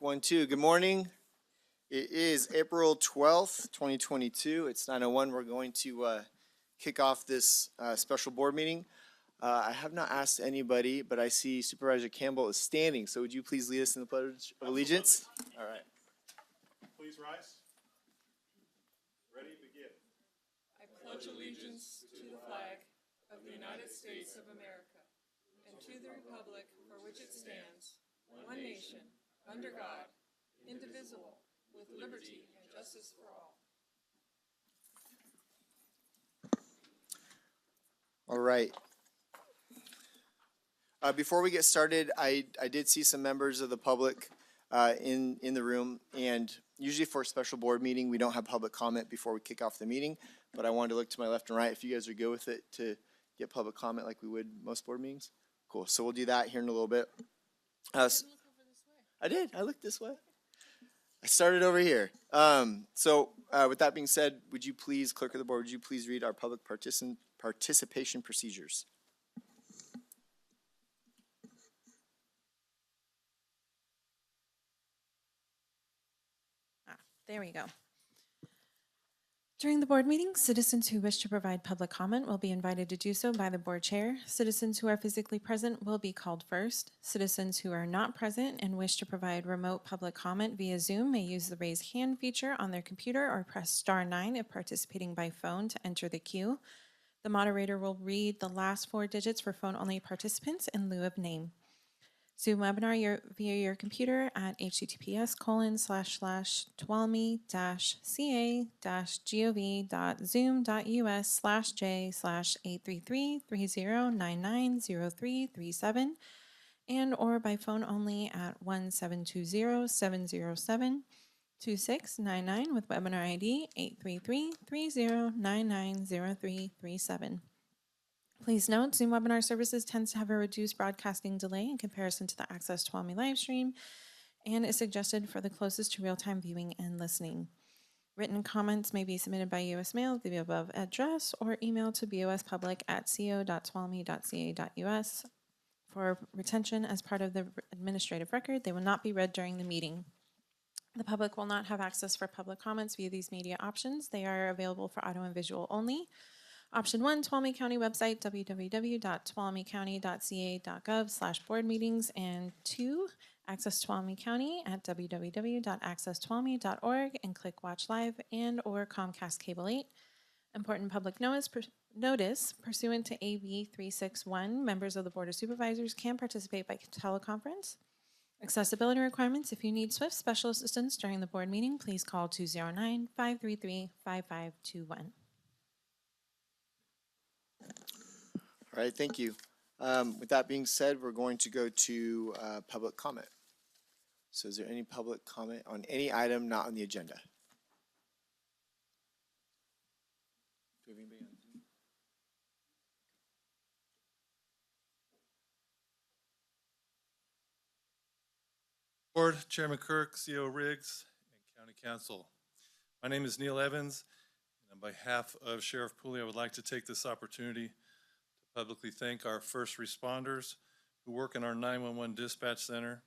1, 2. Good morning. It is April 12th, 2022. It's 9:01. We're going to kick off this special board meeting. I have not asked anybody, but I see Supervisor Campbell is standing. So would you please lead us in the Pledge of Allegiance? All right. Please rise. Ready, begin. I pledge allegiance to the flag of the United States of America and to the republic for which it stands, one nation, under God, indivisible, with liberty and justice for all. All right. Before we get started, I did see some members of the public in the room, and usually for a special board meeting, we don't have public comment before we kick off the meeting, but I wanted to look to my left and right if you guys are good with it to get public comment like we would most board meetings. Cool. So we'll do that here in a little bit. I did. I looked this way. I started over here. With that being said, would you please, Clerk of the Board, would you please read our public participation procedures? There we go. During the board meeting, citizens who wish to provide public comment will be invited to do so by the board chair. Citizens who are physically present will be called first. Citizens who are not present and wish to provide remote public comment via Zoom may use the raise hand feature on their computer or press *9 if participating by phone to enter the queue. The moderator will read the last 4 digits for phone-only participants in lieu of name. Zoom webinar via your computer at https://twalmy-ca.gov.zoom.us/j/833-3099-0337 and or by phone only at 1-720-707-2699 with webinar ID 833-3099-0337. Please note, Zoom webinar services tends to have a reduced broadcasting delay in comparison to the Access Twalmy live stream and is suggested for the closest to real-time viewing and listening. Written comments may be submitted by U.S. mail to the above address or emailed to bospublic@co.twalmy.ca.us. For retention as part of the administrative record, they will not be read during the meeting. The public will not have access for public comments via these media options. They are available for audio and visual only. Option 1, Twalmy County website, www.twalmycounty.ca.gov/board meetings, and 2, access Twalmy County at www.accesstwalmy.org and click Watch Live and or Comcast Cable 8. Important public notice pursuant to AB 361, members of the Board of Supervisors can participate by teleconference. Accessibility requirements: if you need SWIFT special assistance during the board meeting, please call 209-533-5521. All right, thank you. With that being said, we're going to go to public comment. So is there any public comment on any item not on the agenda? Do we have anybody on Zoom? Board, Chairman Kirk, CO Riggs, and County Council. My name is Neil Evans, and on behalf of Sheriff Pooley, I would like to take this opportunity to publicly thank our first responders who work in our 911 dispatch center.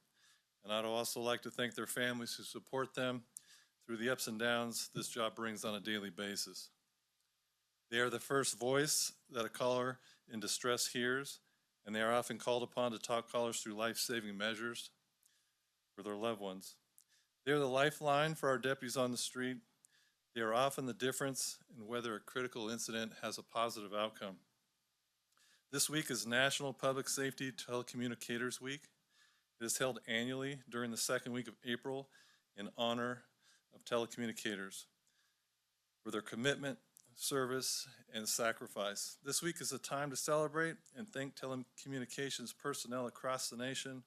And I'd also like to thank their families who support them through the ups and downs this job brings on a daily basis. They are the first voice that a caller in distress hears, and they are often called upon to talk callers through life-saving measures for their loved ones. They are the lifeline for our deputies on the street. They are often the difference in whether a critical incident has a positive outcome. This week is National Public Safety Telecommunicators Week. It is held annually during the second week of April in honor of telecommunicators for their commitment, service, and sacrifice. This week is a time to celebrate and thank telecommunications personnel across the nation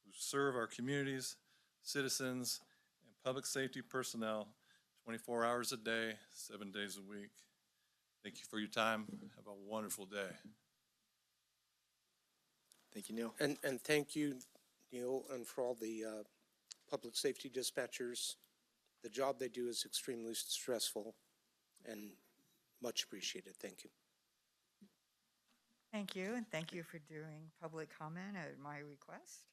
who serve our communities, citizens, and public safety personnel 24 hours a day, 7 days a week. Thank you for your time. Have a wonderful day. Thank you, Neil. And thank you, Neil, and for all the public safety dispatchers. The job they do is extremely stressful and much appreciated. Thank you. Thank you, and thank you for doing public comment at my request.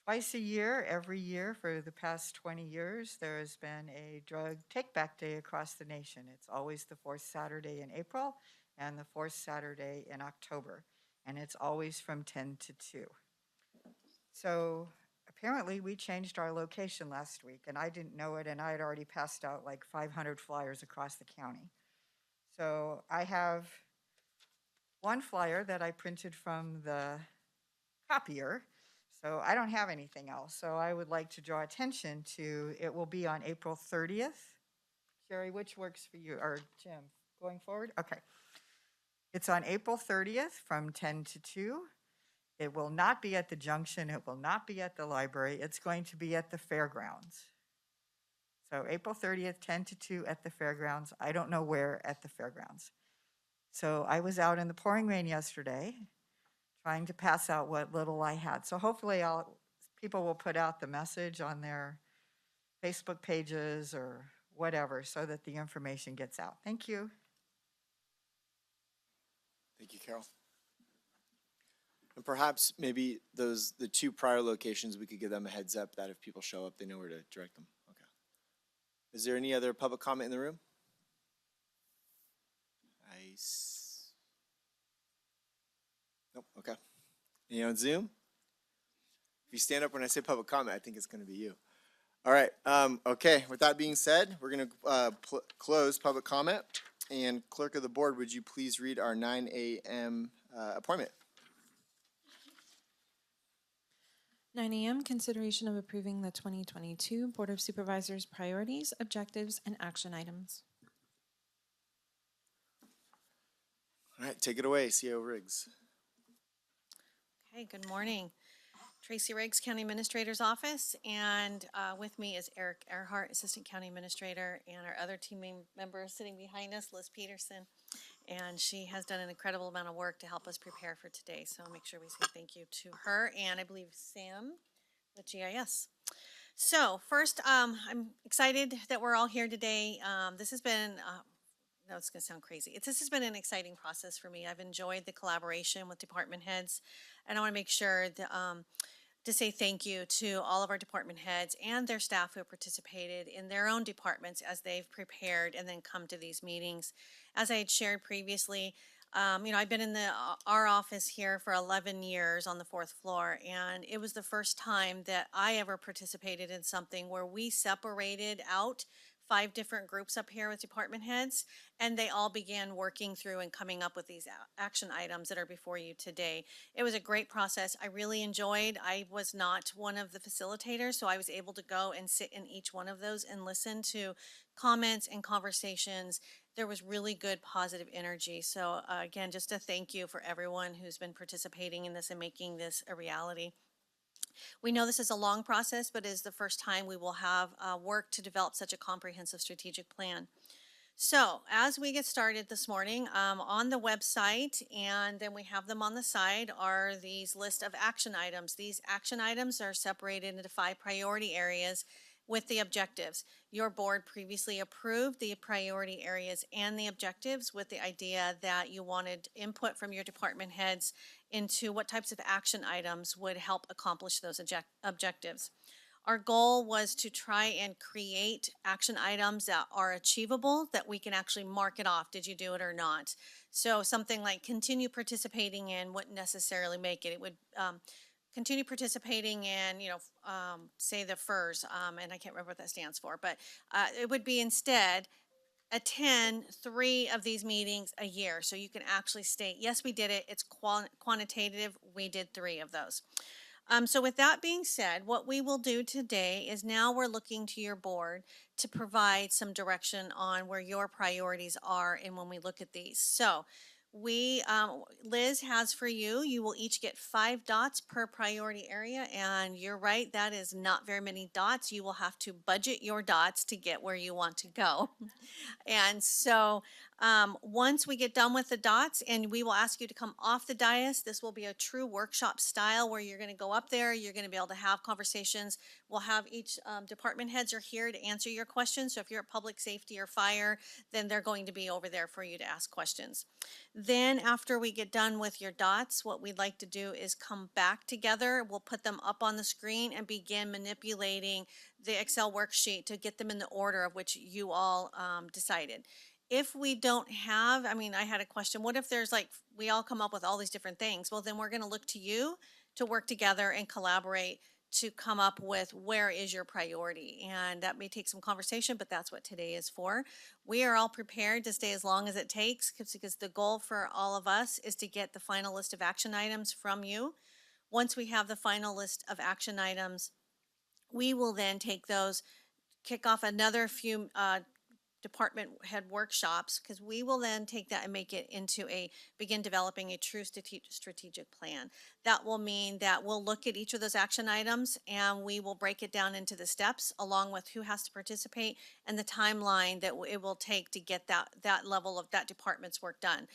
Twice a year, every year for the past 20 years, there has been a drug take-back day across the nation. It's always the fourth Saturday in April and the fourth Saturday in October, and it's always from 10 to 2. So apparently we changed our location last week, and I didn't know it, and I had already passed out like 500 flyers across the county. So I have one flyer that I printed from the copier. So I don't have anything else. So I would like to draw attention to, it will be on April 30th. Sherry, which works for you, or Jim, going forward? Okay. It's on April 30th from 10 to 2. It will not be at the junction. It will not be at the library. It's going to be at the fairgrounds. So April 30th, 10 to 2 at the fairgrounds. I don't know where at the fairgrounds. So I was out in the pouring rain yesterday trying to pass out what little I had. So hopefully people will put out the message on their Facebook pages or whatever so that the information gets out. Thank you. Thank you, Carol. And perhaps maybe the two prior locations, we could give them a heads up that if people show up, they know where to direct them. Okay. Is there any other public comment in the room? Nope, okay. Any on Zoom? If you stand up when I say public comment, I think it's gonna be you. All right, okay, with that being said, we're gonna close public comment. And clerk of the board, would you please read our 9 a.m. Appointment? 9 a.m. Consideration of approving the 2022 Board of Supervisors priorities, objectives, and action items. All right, take it away, CO Riggs. Okay, good morning. Tracy Riggs, County Administrator's Office, and with me is Eric Earhart, Assistant County Administrator, and our other team member sitting behind us, Liz Peterson, and she has done an incredible amount of work to help us prepare for today, so I'll make sure we say thank you to her, and I believe Sam with GIS. So first, I'm excited that we're all here today. This has been no, it's going to sound crazy. This has been an exciting process for me. I've enjoyed the collaboration with department heads, and I want to make sure that, to say thank you to all of our department heads and their staff who have participated in their own departments as they've prepared and then come to these meetings. As I had shared previously, I've been in our office here for 11 years on the 4th floor, and it was the first time that I ever participated in something where we separated out 5 different groups up here with department heads, and they all began working through and coming up with these action items that are before you today. It was a great process. I really enjoyed. I was not one of the facilitators, so I was able to go and sit in each one of those and listen to comments and conversations. There was really good positive energy. So again, just a thank you for everyone who's been participating in this and making this a reality. We know this is a long process, but it is the first time we will have work to develop such a comprehensive strategic plan. So as we get started this morning, on the website, and then we have them on the side, are these list of action items. These action items are separated into 5 priority areas with the objectives. Your board previously approved the priority areas and the objectives with the idea that you wanted input from your department heads into what types of action items would help accomplish those objectives. Our goal was to try and create action items that are achievable, that we can actually mark it off. Did you do it or not? So something like continue participating in wouldn't necessarily make it. It would continue participating in, say the FERS, and I can't remember what that stands for, but it would be instead attend 3 of these meetings a year. So you can actually state, yes, we did it. It's quantitative. We did 3 of those. So with that being said, what we will do today is now we're looking to your board to provide some direction on where your priorities are and when we look at these. So Liz has for you, you will each get 5 dots per priority area, and you're right, that is not very many dots. You will have to budget your dots to get where you want to go. And so Once we get done with the dots, and we will ask you to come off the dais, this will be a true workshop style where you're going to go up there, you're going to be able to have conversations. We'll have each department heads are here to answer your questions. So if you're at public safety or fire, then they're going to be over there for you to ask questions. Then after we get done with your dots, what we'd like to do is come back together. We'll put them up on the screen and begin manipulating the Excel worksheet to get them in the order of which you all decided. If we don't have, I mean, I had a question, what if there's like, we all come up with all these different things? Well, then we're gonna look to you to work together and collaborate to come up with where is your priority. And that may take some conversation, but that's what today is for. We are all prepared to stay as long as it takes because the goal for all of us is to get the final list of action items from you. Once we have the final list of action items, we will then take those, kick off another few department head workshops, because we will then take that and make it into begin developing a true strategic plan. That will mean that we'll look at each of those action items and we will break it down into the steps along with who has to participate and the timeline that it will take to get that level of that department's work done.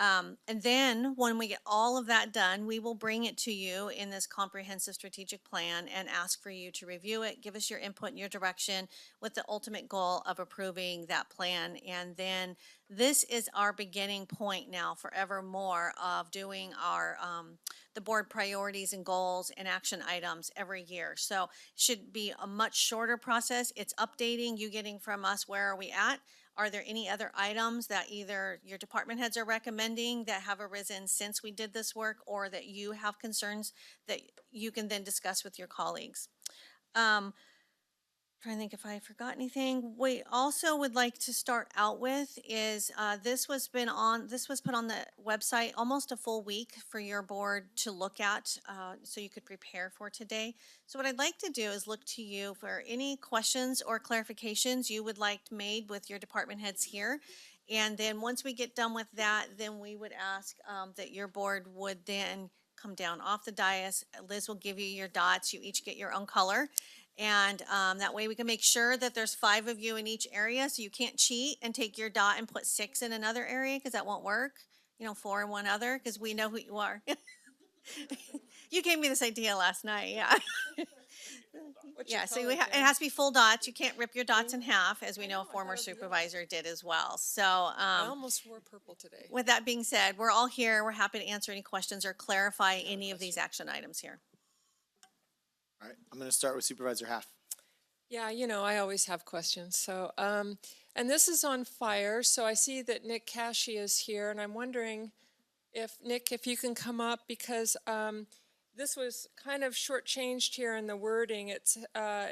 And then when we get all of that done, we will bring it to you in this comprehensive strategic plan and ask for you to review it, give us your input and your direction with the ultimate goal of approving that plan. And then this is our beginning point now forevermore of doing our the board priorities and goals and action items every year. So it should be a much shorter process. It's updating, you getting from us, where are we at? Are there any other items that either your department heads are recommending that have arisen since we did this work, or that you have concerns that you can then discuss with your colleagues? Trying to think if I forgot anything. We also would like to start out with is this was put on the website almost a full week for your board to look at so you could prepare for today. So what I'd like to do is look to you for any questions or clarifications you would like made with your department heads here. And then once we get done with that, then we would ask that your board would then come down off the dais. Liz will give you your dots. You each get your own color. And that way we can make sure that there's 5 of you in each area, so you can't cheat and take your dot and put 6 in another area, because that won't work. 4 in one other, because we know who you are. You gave me this idea last night, yeah. Yeah, so it has to be full dots. You can't rip your dots in half, as we know a former supervisor did as well. So I almost wore purple today. with that being said, we're all here. We're happy to answer any questions or clarify any of these action items here. All right, I'm going to start with Supervisor Half. Yeah, I always have questions. So, and this is on fire. So I see that Nick Cashy is here, and I'm wondering if you can come up, because this was kind of shortchanged here in the wording. It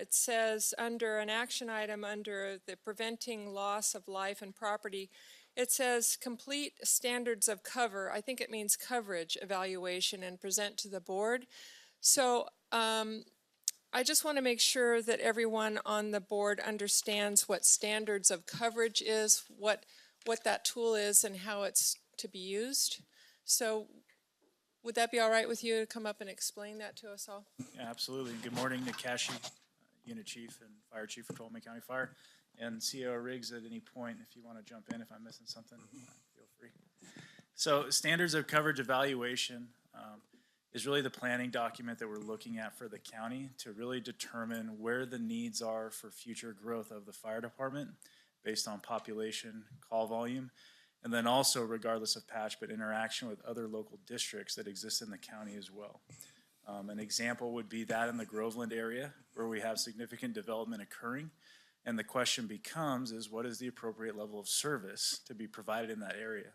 says under an action item under the preventing loss of life and property, it says complete standards of cover. I think it means coverage evaluation and present to the board. So I just want to make sure that everyone on the board understands what standards of coverage is, what that tool is, and how it's to be used. So would that be all right with you to come up and explain that to us all? Yeah, absolutely. Good morning, Nick Cashy, Unit Chief and Fire Chief for Ptolemy County Fire, and CEO Riggs at any point if you want to jump in if I'm missing something, feel free. So standards of coverage evaluation is really the planning document that we're looking at for the county to really determine where the needs are for future growth of the fire department based on population, call volume, and then also regardless of patch, but interaction with other local districts that exist in the county as well. An example would be that in the Groveland area where we have significant development occurring, and the question becomes is what is the appropriate level of service to be provided in that area?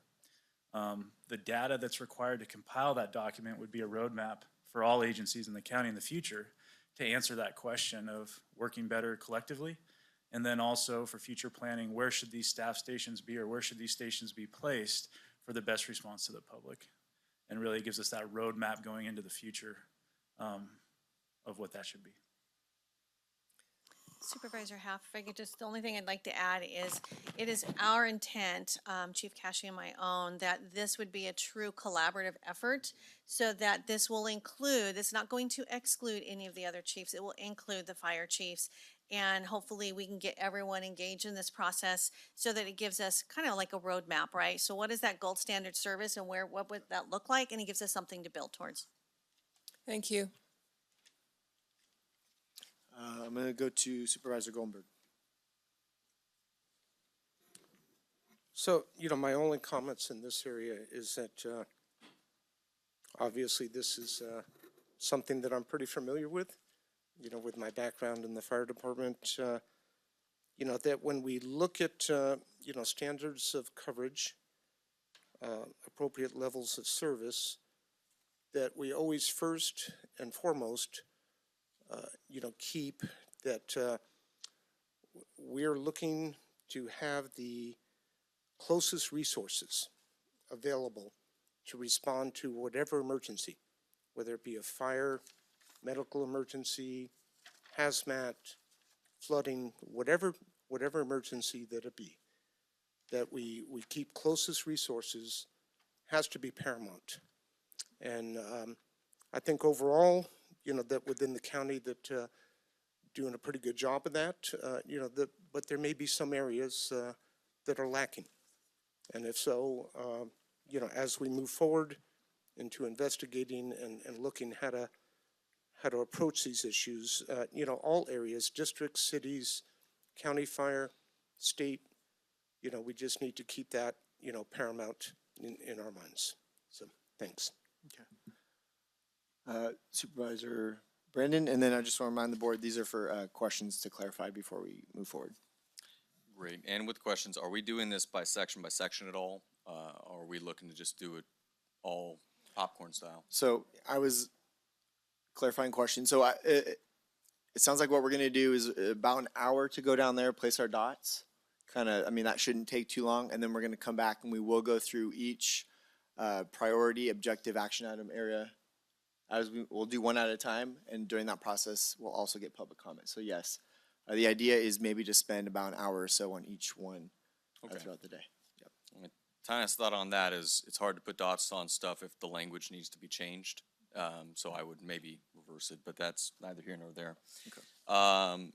The data that's required to compile that document would be a roadmap for all agencies in the county in the future to answer that question of working better collectively, and then also for future planning, where should these staff stations be or where should these stations be placed for the best response to the public? And really gives us that roadmap going into the future of what that should be. Supervisor Half, if I could just, the only thing I'd like to add is, it is our intent, Chief Cashy and my own, that this would be a true collaborative effort, so that this will include, it's not going to exclude any of the other chiefs, it will include the fire chiefs, And hopefully we can get everyone engaged in this process so that it gives us kind of like a roadmap, right? So what is that gold standard service and what would that look like? And it gives us something to build towards. Thank you. I'm going to go to Supervisor Goldberg. So, my only comments in this area is that obviously this is something that I'm pretty familiar with, with my background in the fire department. That when we look at, standards of coverage, appropriate levels of service, that we always first and foremost, keep that we're looking to have the closest resources available to respond to whatever emergency, whether it be a fire, medical emergency, hazmat, flooding, whatever emergency that it be, that we keep closest resources has to be paramount. And I think overall, that within the county that doing a pretty good job of that, but there may be some areas that are lacking. And if so, as we move forward into investigating and looking how to approach these issues, all areas, districts, cities, county fire, state, we just need to keep that, paramount in our minds. So, thanks. Supervisor Brandon, and then I just want to remind the board, these are for questions to clarify before we move forward. Great. And with questions, are we doing this by section at all? Or are we looking to just do it all popcorn style? So I was clarifying questions. So it sounds like what we're going to do is about an hour to go down there, place our dots. That shouldn't take too long. And then we're going to come back and we will go through each priority, objective, action item area. We'll do one at a time. And during that process, we'll also get public comment. So yes, the idea is maybe to spend about an hour or so on each one throughout the day. Yep. Tina's thought on that is it's hard to put dots on stuff if the language needs to be changed. So I would maybe reverse it, but that's neither here nor there. Okay.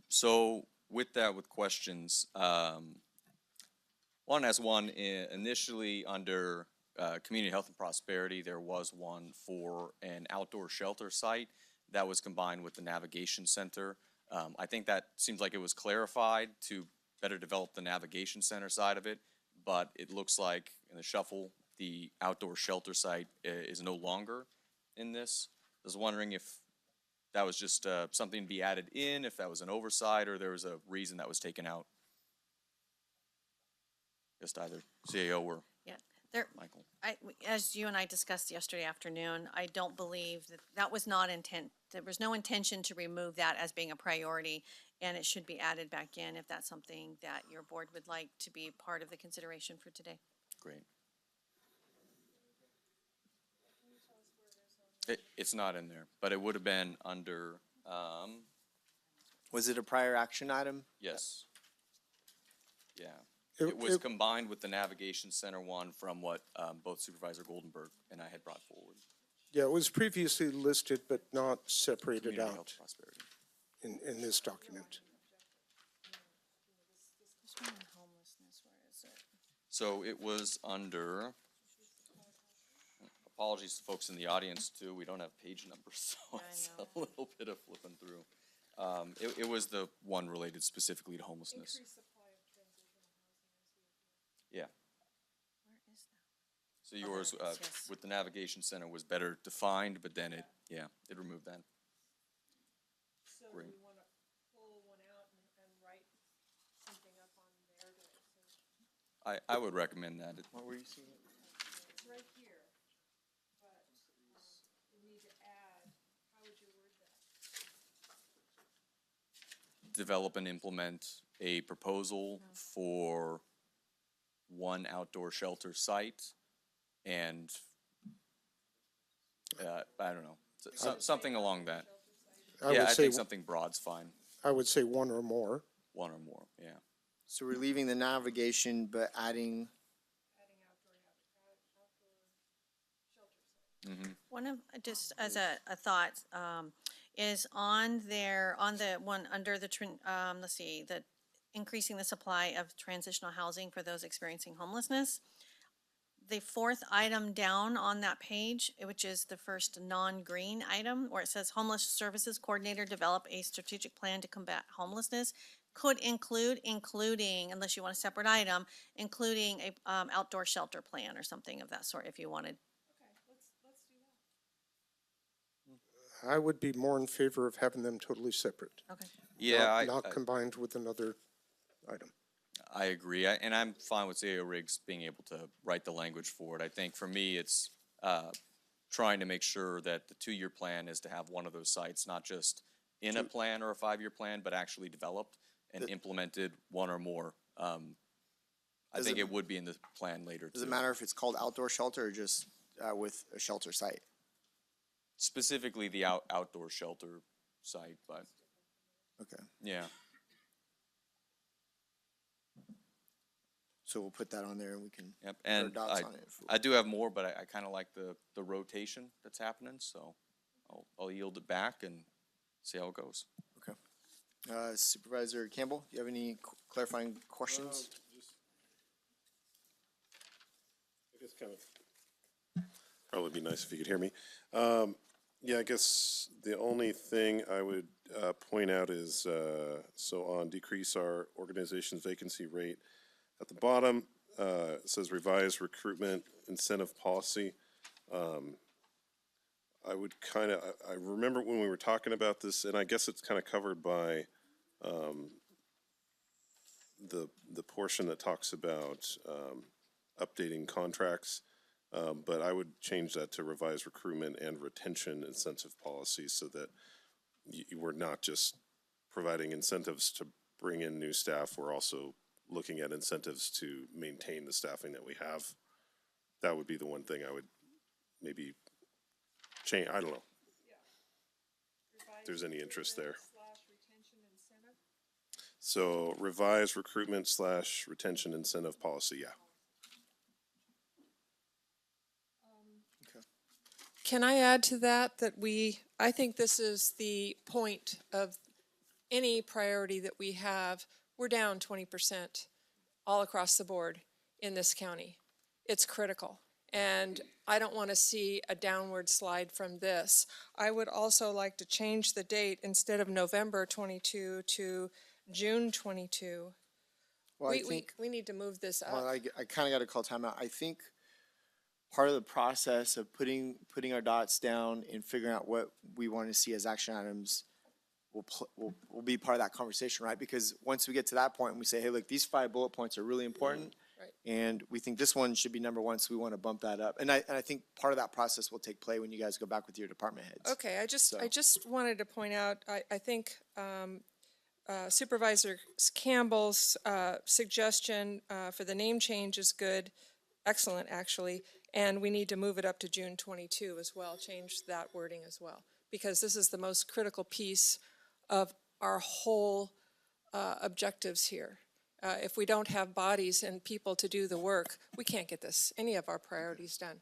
So with questions, initially under community health and prosperity, there was one for an outdoor shelter site that was combined with the navigation center. I think that seems like it was clarified to better develop the navigation center side of it, but it looks like in the shuffle, the outdoor shelter site is no longer in this. I was wondering if that was just something to be added in, if that was an oversight, or there was a reason that was taken out. Just either CAO or Michael. As you and I discussed yesterday afternoon, I don't believe that was not intent. There was no intention to remove that as being a priority, and it should be added back in if that's something that your board would like to be part of the consideration for today. Great. It's not in there, but it would have been under, Was it a prior action item? yes. Yeah. It was combined with the navigation center one from what both Supervisor Goldenberg and I had brought forward. Yeah, it was previously listed but not separated Community out health prosperity. in this document. This one on homelessness, where is it? So it was under, apologies to folks in the audience too, we don't have page numbers, so it's a little bit of flipping through. It was the one related specifically to homelessness. Yeah. Where is that? So yours, there it is, yes. with the navigation center was better defined, but then it removed that. So Great. we want to pull one out and write something up on there that says, I would recommend that. What were you seeing? it's right here, but we need to add, how would you word that? Develop and implement a proposal for one outdoor shelter site and, I don't know, something along that. Yeah, I think something broad's fine, I would say one or more. one or more, yeah. So we're leaving the navigation, but adding, Adding outdoor shelter site. One of, just as a thought, is on there, on the one under the, let's see, the increasing the supply of transitional housing for those experiencing homelessness. The fourth item down on that page, which is the first non-green item, where it says homeless services coordinator develop a strategic plan to combat homelessness, could include, including, unless you want a separate item, including a outdoor shelter plan or something of that sort if you wanted. I would be more in favor of having them totally separate. Okay. Yeah, Not combined with another item. I agree, and I'm fine with CAO Riggs being able to write the language for it. I think for me, it's trying to make sure that the 2-year plan is to have one of those sites, not just in a plan or a 5-year plan, but actually developed and implemented one or more. I think it would be in the plan later, Does it too. matter if it's called outdoor shelter or just with a shelter site? Specifically the outdoor shelter site, but Okay, yeah. so we'll put that on there and we can Yep, put our and dots on it. I do have more, but I kind of like the rotation that's happening, so I'll yield it back and see how it goes. Okay. Supervisor Campbell, do you have any clarifying questions? I guess kind of, probably be nice if you could hear me. Yeah, I guess the only thing I would point out is, so on decrease our organization's vacancy rate. At the bottom, it says revised recruitment incentive policy. I would kind of, I remember when we were talking about this, and I guess it's kind of covered by the portion that talks about updating contracts. But I would change that to revise recruitment and retention incentive policies so that we're not just providing incentives to bring in new staff, we're also looking at incentives to maintain the staffing that we have. That would be the one thing I would maybe change, I don't know. If there's any interest there. So revise recruitment / retention incentive policy, yeah. Can I add to that, I think this is the point of any priority that we have. We're down 20% all across the board in this county. It's critical. And I don't want to see a downward slide from this. I would also like to change the date instead of November 22 to June 22. Well, I think, We need to move this up. well, I kind of got to call timeout. I think part of the process of putting our dots down and figuring out what we want to see as action items will be part of that conversation, right? Because once we get to that point and we say, hey, look, these 5 bullet points are really important. Right. And we think this one should be number 1, so we want to bump that up. And I think part of that process will take place when you guys go back with your department heads. Okay, I just wanted to point out, I think Supervisor Campbell's suggestion for the name change is good, excellent, actually, and we need to move it up to June 22 as well, change that wording as well, because this is the most critical piece of our whole objectives here. If we don't have bodies and people to do the work, we can't get any of our priorities done.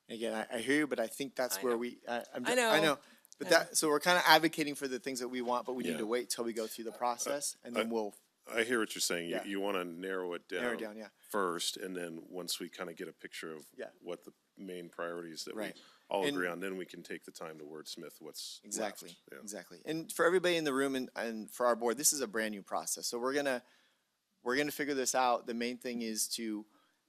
Again, I hear you, but I think that's I where know. I know. But so we're kind of advocating for the things that we want, but we need Yeah. to wait till we go through the process, and then we'll I hear what you're saying. Yeah. You want to narrow it narrow it down, yeah. first, and then once we kind of get a picture of Yeah. what the main priorities that Right. we all And- agree on, then we can take the time to wordsmith what's Exactly, left. Yeah. exactly. And for everybody in the room and for our board, this is a brand new process. So we're gonna figure this out. The main thing is to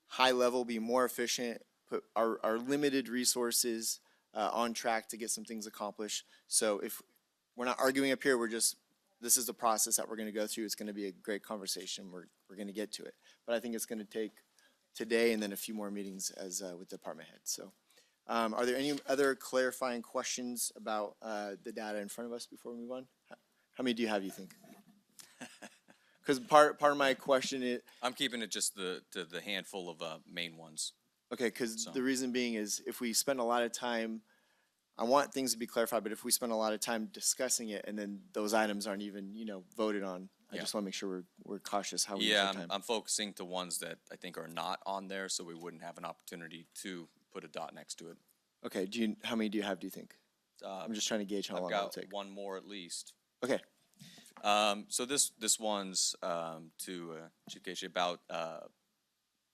high level, be more efficient, put our limited resources on track to get some things accomplished. So if we're not arguing up here, this is the process that we're gonna go through. It's gonna be a great conversation. We're gonna get to it. But I think it's gonna take today and then a few more meetings as with department heads. So are there any other clarifying questions about the data in front of us before we move on? How many do you have, you think? Because part of my question is, I'm keeping it just the handful of main ones. okay, because So- the reason being is if we spend a lot of time, I want things to be clarified, but if we spend a lot of time discussing it and then those items aren't even, voted on, I Yeah. just want to make sure we're cautious how we use Yeah, our time. I'm focusing to ones that I think are not on there, so we wouldn't have an opportunity to put a dot next to it. Okay, how many do you have, do you think? I'm just trying to gauge how I've long it'll got take. one more at least. Okay, So this one's to Chief Casey about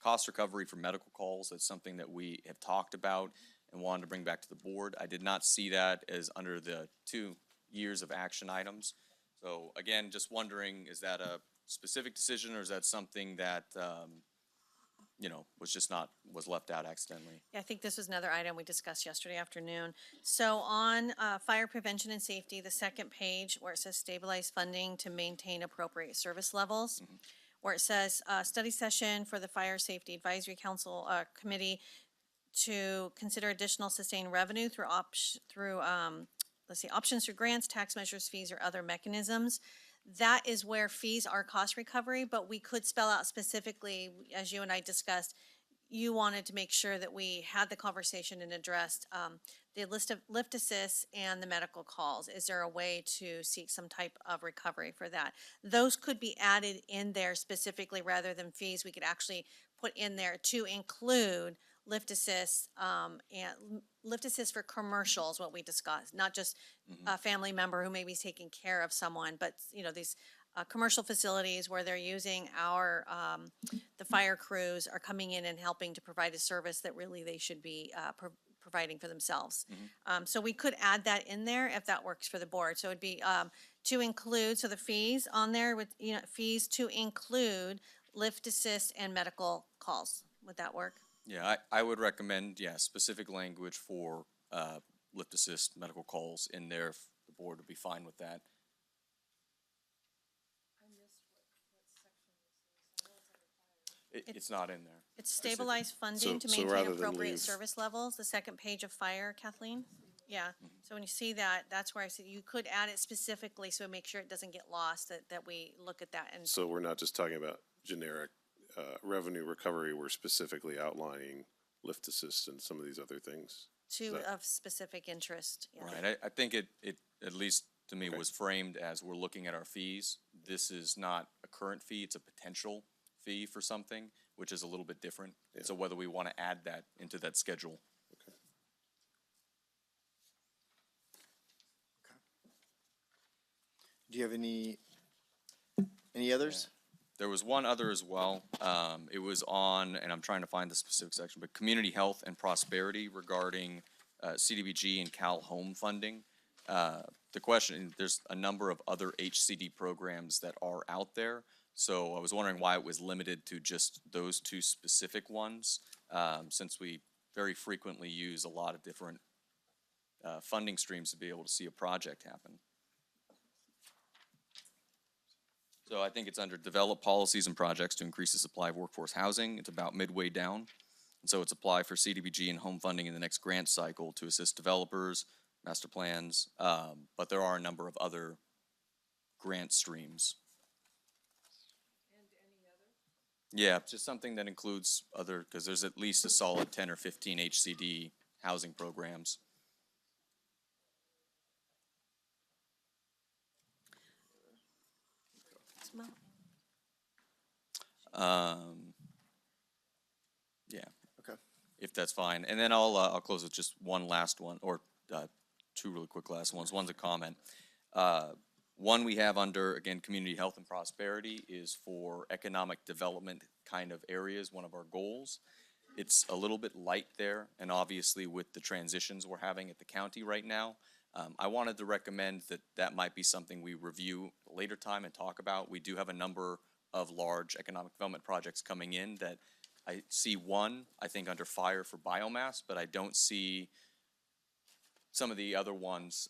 cost recovery for medical calls. That's something that we have talked about and wanted to bring back to the board. I did not see that as under the 2 years of action items. So again, just wondering, is that a specific decision or is that something that, you know, was left out accidentally? Yeah, I think this was another item we discussed yesterday afternoon. So on fire prevention and safety, the second page where it says stabilize funding to maintain appropriate service levels, where it says study session for the Fire Safety Advisory Council Committee to consider additional sustained revenue through options through grants, tax measures, fees, or other mechanisms. That is where fees are cost recovery, but we could spell out specifically, as you and I discussed, you wanted to make sure that we had the conversation and addressed the list of lift assists and the medical calls. Is there a way to seek some type of recovery for that? Those could be added in there specifically rather than fees. We could actually put in there to include lift assists and lift assists for commercials, what we discussed, not just a family member who may be taking care of someone, but you know, these commercial facilities where they're using our, the fire crews are coming in and helping to provide a service that really they should be providing for themselves. So we could add that in there if that works for the board. So it'd be to include, so the fees on there with, you know, fees to include lift assist and medical calls. Would that work? Yeah, I would recommend, specific language for lift assist medical calls in there. If the board would be fine with that. It's not in there. It's stabilize funding to So maintain rather than appropriate leave- service levels, the second page of fire, Kathleen? Yeah, so when you see that, that's where I said you could add it specifically, so make sure it doesn't get lost, that we look at that and. So we're not just talking about generic revenue recovery, we're specifically outlining lift assist and some of these other things. Two of specific interest, yeah. Right, I think it, at least to me, was framed as we're looking at our fees. This is not a current fee, it's a potential fee for something, which is a little bit different. So whether we want to add that into that schedule. do you have any others? There was one other as well. It was on, and I'm trying to find the specific section, but community health and prosperity regarding CDBG and Cal Home funding. The question, there's a number of other HCD programs that are out there. So I was wondering why it was limited to just those two specific ones, since we very frequently use a lot of different funding streams to be able to see a project happen. So I think it's under develop policies and projects to increase the supply of workforce housing. It's about midway down. And so it's apply for CDBG and home funding in the next grant cycle to assist developers, master plans, but there are a number of other grant streams. And any other? Yeah, just something that includes other, because there's at least a solid 10 or 15 HCD housing programs. Yeah. Okay. If that's fine. And then I'll close with just one last one, or two really quick last ones. One's a comment. One we have under, again, community health and prosperity is for economic development kind of areas, one of our goals. It's a little bit light there, and obviously with the transitions we're having at the county right now, I wanted to recommend that that might be something we review a later time and talk about. We do have a number of large economic development projects coming in that I see one, I think, under fire for biomass, but I don't see some of the other ones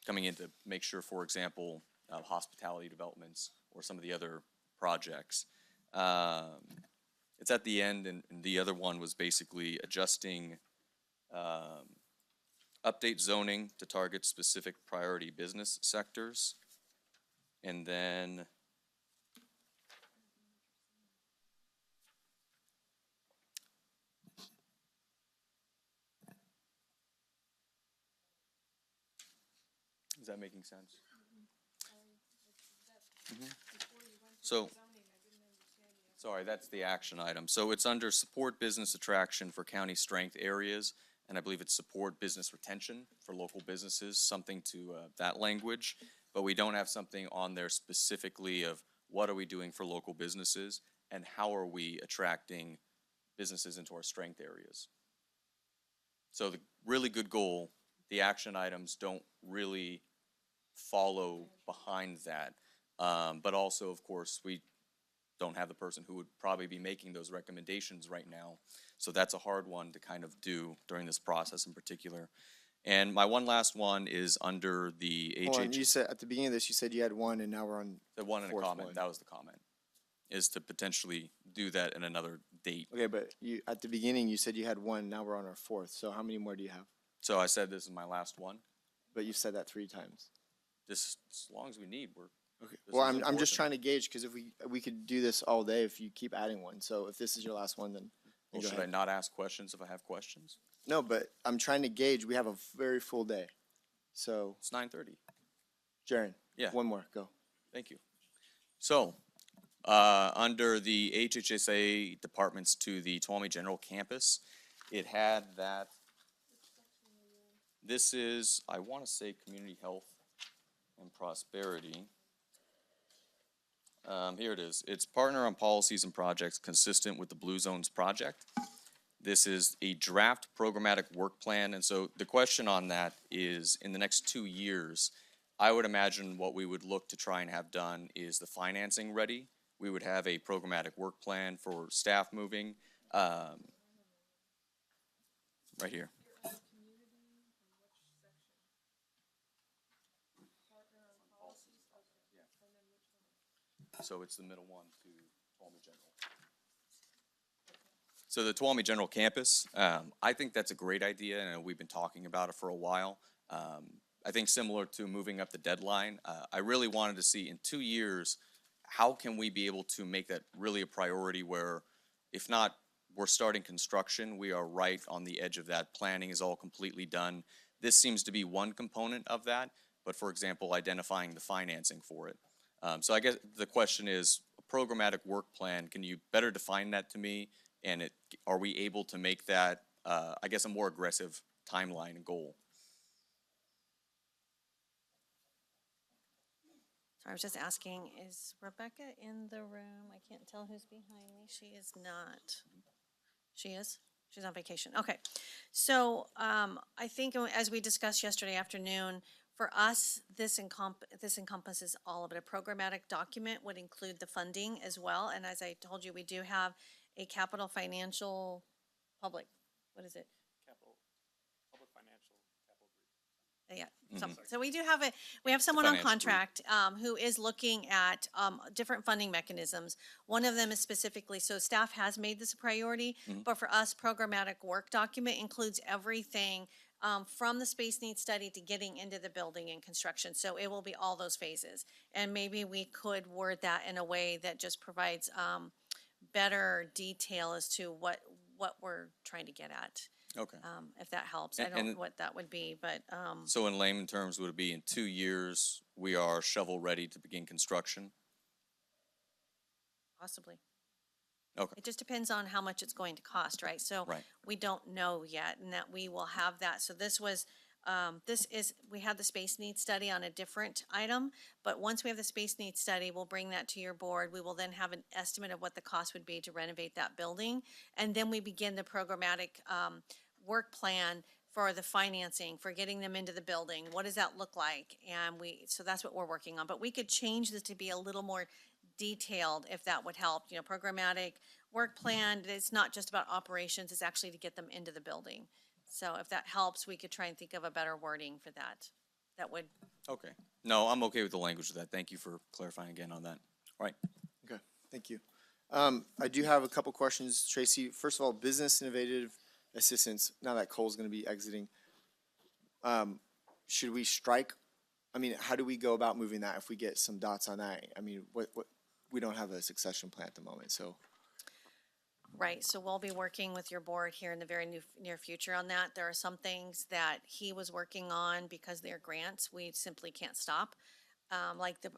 coming in to make sure, for example, hospitality developments or some of the other projects. It's at the end, and the other one was basically adjusting update zoning to target specific priority business sectors. And then is that making sense? So, sorry, that's the action item. So it's under support business attraction for county strength areas. and I believe it's support business retention for local businesses, something to that language. But we don't have something on there specifically of what are we doing for local businesses and how are we attracting businesses into our strength areas. So the really good goal, the action items don't really follow behind that. But also, of course, we don't have the person who would probably be making those recommendations right now. So that's a hard one to kind of do during this process in particular. And my one last one is under the Hold on, HH. you said, at the beginning of this, you said you had one and now we're on. The one in a fourth comment, one. that was the comment, is to potentially do that in another date. Okay, but you, at the beginning, you said you had one, now we're on our fourth. So how many more do you have? So I said this is my last one. But you've said that 3 times. Just as long as we need, we're. Okay. This Well, is I'm just important. trying to gauge, because if we could do this all day if you keep adding one. So if this is your last one, then Well, go should I ahead. not ask questions if I have questions? No, but I'm trying to gauge. We have a very full day. So, It's 9:30. Jaren. Yeah. One more, go. Thank you. So, under the HHSA departments to the Tuolumne General Campus, it had that. This is, I want to say, community health and prosperity. Here it is. It's partner on policies and projects consistent with the Blue Zones project. This is a draft programmatic work plan, and so the question on that is, in the next 2 years, I would imagine what we would look to try and have done is the financing ready. We would have a programmatic work plan for staff moving, right here. So it's the middle one to Tuolumne General. So the Tuolumne General Campus, I think that's a great idea, and we've been talking about it for a while. I think similar to moving up the deadline, I really wanted to see in 2 years, how can we be able to make that really a priority where, if not, we're starting construction, we are right on the edge of that. Planning is all completely done. This seems to be one component of that, but for example, identifying the financing for it. So I guess the question is, a programmatic work plan, can you better define that to me? And are we able to make that, I guess, a more aggressive timeline and goal? So I was just asking, is Rebecca in the room? I can't tell who's behind me. She is not. She is? She's on vacation. Okay. So I think as we discussed yesterday afternoon, for us, this encompasses all of it. A programmatic document would include the funding as well. And as I told you, we do have a capital financial public, what is it? Public financial capital group. Yeah, so we do have we have someone on finance group. contract who is looking at different funding mechanisms. One of them is specifically, so staff has made this a priority, but for us, programmatic work document includes everything from the space needs study to getting into the building and construction. So it will be all those phases. And maybe we could word that in a way that just provides better detail as to what we're trying to get at. Okay. If that helps. I don't know And- what that would be, but So in layman terms, would it be in 2 years, we are shovel ready to begin construction? possibly. Okay. It just depends on how much it's going to cost, right? So Right. we don't know yet, and that we will have that. So this was, we had the space needs study on a different item, but once we have the space needs study, we'll bring that to your board. We will then have an estimate of what the cost would be to renovate that building. And then we begin the programmatic work plan for the financing, for getting them into the building. What does that look like? And so that's what we're working on. But we could change this to be a little more detailed if that would help. You know, programmatic work plan, it's not just about operations, it's actually to get them into the building. So if that helps, we could try and think of a better wording for that. That would, Okay. No, I'm okay with the language of that. Thank you for clarifying again on that. All right. Okay, thank you. I do have a couple questions, Tracy. First of all, business innovative assistance, now that Cole's gonna be exiting. Should we strike, I mean, how do we go about moving that if we get some dots on that? I mean, we don't have a succession plan at the moment, so. right, so we'll be working with your board here in the very near future on that. There are some things that he was working on because they're grants, we simply can't stop. Like the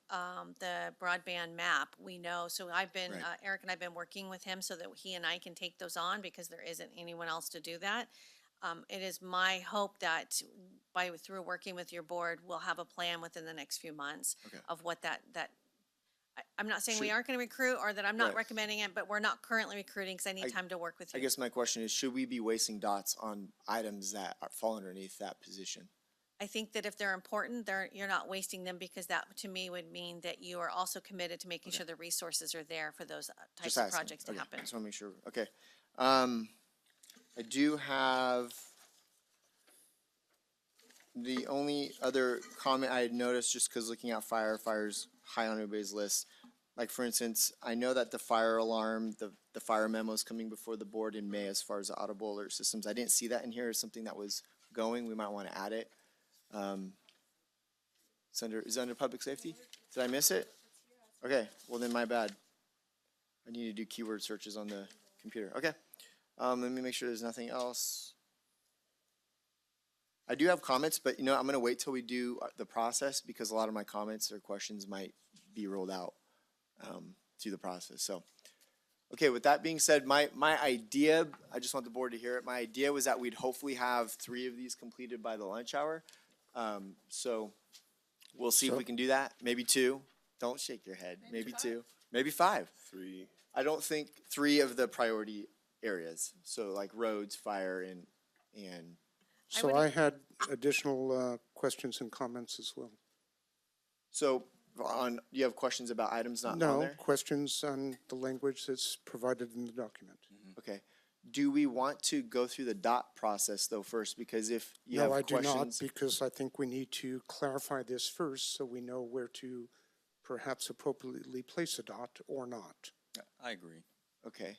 broadband map, we know, so I've been, Right. Eric and I've been working with him so that he and I can take those on because there isn't anyone else to do that. It is my hope that through working with your board, we'll have a plan within the next few months Okay. of what I'm not saying we Should- aren't going to recruit or that I'm not Right. recommending it, but we're not currently recruiting because I need I- time to work with I you. guess my question is, should we be wasting dots on items that fall underneath that position? I think that if they're important, you're not wasting them because that to me would mean that you are also committed to making sure the resources are there for those types Just of asking. projects to Okay, happen. just want to make sure. Okay. I do have the only other comment I had noticed, just because looking at fire's high on everybody's list. Like, for instance, I know that the fire alarm, the fire memo is coming before the board in May as far as the audible alert systems. I didn't see that in here as something that was going. We might want to add it. Is it under public safety? Did I miss it? Okay, well then my bad. I need to do keyword searches on the computer. Okay. Let me make sure there's nothing else. I do have comments, but I'm gonna wait till we do the process because a lot of my comments or questions might be rolled out through the process. So, okay, with that being said, my idea, I just want the board to hear it. My idea was that we'd hopefully have 3 of these completed by the lunch hour. So we'll see if we can do that. Maybe 2. Don't shake your head. Maybe 2. Maybe 5. 3. I don't think 3 of the priority areas. So like roads, fire, and So I had additional questions and comments as well. so you have questions about items not on No, there? questions on the language that's provided in the document. Okay. Do we want to go through the dot process though first? Because if you have No, I do not, questions. because I think we need to clarify this first so we know where to perhaps appropriately place a dot or not. I agree. Okay.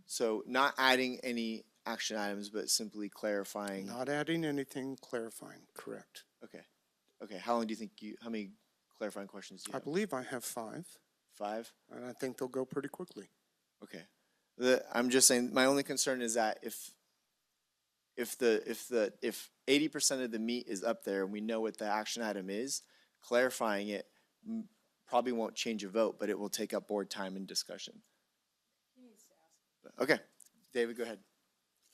So not adding any action items, but simply clarifying. Not adding anything, clarifying, correct. Okay. Okay. How long do you think how many clarifying questions do you I have? believe I have 5, 5? and I think they'll go pretty quickly. Okay. I'm just saying, my only concern is that if 80% of the meat is up there and we know what the action item is, clarifying it probably won't change a vote, but it will take up board time and discussion. Okay, David, go ahead.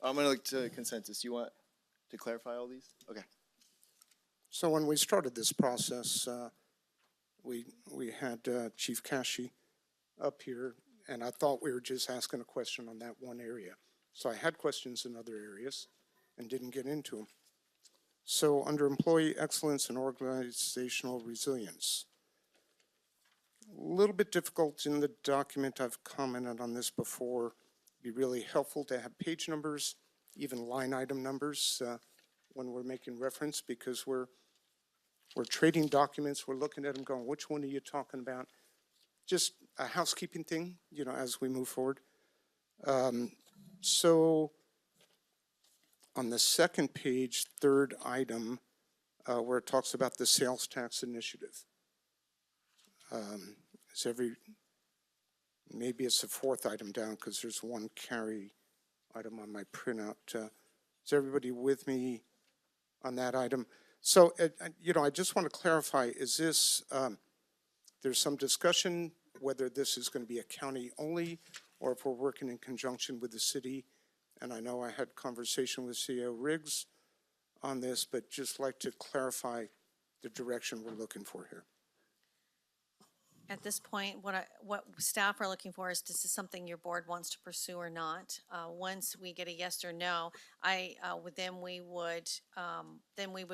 I'm gonna look to consensus. You want to clarify all these? Okay. So when we started this process, we had Chief Cashy up here, and I thought we were just asking a question on that one area. So I had questions in other areas and didn't get into them. So under employee excellence and organizational resilience, a little bit difficult in the document. I've commented on this before. Be really helpful to have page numbers, even line item numbers when we're making reference, because we're trading documents, we're looking at them going, which one are you talking about? Just a housekeeping thing, as we move forward. So on the second page, third item, where it talks about the sales tax initiative. Maybe it's the 4th item down because there's one carry item on my printout. Is everybody with me on that item? So, I just want to clarify, is this, there's some discussion whether this is going to be a county only or if we're working in conjunction with the city. And I know I had conversation with CEO Riggs on this, but just like to clarify the direction we're looking for here. At this point, what staff are looking for is this is something your board wants to pursue or not. Once we get a yes or no, then we would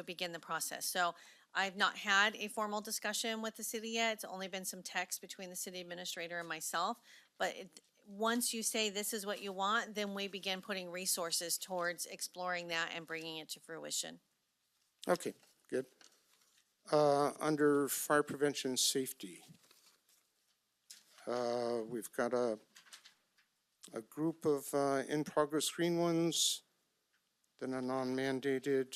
begin the process. So I've not had a formal discussion with the city yet. It's only been some text between the city administrator and myself. But once you say this is what you want, then we begin putting resources towards exploring that and bringing it to fruition. Okay, good. Under fire prevention and safety, we've got a group of in-progress green ones, then a non-mandated,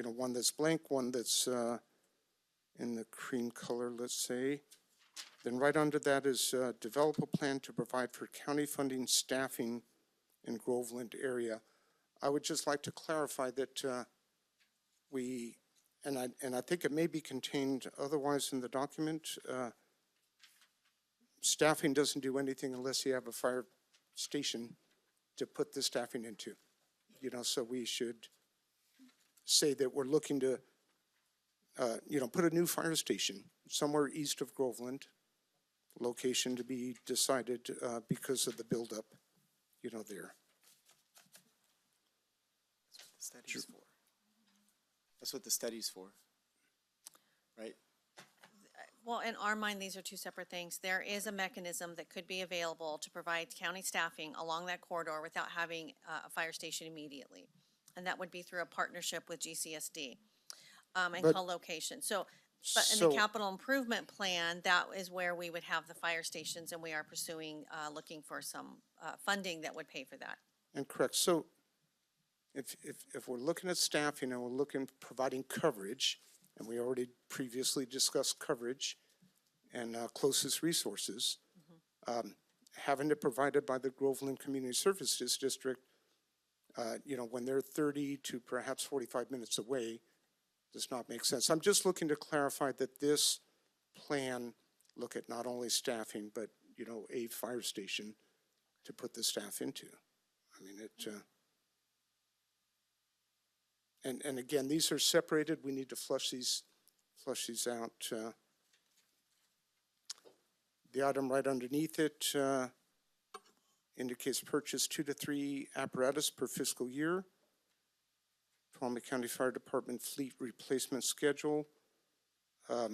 one that's blank, one that's in the cream color, let's say. Then right under that is develop a plan to provide for county funding staffing in Groveland area. I would just like to clarify that and I think it may be contained otherwise in the document, staffing doesn't do anything unless you have a fire station to put the staffing into. You know, so we should say that we're looking to, put a new fire station somewhere east of Groveland, location to be decided because of the buildup, there. Study's for. That's what the study's for, right? Well, in our mind, these are two separate things. There is a mechanism that could be available to provide county staffing along that corridor without having a fire station immediately. And that would be through a partnership with GCSD and But- co-location. But in the So- capital improvement plan, that is where we would have the fire stations, and we are pursuing, looking for some funding that would pay for that. And correct, so if we're looking at staffing and we're looking, providing coverage, and we already previously discussed coverage and closest resources, having it provided by the Groveland Community Services District, when they're 30 to perhaps 45 minutes away, does not make sense. I'm just looking to clarify that this plan look at not only staffing, but, a fire station to put the staff into. I mean, and again, these are separated. We need to flush these out. The item right underneath it indicates purchase 2 to 3 apparatus per fiscal year. Tuolumne County Fire Department fleet replacement schedule. I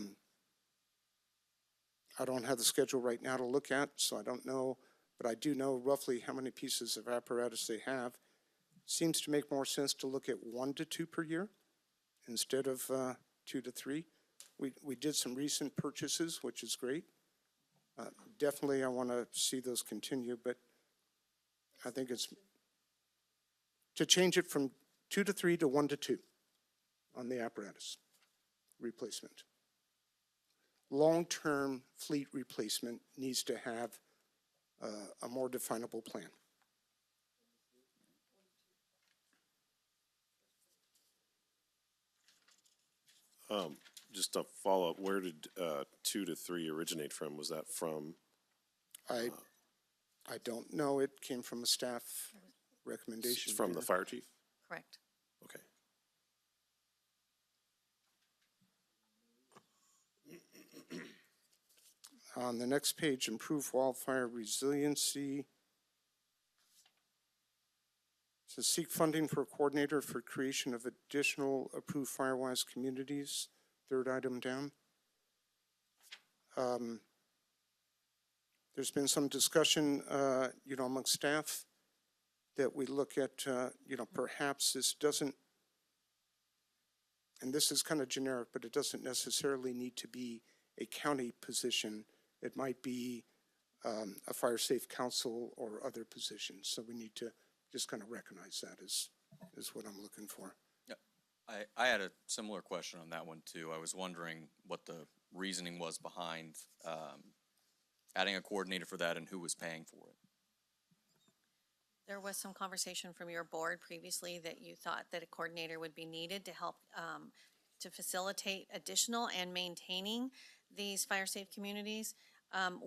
don't have the schedule right now to look at, so I don't know, but I do know roughly how many pieces of apparatus they have. Seems to make more sense to look at 1 to 2 per year instead of 2 to 3. We did some recent purchases, which is great. Definitely, I want to see those continue, but I think it's to change it from 2 to 3 to 1 to 2 on the apparatus replacement. Long-term fleet replacement needs to have a more definable plan. Just a follow-up, where did 2 to 3 originate from? Was that from? I don't know. It came from a staff recommendation. From the fire chief? Correct. Okay. On the next page, improve wildfire resiliency. So seek funding for a coordinator for creation of additional approved firewise communities. Third item down. There's been some discussion, among staff that we look at, perhaps this doesn't, and this is kind of generic, but it doesn't necessarily need to be a county position. It might be a fire safe council or other positions. So we need to just kind of recognize that is what I'm looking for. I had a similar question on that one too. I was wondering what the reasoning was behind adding a coordinator for that and who was paying for it. There was some conversation from your board previously that you thought that a coordinator would be needed to help to facilitate additional and maintaining these fire-safe communities.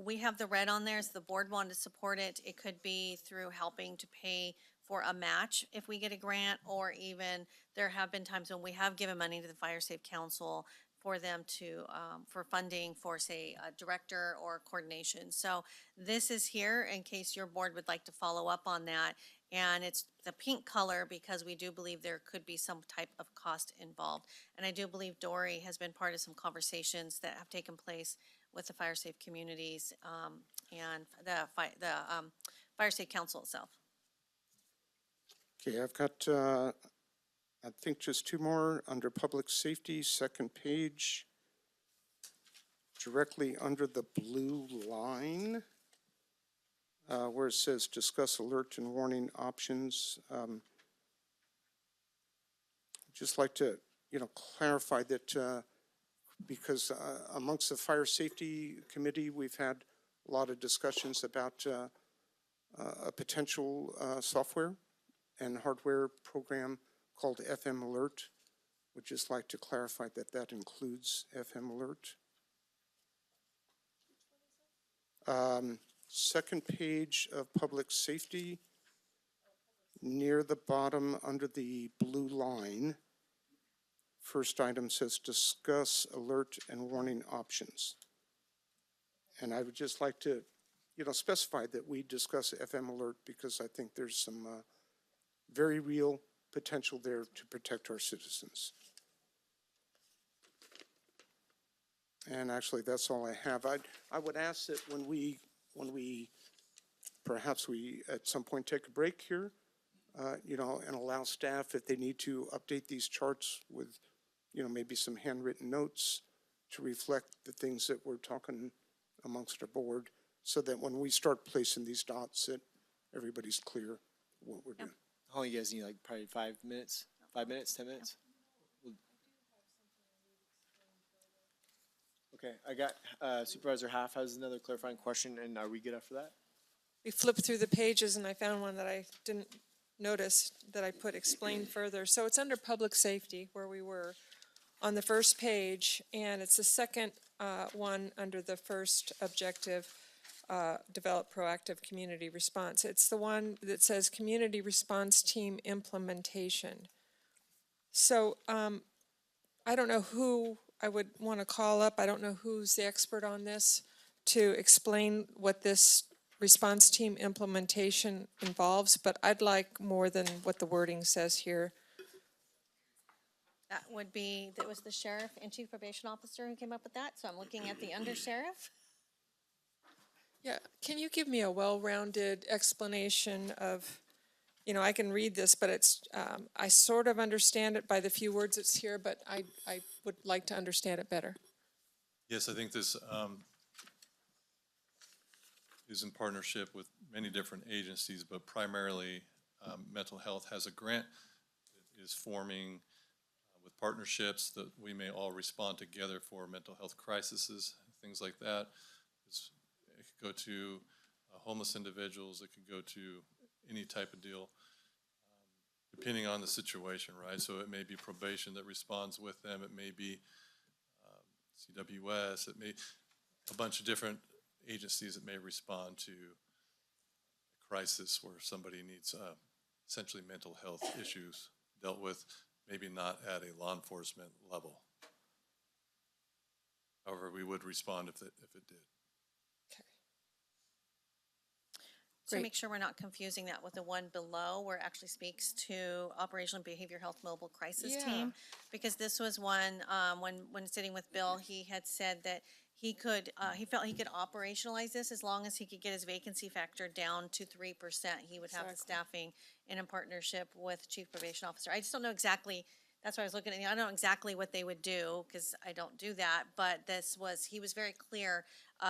We have the red on there, so the board wanted to support it. It could be through helping to pay for a match if we get a grant, or even there have been times when we have given money to the Fire Safe Council for them to, for funding for, say, a director or coordination. So this is here in case your board would like to follow up on that. And it's the pink color because we do believe there could be some type of cost involved. And I do believe Dory has been part of some conversations that have taken place with the Fire Safe communities and the Fire Safe Council itself. Okay, I've got, I think just 2 more under public safety, second page. Directly under the blue line, where it says discuss alert and warning options. Just like to, clarify that because amongst the fire safety committee, we've had a lot of discussions about a potential software and hardware program called FM Alert. Would just like to clarify that that includes FM Alert. Second page of public safety, near the bottom under the blue line. First item says discuss alert and warning options. And I would just like to, specify that we discuss FM alert because I think there's some very real potential there to protect our citizens. And actually, that's all I have. I would ask that when we perhaps we at some point take a break here, and allow staff, if they need to, update these charts with, maybe some handwritten notes to reflect the things that we're talking amongst our board, so that when we start placing these dots, that everybody's clear what we're doing. How long you guys need, like probably 5 minutes? 5 minutes, 10 minutes? Okay, I got Supervisor Half has another clarifying question, and are we good after that? We flipped through the pages and I found one that I didn't notice that I put explain further. So it's under public safety where we were on the first page, and it's the second one under the first objective, develop proactive community response. It's the one that says community response team implementation. So I don't know who I would want to call up. I don't know who's the expert on this to explain what this response team implementation involves, but I'd like more than what the wording says here. That would be, that was the sheriff and chief probation officer who came up with that, so I'm looking at the under sheriff. Yeah, can you give me a well-rounded explanation of, I can read this, but it's, I sort of understand it by the few words that's here, but I would like to understand it better. Yes, I think this is in partnership with many different agencies, but primarily mental health has a grant that is forming with partnerships that we may all respond together for mental health crises, things like that. It could go to homeless individuals, it could go to any type of deal, depending on the situation, right? So it may be probation that responds with them, it may be CWS, it may, a bunch of different agencies that may respond to a crisis where somebody needs essentially mental health issues dealt with, maybe not at a law enforcement level. However, we would respond if it did. Okay. To Great. make sure we're not confusing that with the one below where it actually speaks to Operational Behavior Health Mobile Crisis Yeah. Team. Because this was one, when sitting with Bill, he had said that he felt he could operationalize this as long as he could get his vacancy factor down to 3%. He would have the Exactly. staffing and in partnership with Chief Probation Officer. I just don't know exactly, that's why I was looking at, I don't know exactly what they would do, because I don't do that, but he was very clear,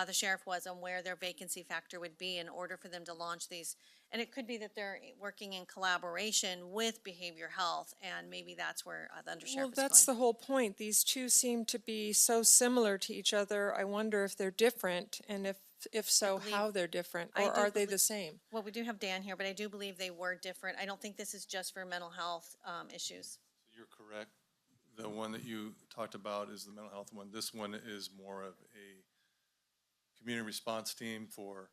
the sheriff was, on where their vacancy factor would be in order for them to launch these. And it could be that they're working in collaboration with behavior health, and maybe that's where the undersheriff is going. Well, that's the whole point. These two seem to be so similar to each other. I wonder if they're different, and if so, believe- how they're different, I or do are they the believe- same? Well, we do have Dan here, but I do believe they were different. I don't think this is just for mental health issues. You're correct. The one that you talked about is the mental health one. This one is more of a community response team for,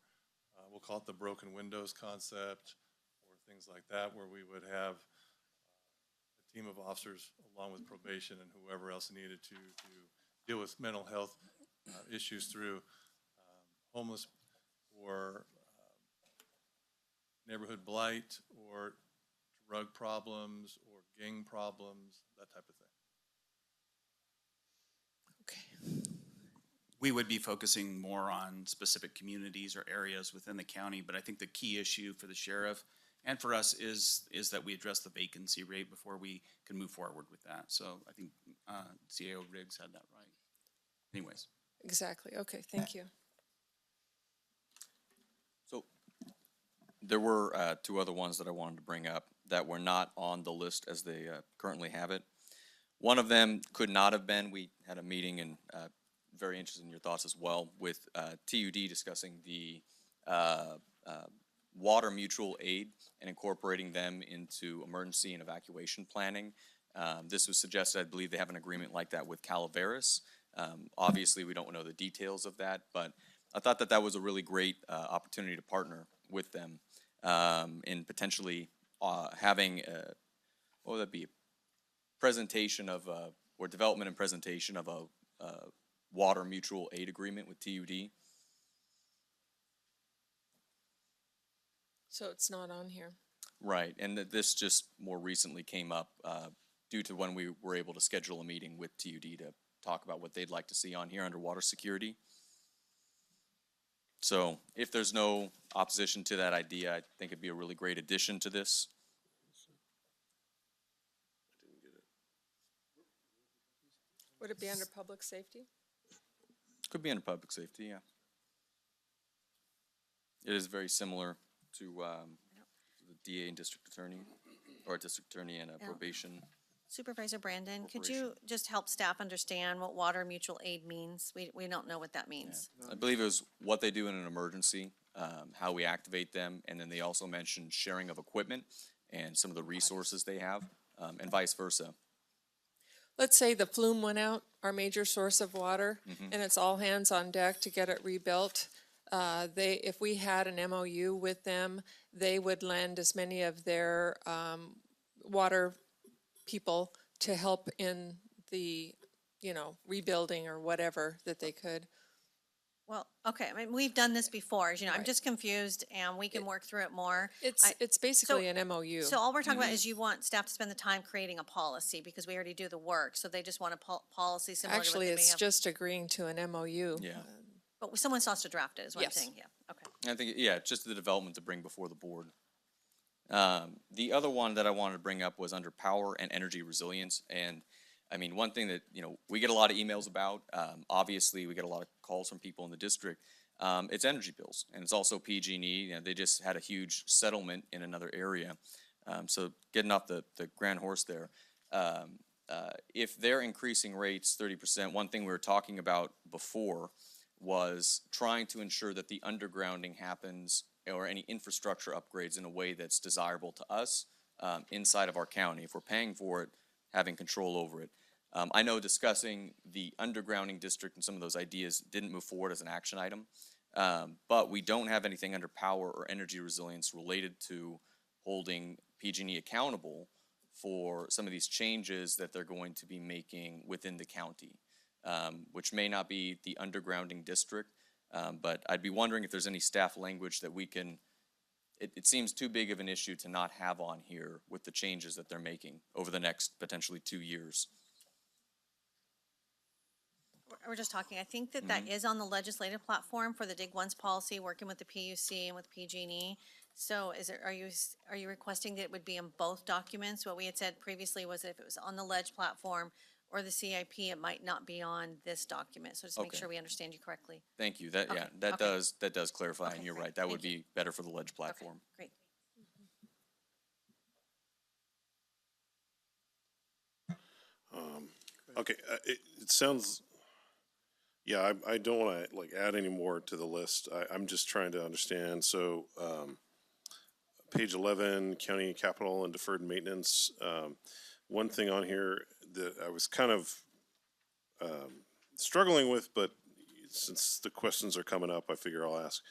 we'll call it the broken windows concept, or things like that, where we would have a team of officers along with probation and whoever else needed to deal with mental health issues through homeless or neighborhood blight or drug problems or gang problems, that type of thing. Okay. We would be focusing more on specific communities or areas within the county, but I think the key issue for the sheriff and for us is that we address the vacancy rate before we can move forward with that. So I think CAO Riggs had that right. Anyways. Exactly. Okay, thank you. So there were two other ones that I wanted to bring up that were not on the list as they currently have it. One of them could not have been. We had a meeting, and very interested in your thoughts as well, with TUD discussing the water mutual aid and incorporating them into emergency and evacuation planning. This was suggested, I believe they have an agreement like that with Calaveras. Obviously, we don't know the details of that, but I thought that that was a really great opportunity to partner with them in potentially having, what would that be? Presentation of, or development and presentation of a water mutual aid agreement with TUD. So it's not on here. Right, and this just more recently came up due to when we were able to schedule a meeting with TUD to talk about what they'd like to see on here under water security. So if there's no opposition to that idea, I think it'd be a really great addition to this. Would it be under public safety? Could be under public safety, yeah. It is very similar to the DA and district attorney, or district attorney and a probation. Supervisor Brandon, could you just help staff understand what water mutual aid means? We don't know what that means. I believe it was what they do in an emergency, how we activate them, and then they also mentioned sharing of equipment and some of the resources they have, and vice versa. Let's say the flume went out, our major source of water, and it's all hands on deck to get it rebuilt. If we had an MOU with them, they would lend as many of their water people to help in the, rebuilding or whatever that they could. Well, okay, I mean, we've done this before, I'm Right. just confused and we can work through it more. It's basically an MOU. So all we're talking about is you want staff to spend the time creating a policy because we already do the work, so they just want a policy similar to what Actually, they may it's have. just agreeing to an MOU. Yeah. But someone still has to draft it, is what I'm Yes. saying, yeah, okay. I think, yeah, just the development to bring before the board. The other one that I wanted to bring up was under power and energy resilience. And I mean, one thing that, we get a lot of emails about, obviously we get a lot of calls from people in the district. It's energy bills, and it's also PG&E. They just had a huge settlement in another area. So getting off the grand horse there, if they're increasing rates 30%, one thing we were talking about before was trying to ensure that the undergrounding happens or any infrastructure upgrades in a way that's desirable to us inside of our county. If we're paying for it, having control over it. I know discussing the undergrounding district and some of those ideas didn't move forward as an action item, but we don't have anything under power or energy resilience related to holding PG&E accountable for some of these changes that they're going to be making within the county, which may not be the undergrounding district, but I'd be wondering if there's any staff language that we can, it seems too big of an issue to not have on here with the changes that they're making over the next potentially 2 years. We're just talking, I think that is on the legislative platform for the Dig Once policy, working with the PUC and with PG&E. So are you requesting that it would be in both documents? What we had said previously was that if it was on the ledge platform or the CIP, it might not be on this document. So just to make Okay. sure we understand you correctly. Thank you. That, Okay, yeah, that okay. does clarify, and Okay, you're great. right. That would Thank you. be better for the ledge Okay, platform. great. Okay, it sounds, yeah, I don't wanna like add any more to the list. I'm just trying to understand, so, page 11, county capital and deferred maintenance. One thing on here that I was kind of, struggling with, but since the questions are coming up, I figure I'll ask.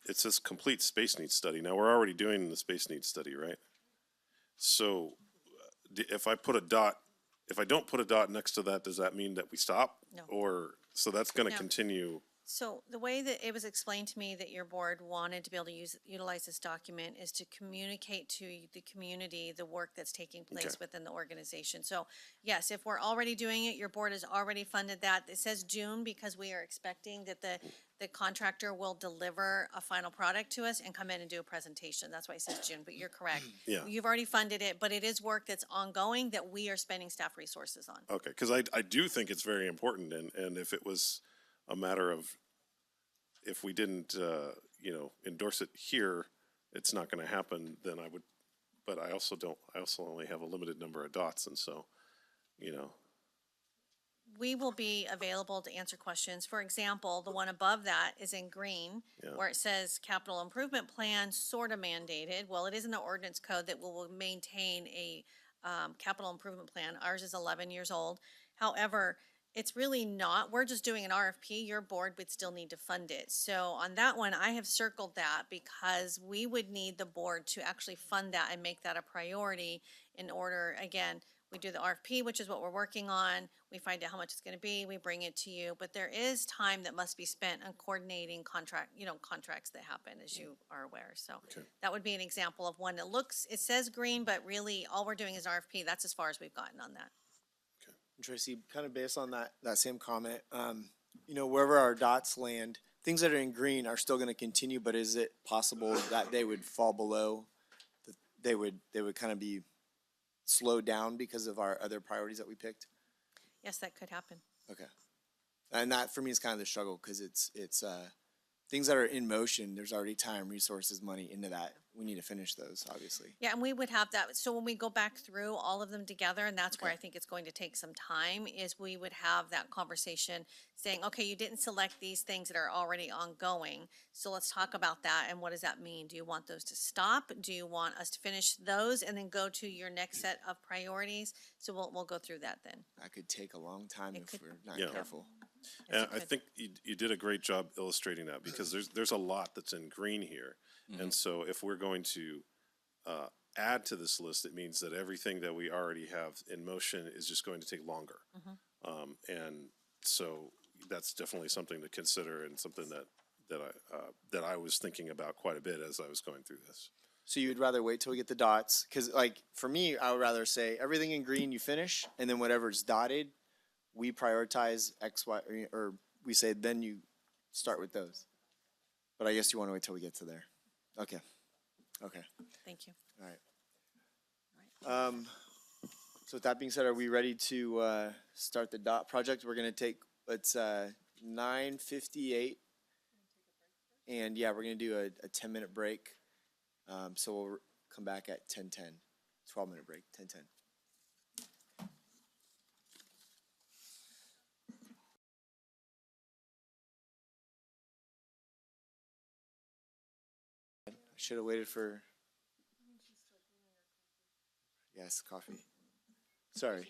It says complete space needs study. Now, we're already doing the space needs study, right? So, if I don't put a dot next to that, does that mean that we stop? No. Or, so that's gonna No. continue? So the way that it was explained to me that your board wanted to be able to utilize this document is to communicate to the community the work that's taking place Okay. within the organization. So yes, if we're already doing it, your board has already funded that. It says June because we are expecting that the contractor will deliver a final product to us and come in and do a presentation. That's why it says June, but you're correct. Yeah. You've already funded it, but it is work that's ongoing that we are spending staff resources on. Okay, cause I do think it's very important, and if it was a matter of, if we didn't, endorse it here, it's not gonna happen, then I would, but I also only have a limited number of dots, and so, We will be available to answer questions. For example, the one above that is in green, Yeah. where it says capital improvement plan sort of mandated. Well, it is in the ordinance code that will maintain a capital improvement plan. Ours is 11 years old. However, It's really not. We're just doing an RFP. Your board would still need to fund it. So on that one, I have circled that because we would need the board to actually fund that and make that a priority in order, again, we do the RFP, which is what we're working on. We find out how much it's going to be. We bring it to you. But there is time that must be spent on coordinating contracts that happen, as you are aware. So that would be an example of one that looks, it says green, but really all we're doing is RFP. That's as far as we've gotten on that. Tracy, kind of based on that same comment, wherever our dots land, things that are in green are still gonna continue, but is it possible that they would fall below? They would kind of be slowed down because of our other priorities that we picked? Yes, that could happen. Okay. And that for me is kind of the struggle, because it's things that are in motion, there's already time, resources, money into that. We need to finish those, obviously. Yeah, and we would have that, so when we go back through all of them together, and that's where I think it's going to take some time, is we would have that conversation saying, okay, you didn't select these things that are already ongoing, so let's talk about that, and what does that mean? Do you want those to stop? Do you want us to finish those and then go to your next set of priorities? So we'll go through that then. That could take a long time if we're not Yeah. careful. And I think you did a great job illustrating that, because there's a lot that's in green here. And so if we're going to add to this list, it means that everything that we already have in motion is just going to take longer. And so that's definitely something to consider, and something that I was thinking about quite a bit as I was going through this. So you would rather wait till we get the dots? Because like, for me, I would rather say everything in green you finish, and then whatever's dotted, we prioritize X, Y, or we say then you start with those. But I guess you want to wait till we get to there. Okay. Thank you. All right. So with that being said, are we ready to start the dot project? We're gonna take, it's 9:58. And yeah, we're gonna do a 10-minute break. So we'll come back at 10:10, 12-minute break, 10:10. I should have waited for. Yes, coffee. Sorry.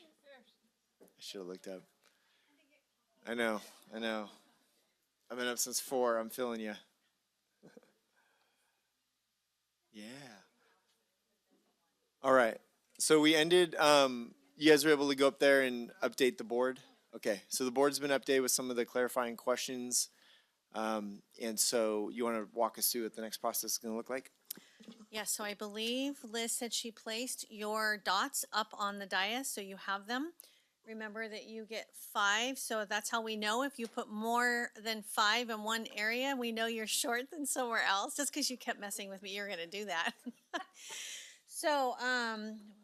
I should have looked up. I know. I've been up since 4. I'm feeling you. Yeah. All right. So we ended, you guys were able to go up there and update the board? Okay. So the board's been updated with some of the clarifying questions. And so you want to walk us through what the next process is going to look like? Yes, so I believe Liz said she placed your dots up on the dais, so you have them. Remember that you get 5, so that's how we know if you put more than 5 in one area, we know you're short than somewhere else. Just because you kept messing with me, you're going to do that. So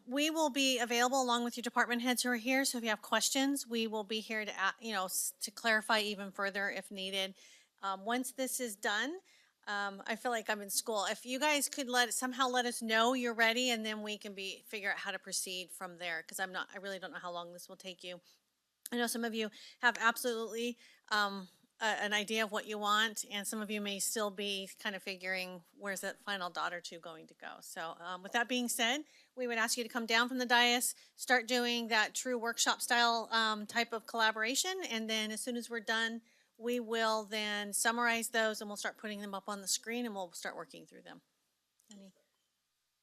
we will be available along with your department heads who are here. So if you have questions, we will be here to, to clarify even further if needed. Once this is done, I feel like I'm in school. If you guys could somehow let us know you're ready, and then we can figure out how to proceed from there, because I really don't know how long this will take you. I know some of you have absolutely an idea of what you want, and some of you may still be kind of figuring where's that final dot or two going to go. So with that being said, we would ask you to come down from the dais, start doing that true workshop style type of collaboration, and then as soon as we're done, we will then summarize those, and we'll start putting them up on the screen, and we'll start working through them.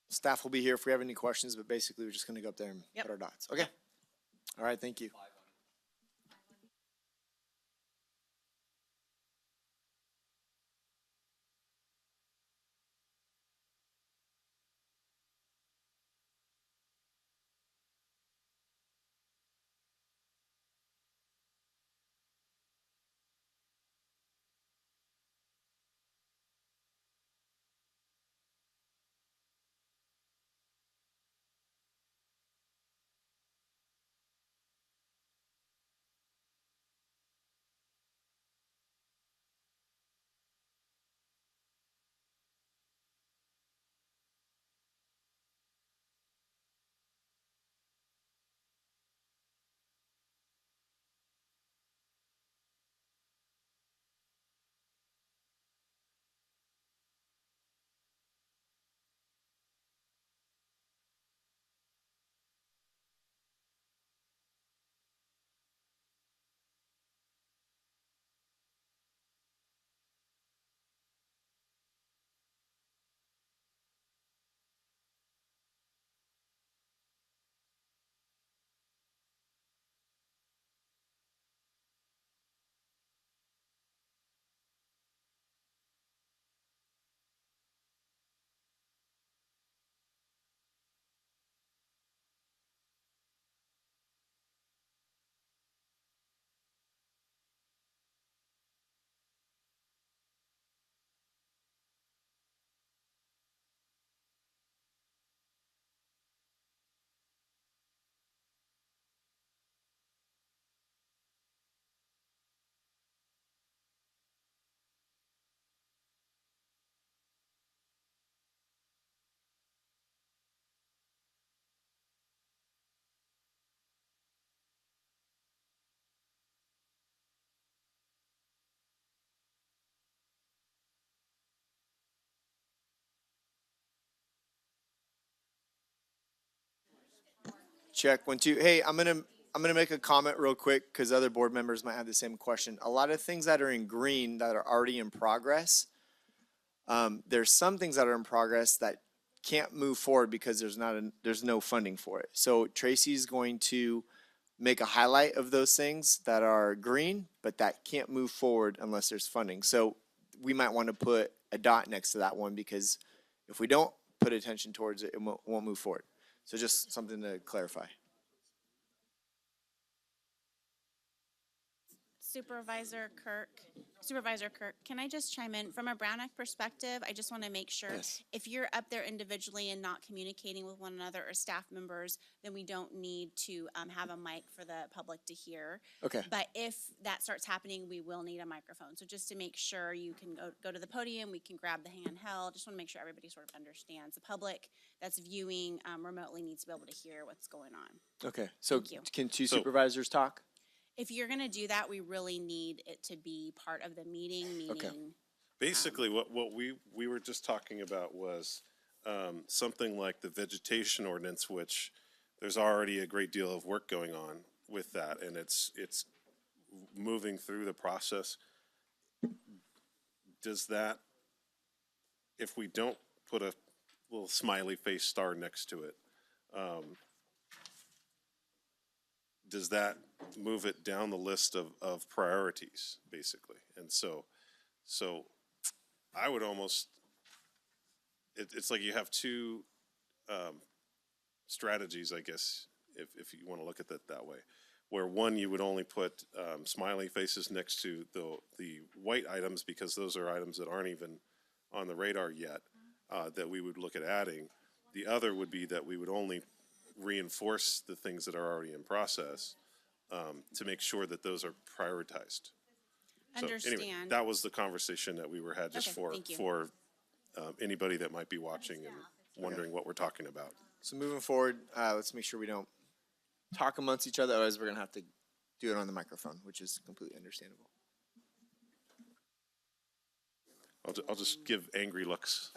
Staff will be here if we have any questions, but basically we're just going to go up there and Yep. put our dots. Okay. All right. Thank you. Check, 1, 2. Hey, I'm gonna make a comment real quick because other board members might have the same question. A lot of things that are in green that are already in progress, there's some things that are in progress that can't move forward because there's no funding for it. So Tracy's going to make a highlight of those things that are green, but that can't move forward unless there's funding. So we might want to put a dot next to that one because if we don't put attention towards it, it won't move forward. So just something to clarify. Supervisor Kirk, can I just chime in? From a Brown Act perspective, I just want to make sure Yes. if you're up there individually and not communicating with one another or staff members, then we don't need to have a mic for the public to hear. Okay. But if that starts happening, we will need a microphone. So just to make sure you can go to the podium, we can grab the handheld. Just want to make sure everybody sort of understands. The public that's viewing remotely needs to be able to hear what's going on. Okay. So Thank you. can two So- supervisors talk? If you're going to do that, we really need it to be part of the meeting, meaning. Basically, what we were just talking about was something like the vegetation ordinance, which there's already a great deal of work going on with that, and it's moving through the process. Does that, if we don't put a little smiley face star next to it, does that move it down the list of priorities, basically? And so I would almost, it's like you have two strategies, I guess, if you want to look at it that way. Where one, you would only put smiley faces next to the white items because those are items that aren't even on the radar yet, that we would look at adding. The other would be that we would only reinforce the things that are already in process to make sure that those are prioritized. So anyway, Understand. that was the conversation that we had just Okay, thank you. for anybody that might be watching and wondering what we're talking about. So moving forward, let's make sure we don't talk amongst each other. Otherwise, we're gonna have to do it on the microphone, which is completely understandable. I'll just give angry looks.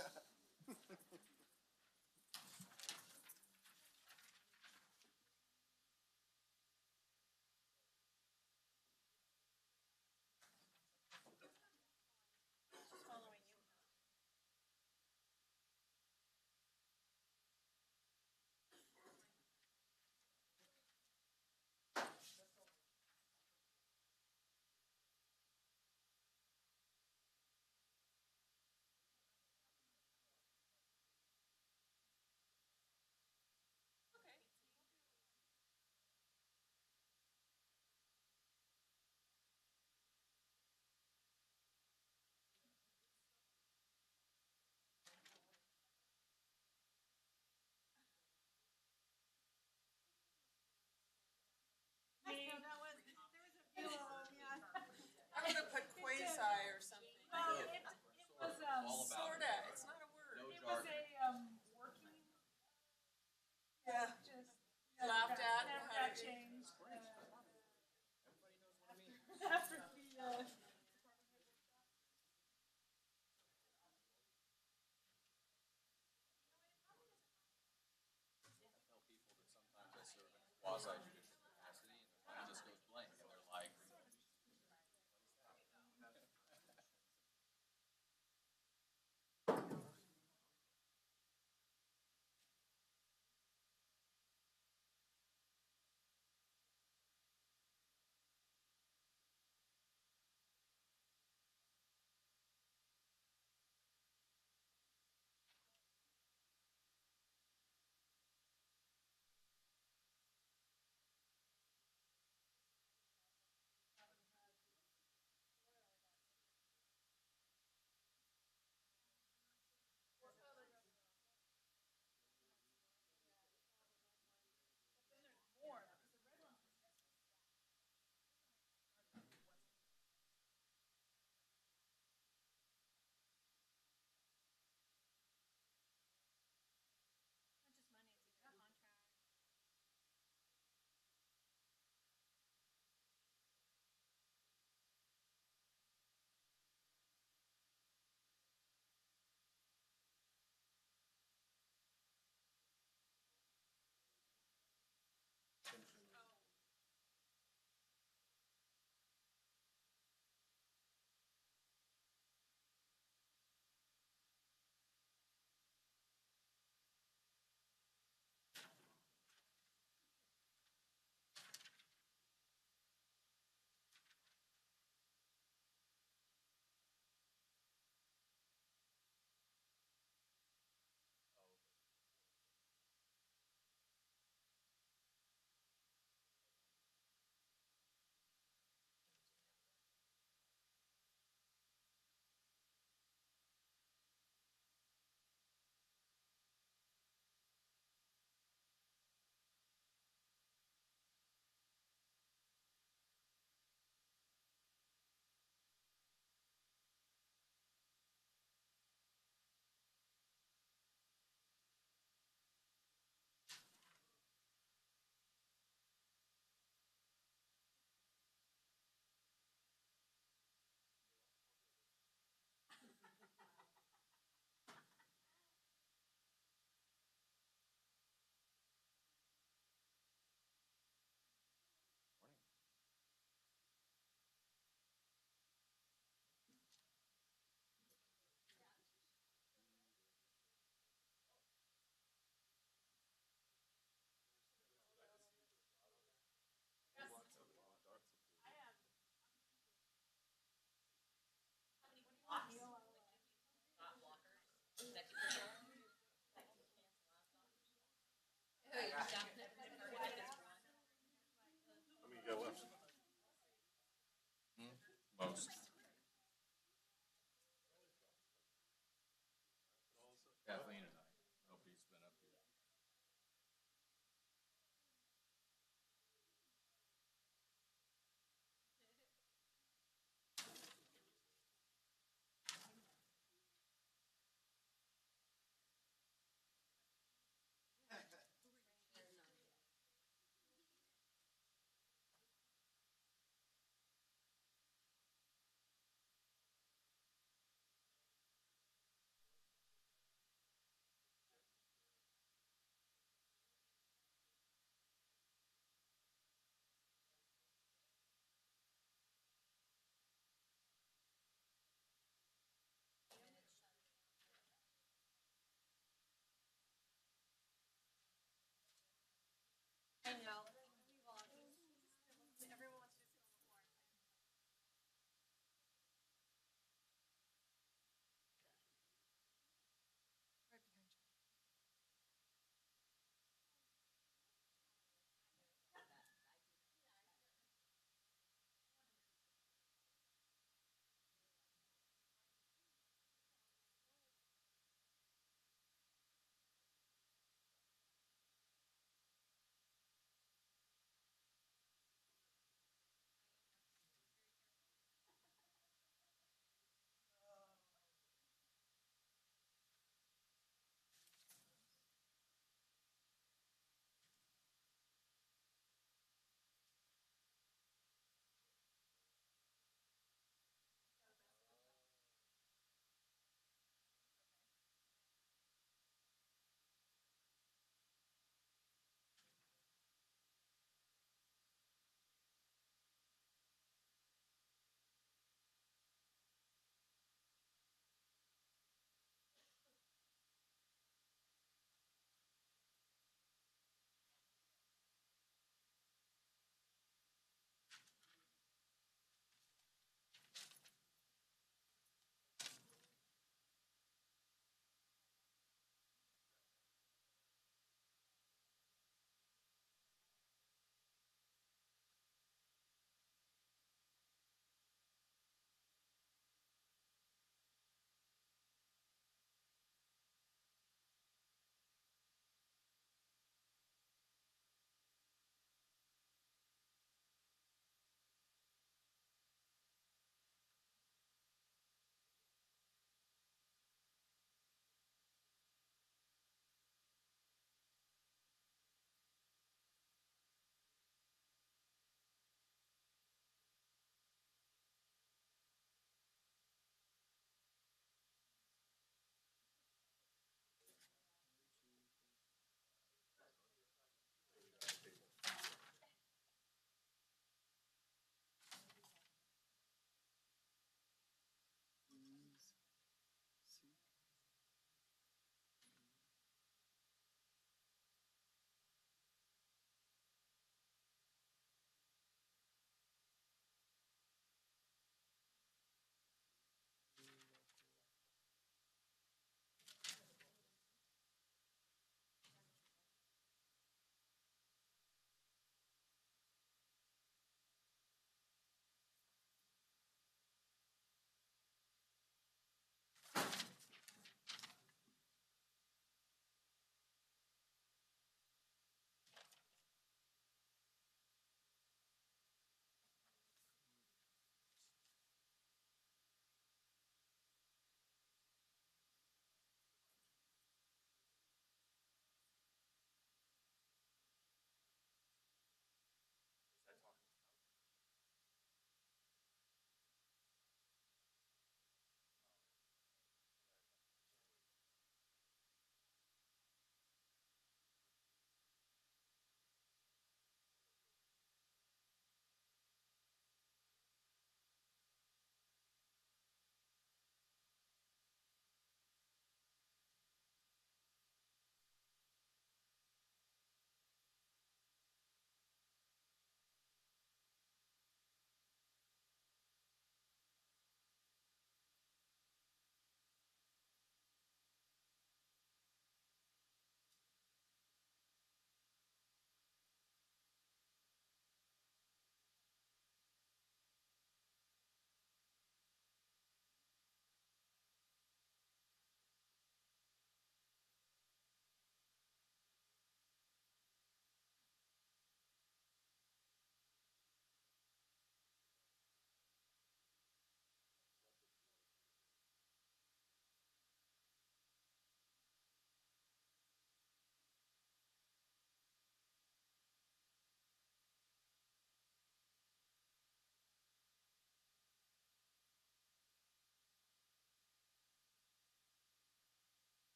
I would have put quasi or something. Well, it was, Sorta, it's not a word. it was a, working, Yeah. just. Laughed at, Never how got did you- changed. After the,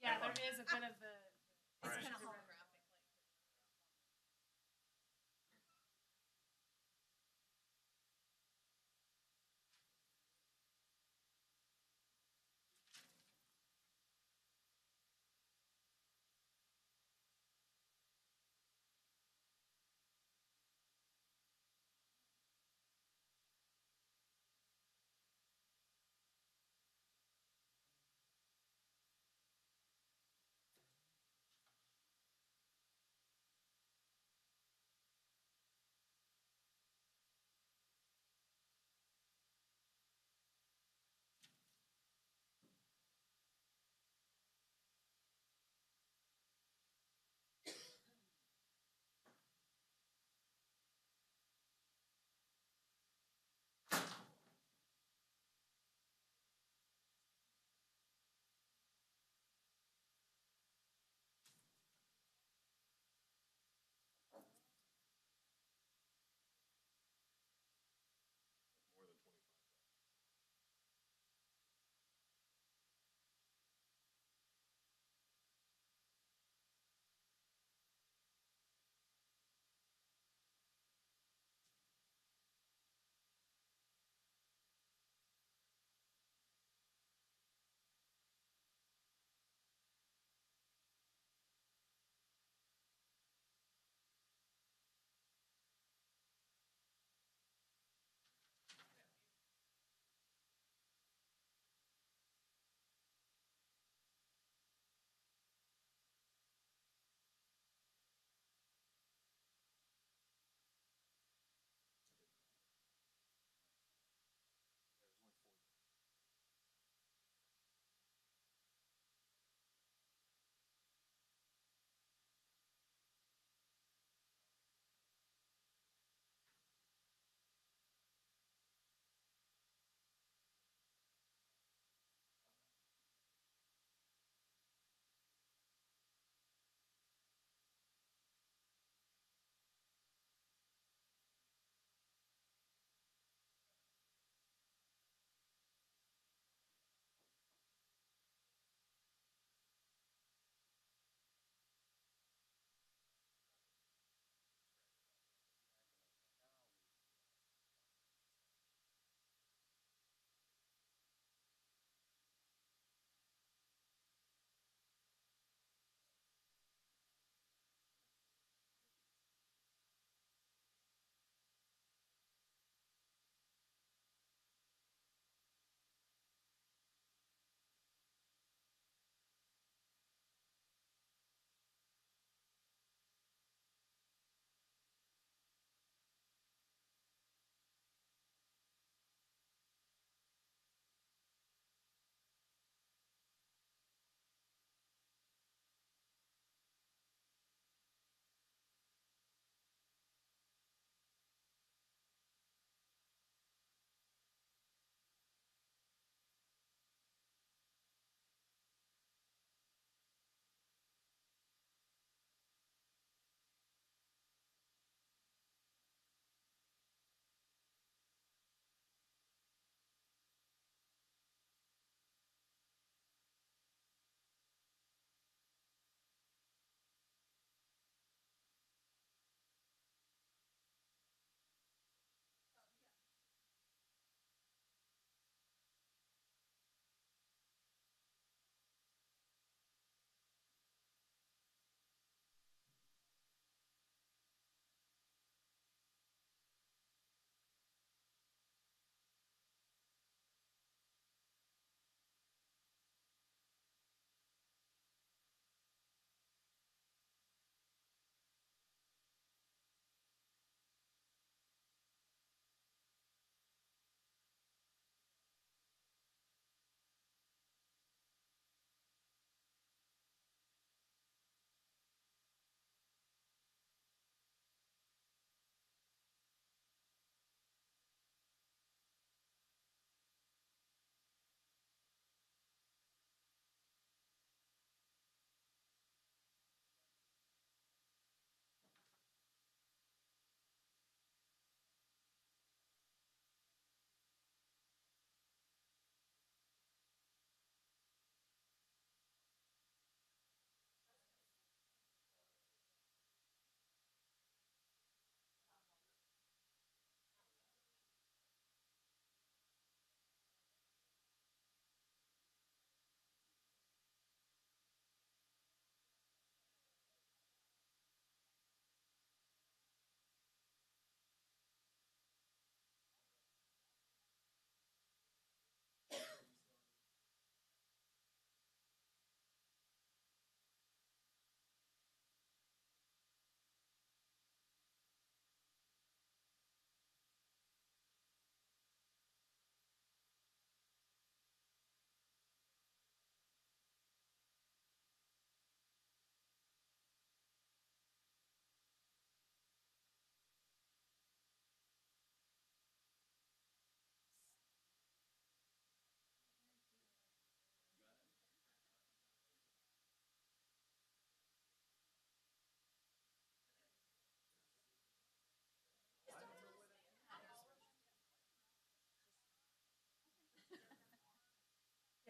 Yeah, there is a bit of the. It's kind of holographic.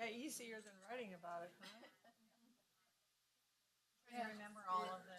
Yeah, easier than writing about it, huh? Trying to remember all of the.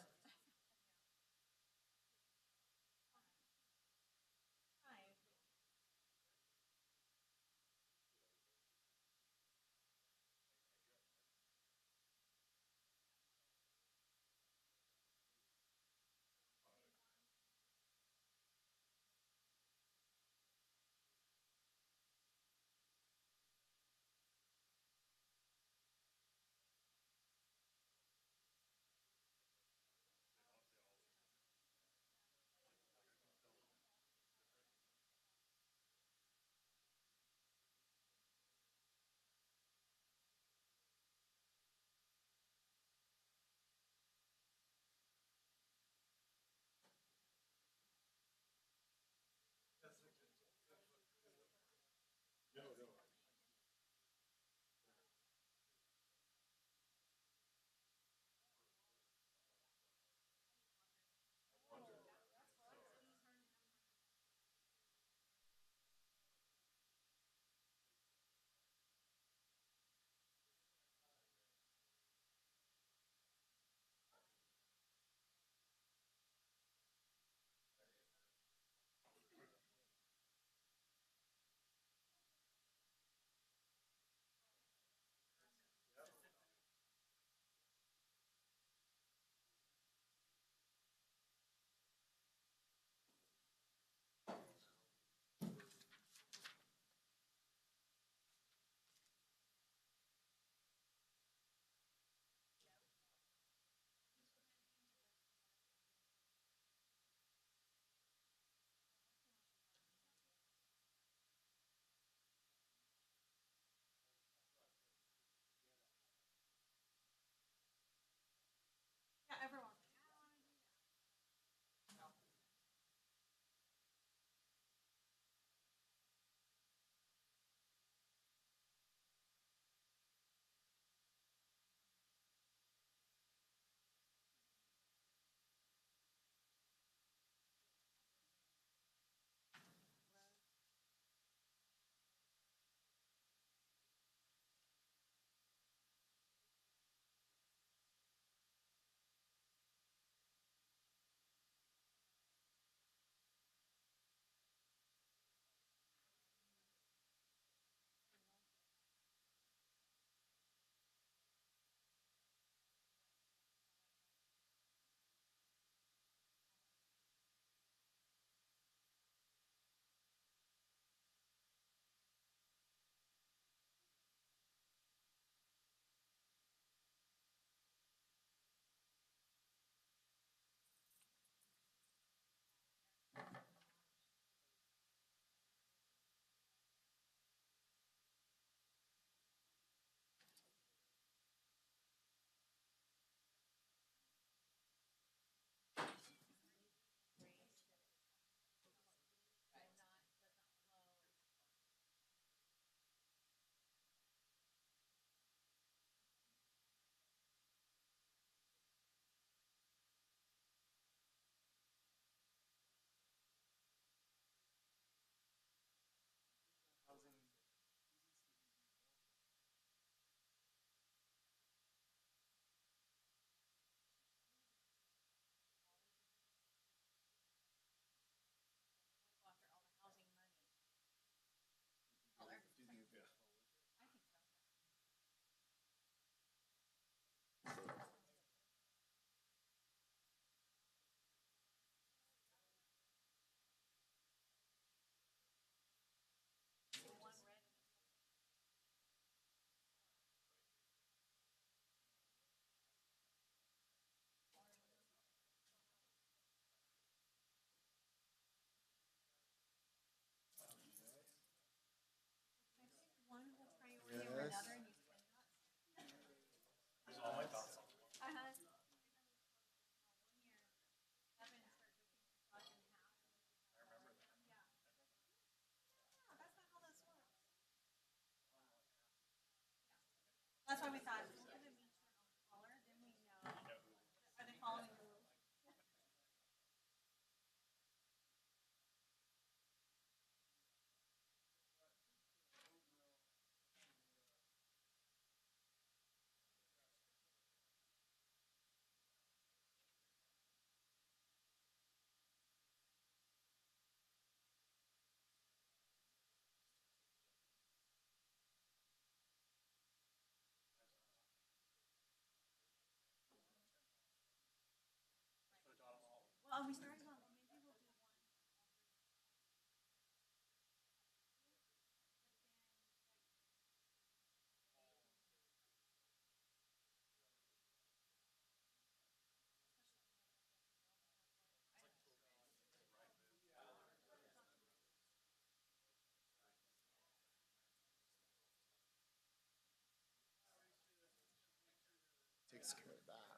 Yeah, everyone. One whole priority or another, and you spend that. There's all my thoughts. That's why we thought, we'll give them each their own color, then we know, are they following the rules? Takes care of that.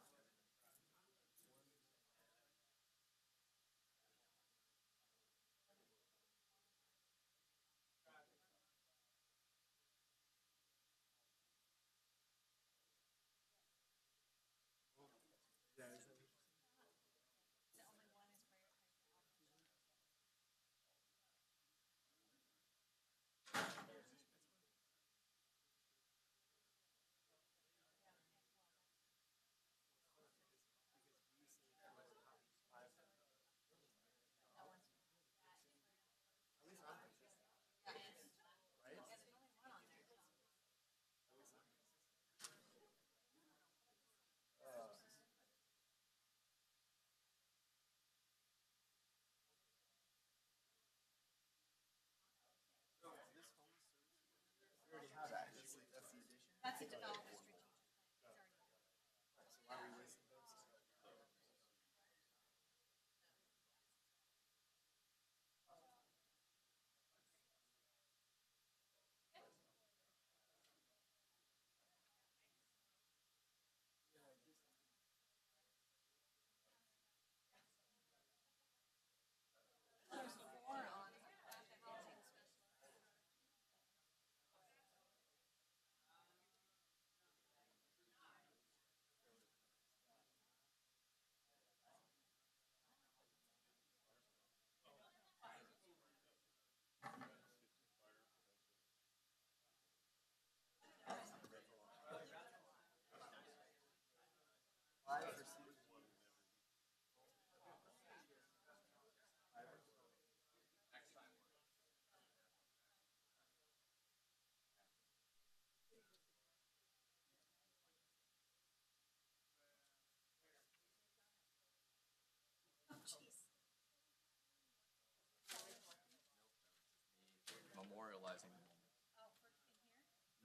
Memorializing the moment.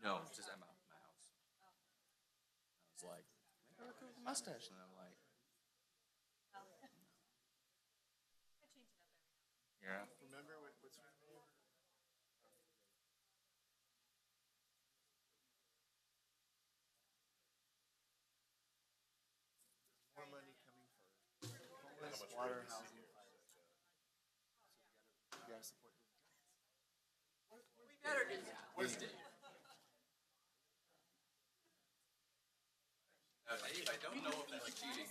No, just at my house. I was like, maybe I'll go with a mustache, and I'm like, yeah. Remember what's her name? More money coming for homeless, water, housing, fire. So we gotta support those guys. Where's Dave? Dave, I don't know if that's cheating.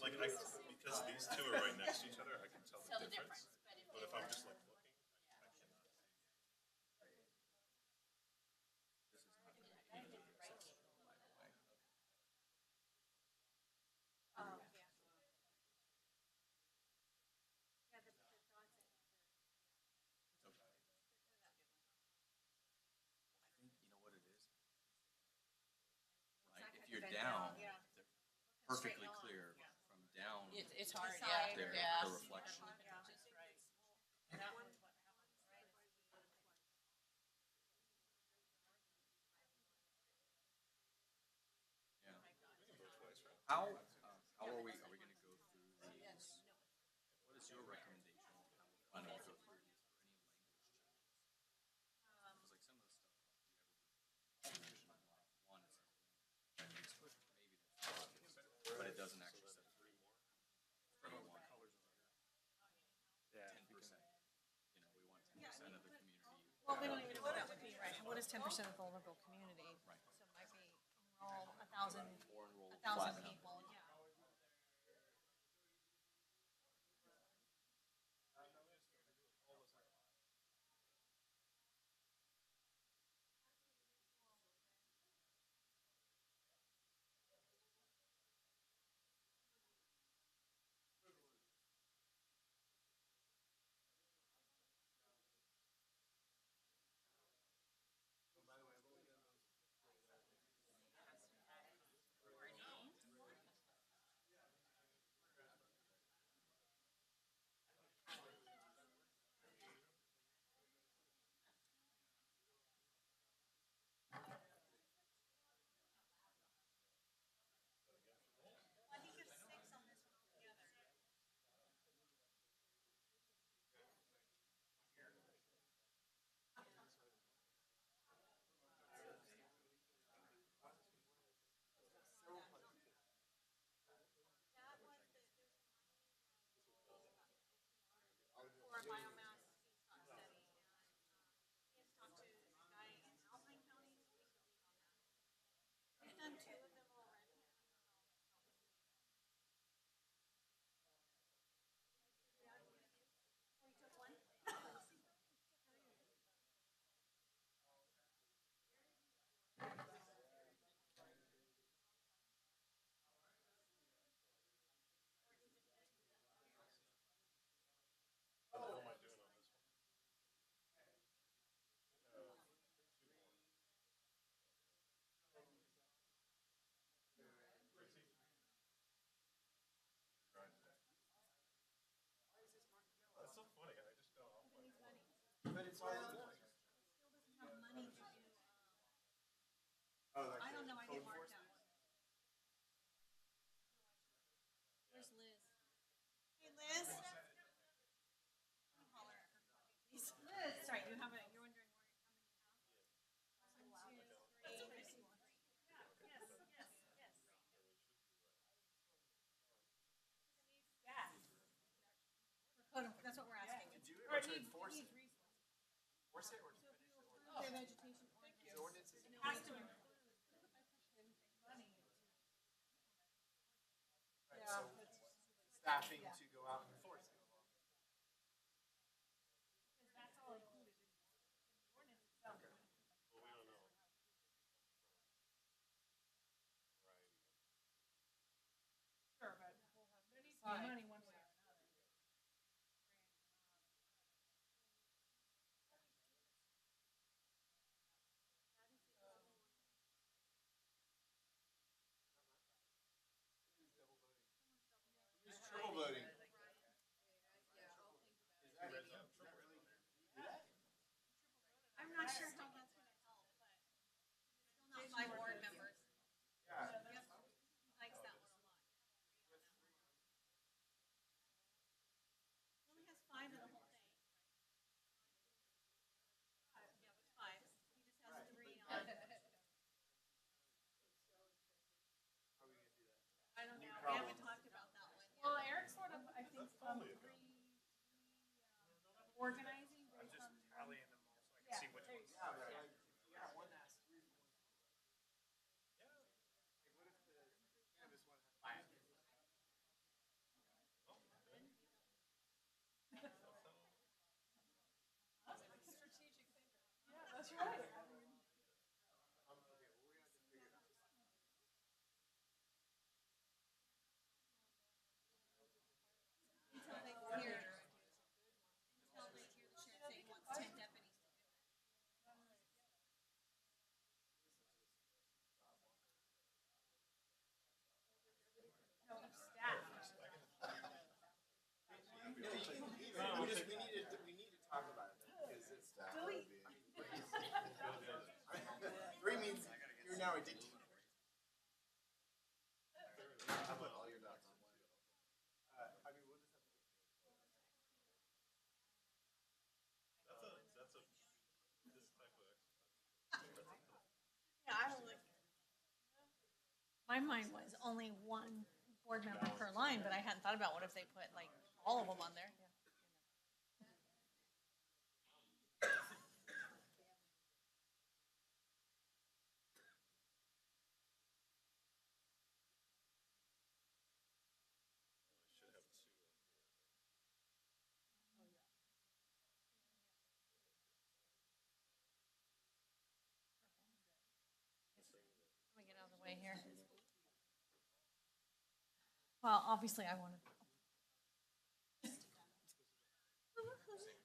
Like, because these two are right next to each other, I can tell the difference. But if I'm just like looking, I cannot see. This is not very ADA accessible, by the way. It's okay. I think, you know what it is? Right, if you're down, they're perfectly clear. From down, It's hard, they're the reflection. Yeah. How are we gonna go through these? What is your recommendation on how we plan to go through these for any language changes? Cause like some of the stuff, like the evergreen mention, like one is maybe there's but it doesn't actually set a three more. One. Yeah. 10%. You know, we want 10% of the community. Well, we don't even know what that would be, right? What is 10% of vulnerable community? Right. So it might be enroll 1,000 Or enroll 1,000 platinum. people, yeah. to enforce it. Enforce it or to finish the ordinance? The ordinance is. Right, so staffing to go out and enforce it. Who's triple voting? I'm not sure how that's gonna help, but still not 5 board members. Yeah. Yep, he likes that one a lot. He only has 5 in the whole thing. Yeah, it's 5. He just has 3 on. I don't know, we haven't talked about that one yet. Well, Eric sort of, I think, organizing based on. Tallying them all so I can see which ones. Yeah, but like, yeah, one has 3 points. Like, what if the cannabis one has 5? Strategic thinker. Yeah, that's right. I mean, Okay, well, we're gonna have to figure it out. Until they hear, until they hear the sheriff say he wants 10 deputies to do it. no, each staff. We need to talk about it because it's. Delete. 3 means you're now addicted. I put all your dots on one. I mean, we'll just have to. Yeah, I don't like. My mind was only 1 board member per line, but I hadn't thought about what if they put like all of them on there. Let me get out of the way here. Well, obviously I want to.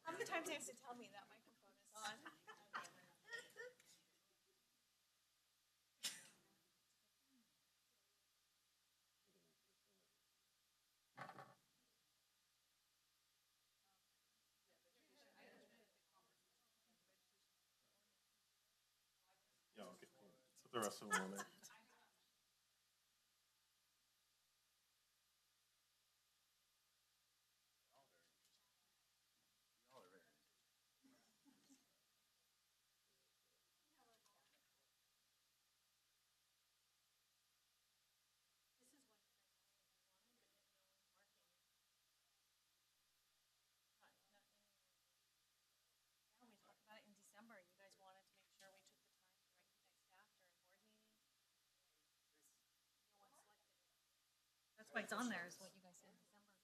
How many times do you have to tell me that microphone is on? Yeah, okay. Put the rest of them on there. This is one you guys already wanted, but didn't know marking. Yeah, we talked about it in December. You guys wanted to make sure we took the time to recognize staff during board meetings. No one selected it. That's why it's on there, is what you guys said in December.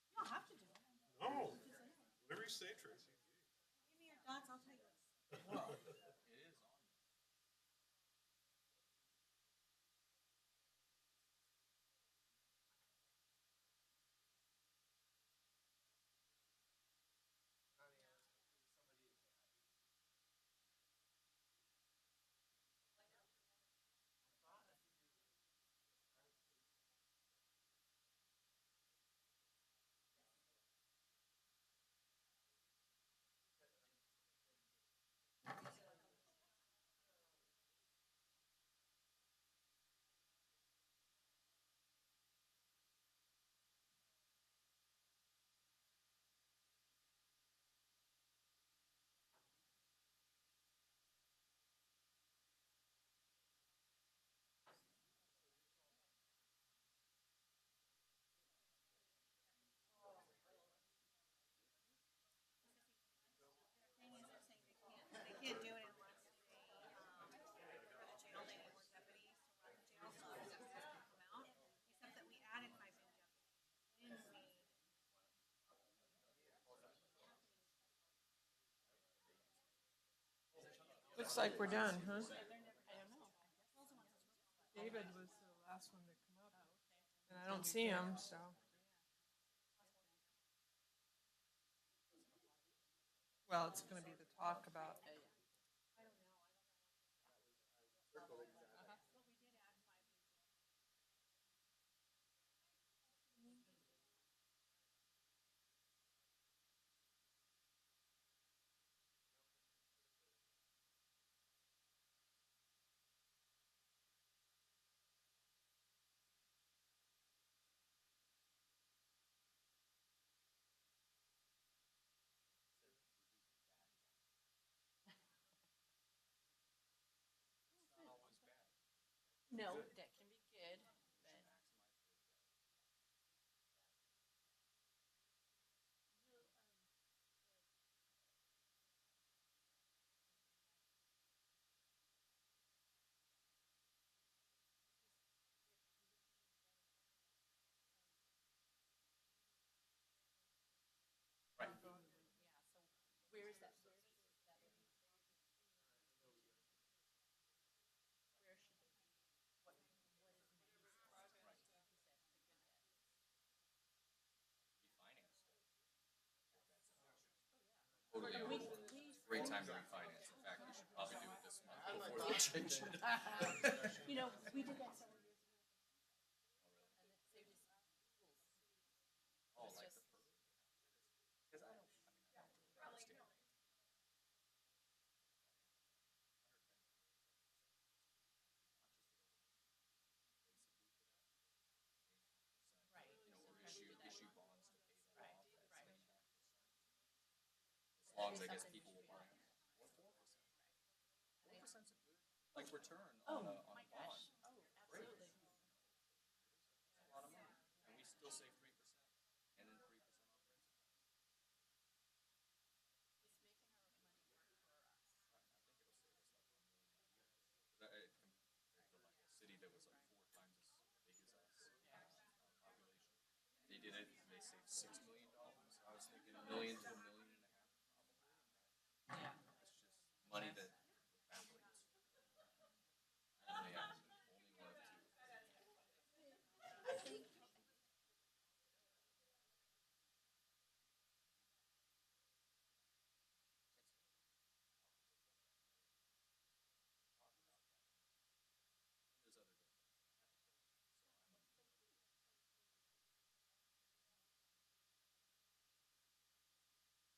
You don't have to do it. No, whatever you say, Tracy. Give me your dots, I'll tell you. Looks like we're done, huh? David was the last one to come up, and I don't see him, so. Well, it's gonna be the talk about. No, that can be good, but. Where is that? Totally. Great time to refinance. In fact, we should probably do it this month before they change it. You know, we did that several years ago. And it saved us fools. Oh, like the per. Because I don't understand. Right. You know, or issue bonds to pay that Right, off at right. 3.5%. As long as I guess people will buy them. Or 4%. 4%'s a good, like, return on a bond. Oh, absolutely. It's a lot of money. And we still save 3% and then 3% on principal. It's making our money work for us. Right, I think it'll save us like $1 million a year. But compared to like a city that was like 4 times as big as us, population. They did it, they saved $6 million. I was thinking $1 million to $1.5 million probably. Yeah. It's just money that evaporates. Only one of two. There's other good things that happen. So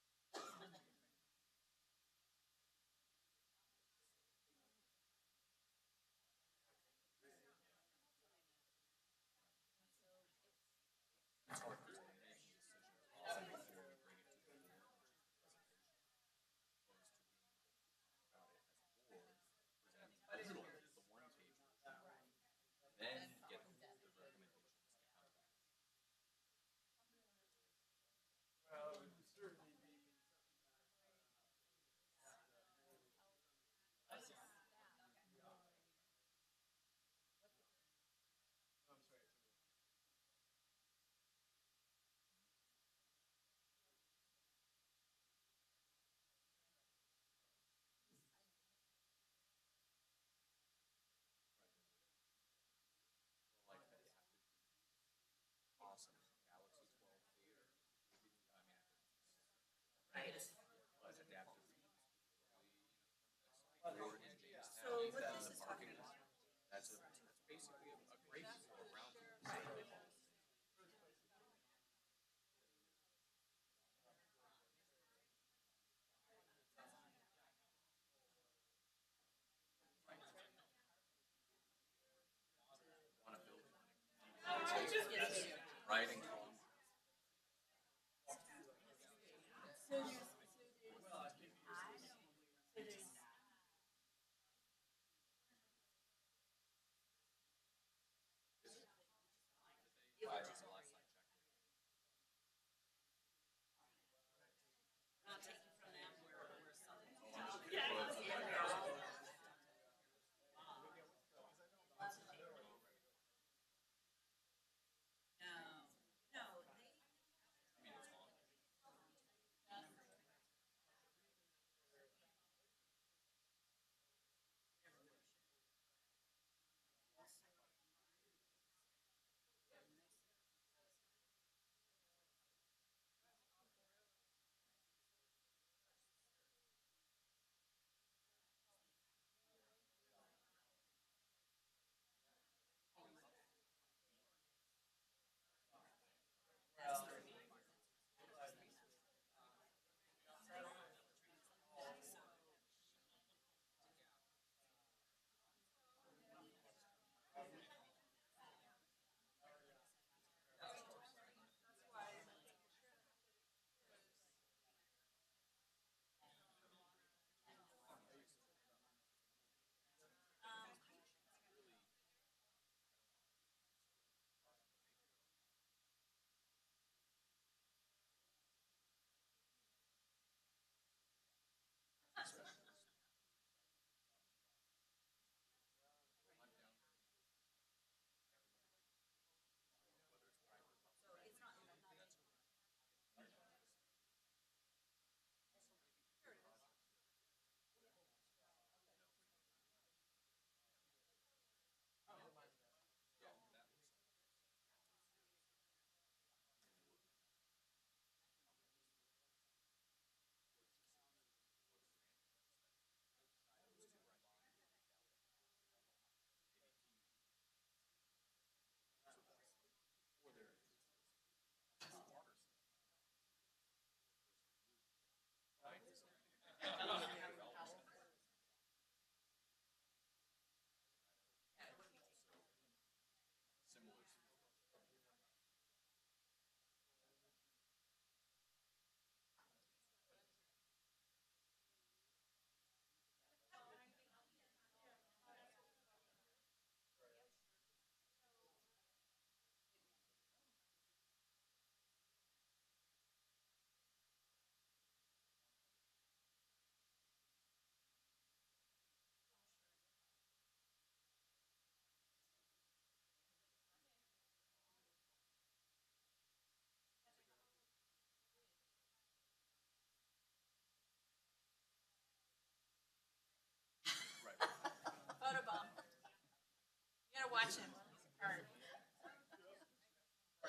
watch him.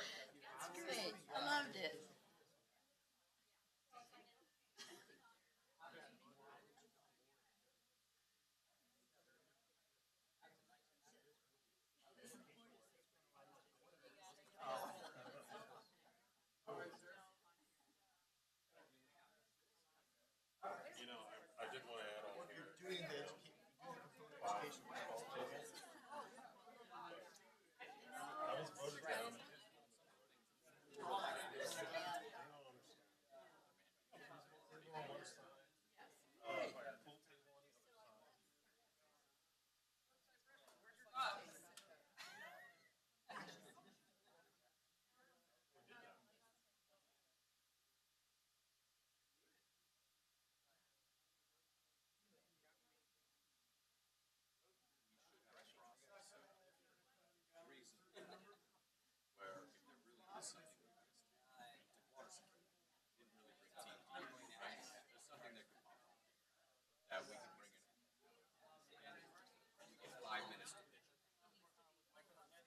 That's great. I loved it. That we can bring it and we get 5 minutes to pitch. That's my word.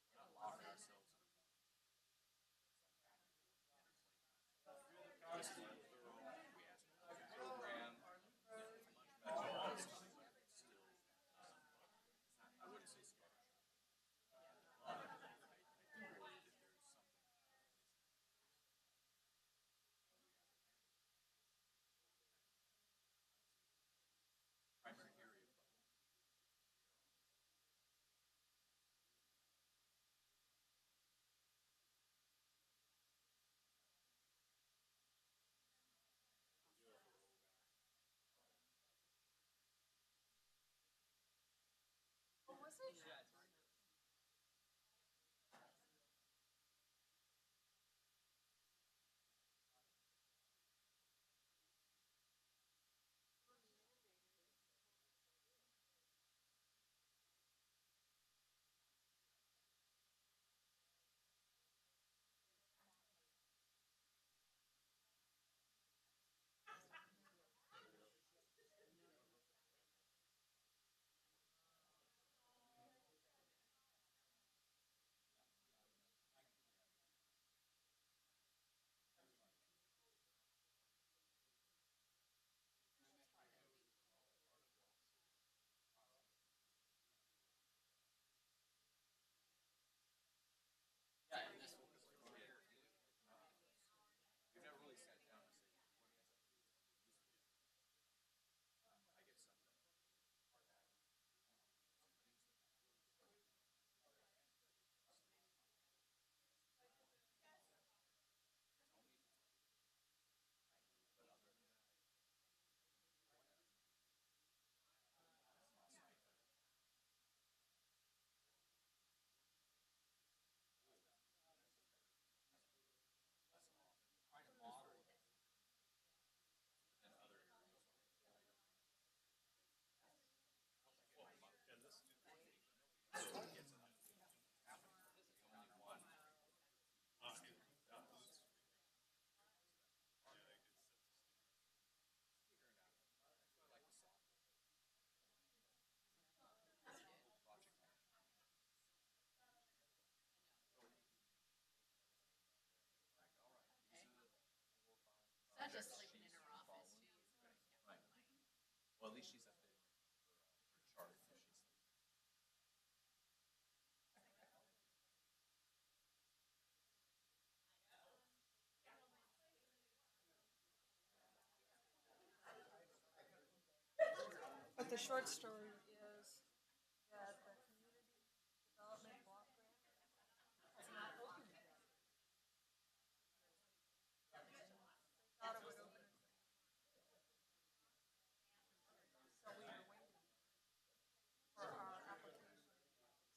We're not locking ourselves in. This is thorough. We ask for the program. Much better. Still, I wouldn't say scattered. I do worry that there's something primary area. We've never really sat down and said, what ends up being useful. I get some that are that. Not just sleeping in her office too. Right. Well, at least she's updating her chart if she's sleeping. But the short story is that the community development block grant is not open yet. They thought it would open in September. So we are waiting for our application to be accepted.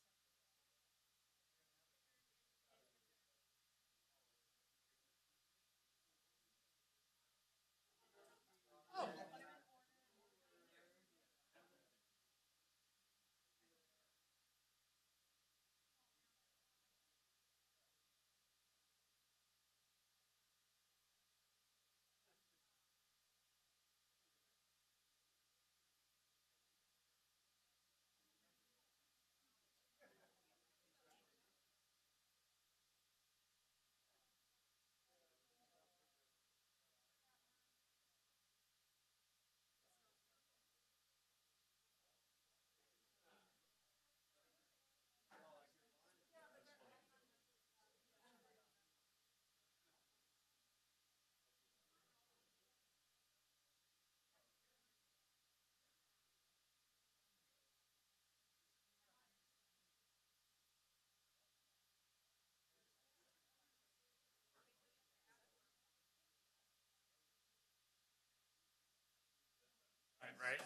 Right?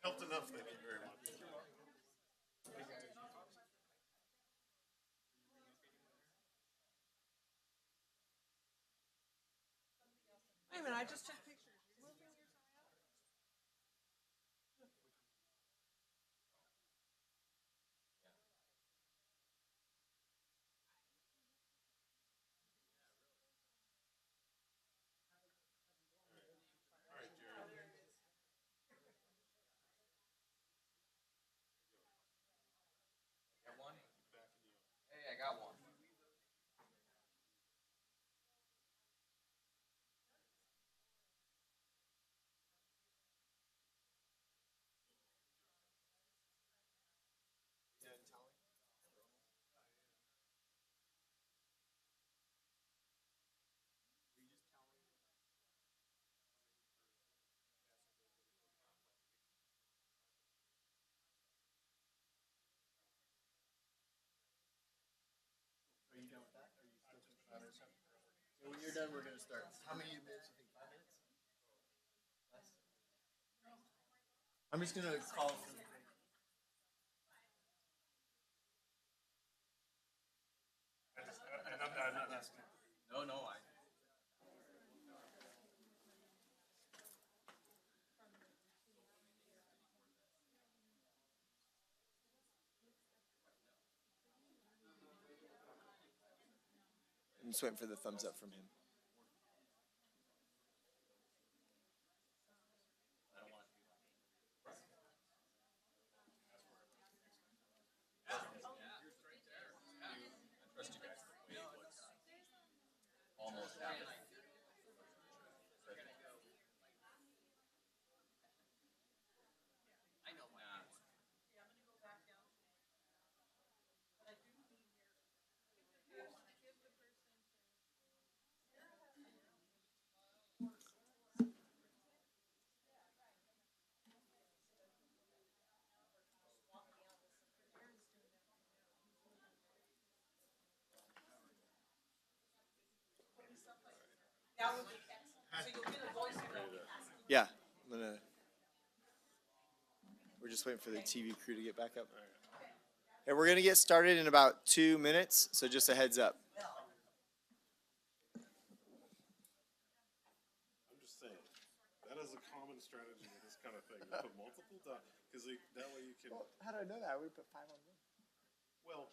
Helped enough, thank you very much. Wait a minute, I just took pictures. Hey, I got one. Are you done with that? Are you still thinking about it? So when you're done, we're gonna start. How many minutes do you think? 5 minutes? Less? I'm just gonna call. I'm not asking. No, no, I. I'm just waiting for the thumbs up from him. I trust you guys to weigh what's almost happening. I know. Yeah, I'm gonna. We're just waiting for the TV crew to get back up. And we're gonna get started in about 2 minutes, so just a heads up. I'm just saying, that is a common strategy with this kind of thing. You put multiple dots, because that way you can, How do I know that? We put 5 on one. well,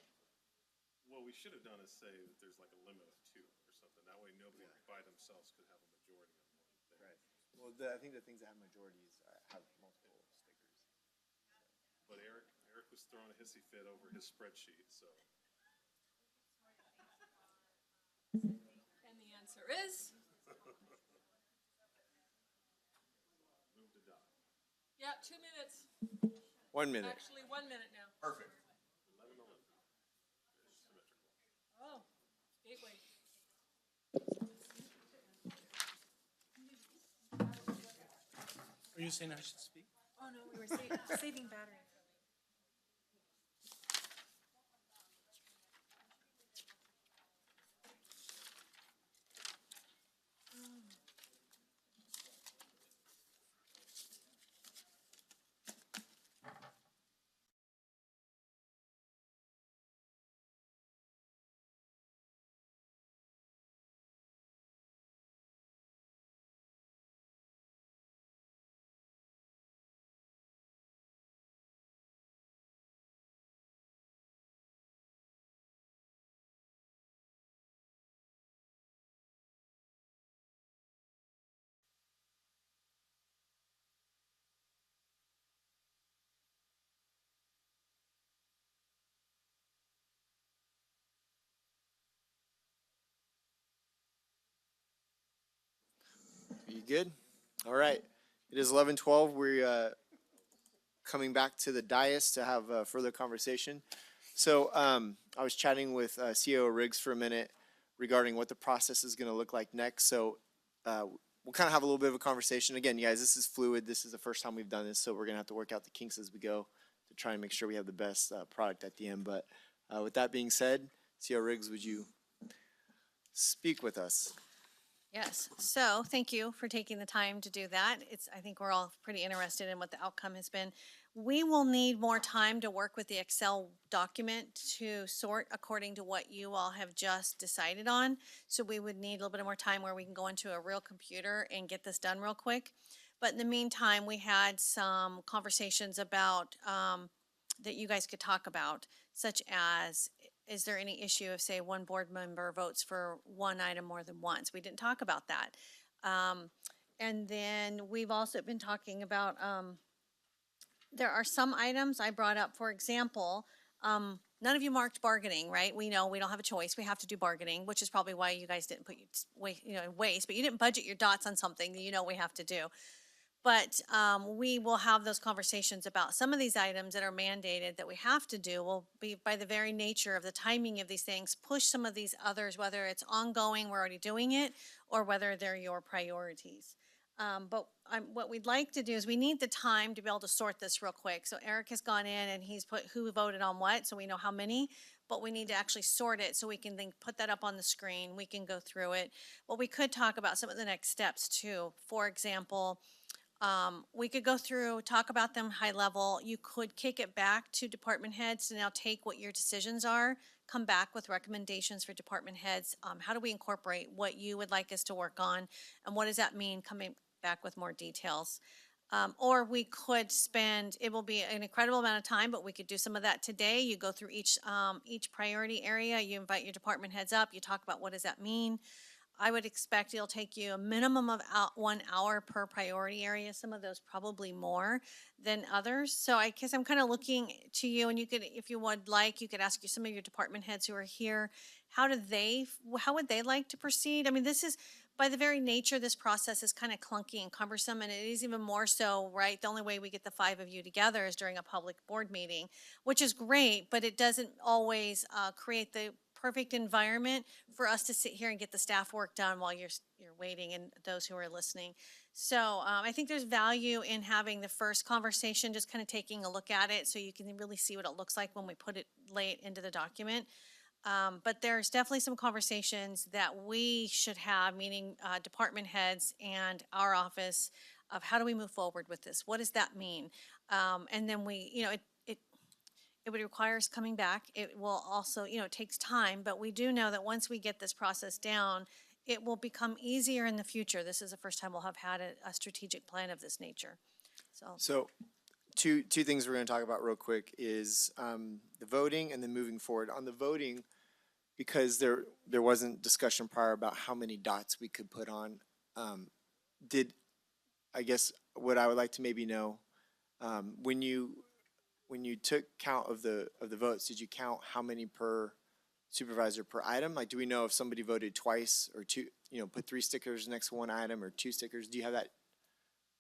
what we should have done is say that there's like a limit of 2 or something. That way nobody by themselves could have a majority on one thing. Right. Well, I think the things that have majorities have multiple stickers. But Eric was throwing a hissy fit over his spreadsheet, so. And the answer is? Yeah, 2 minutes. 1 minute. Actually, 1 minute now. Perfect. Oh, gateway. Are you saying I should speak? Oh, no, we were saving battery. Are you good? All right. It is 11:12. We're coming back to the dais to have a further conversation. So I was chatting with CEO Riggs for a minute regarding what the process is going to look like next. So we'll kind of have a little bit of a conversation. Again, you guys, this is fluid. This is the first time we've done this, so we're going to have to work out the kinks as we go to try and make sure we have the best product at the end. But with that being said, CEO Riggs, would you speak with us? Yes, so thank you for taking the time to do that. I think we're all pretty interested in what the outcome has been. We will need more time to work with the Excel document to sort according to what you all have just decided on. So we would need a little bit more time where we can go into a real computer and get this done real quick. But in the meantime, we had some conversations about, that you guys could talk about, such as, is there any issue if, say, one board member votes for one item more than once? We didn't talk about that. And then we've also been talking about, there are some items I brought up, for example, none of you marked bargaining, right? We know we don't have a choice. We have to do bargaining, which is probably why you guys didn't put waste, but you didn't budget your dots on something that you know we have to do. But we will have those conversations about some of these items that are mandated that we have to do will be, by the very nature of the timing of these things, push some of these others, whether it's ongoing, we're already doing it, or whether they're your priorities. But what we'd like to do is we need the time to be able to sort this real quick. So Eric has gone in and he's put who voted on what, so we know how many, but we need to actually sort it so we can then put that up on the screen. We can go through it. But we could talk about some of the next steps too. For example, we could go through, talk about them high level. You could kick it back to department heads to now take what your decisions are, come back with recommendations for department heads. How do we incorporate what you would like us to work on? And what does that mean coming back with more details? Or we could spend, it will be an incredible amount of time, but we could do some of that today. You go through each priority area, you invite your department heads up, you talk about what does that mean. I would expect it'll take you a minimum of 1 hour per priority area, some of those probably more than others. So I guess I'm kind of looking to you, and you could, if you would like, you could ask some of your department heads who are here, how would they like to proceed? I mean, this is, by the very nature, this process is kind of clunky and cumbersome, and it is even more so, right? The only way we get the 5 of you together is during a public board meeting, which is great, but it doesn't always create the perfect environment for us to sit here and get the staff work done while you're waiting, and those who are listening. So I think there's value in having the first conversation, just kind of taking a look at it so you can really see what it looks like when we lay it into the document. But there's definitely some conversations that we should have, meaning department heads and our office, of how do we move forward with this? What does that mean? And then it would require us coming back. It will also, it takes time, but we do know that once we get this process down, it will become easier in the future. This is the first time we'll have had a strategic plan of this nature. So two things we're going to talk about real quick is the voting and then moving forward. On the voting, because there wasn't discussion prior about how many dots we could put on, I guess what I would like to maybe know, when you took count of the votes, did you count how many per supervisor per item? Like, do we know if somebody voted twice or two, put 3 stickers next to one item or 2 stickers? Do you have that?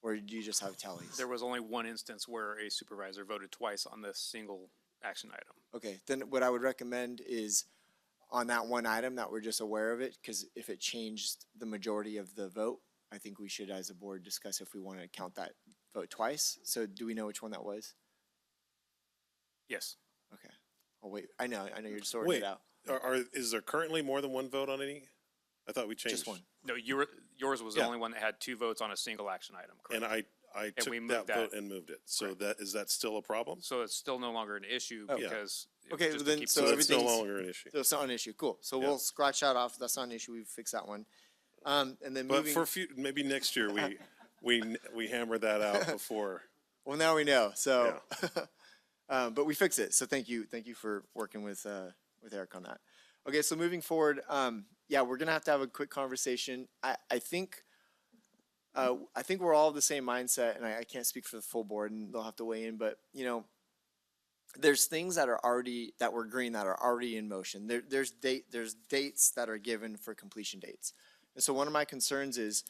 Or do you just have tallies? There was only one instance where a supervisor voted twice on this single action item. Okay, then what I would recommend is on that one item that we're just aware of it, because if it changed the majority of the vote, I think we should, as a board, discuss if we want to count that vote twice. So do we know which one that was? Yes. Okay. Oh, wait, I know you're sorting it out. Is there currently more than one vote on any? I thought we changed. Just one. No, yours was the Yeah. only one that had 2 votes on a single action item, correct? And I took we that moved that. vote and moved it. So is that still a problem? So it's still no longer an issue Oh. because. it was Okay, just to then, keep so So it's no everything's- longer an issue. So it's not an issue. Cool. So Yeah. we'll scratch that off. That's not an issue. We've fixed that one. And then But moving. for maybe next year, we hammer that out before. Well, now we know. So, but we fix it. So thank you for working with Eric on that. Okay, so moving forward, yeah, we're gonna have to have a quick conversation. I think we're all of the same mindset, and I can't speak for the full board, and they'll have to weigh in. But there's things that we're green that are already in motion. There's dates that are given for completion dates, and so one of my concerns is.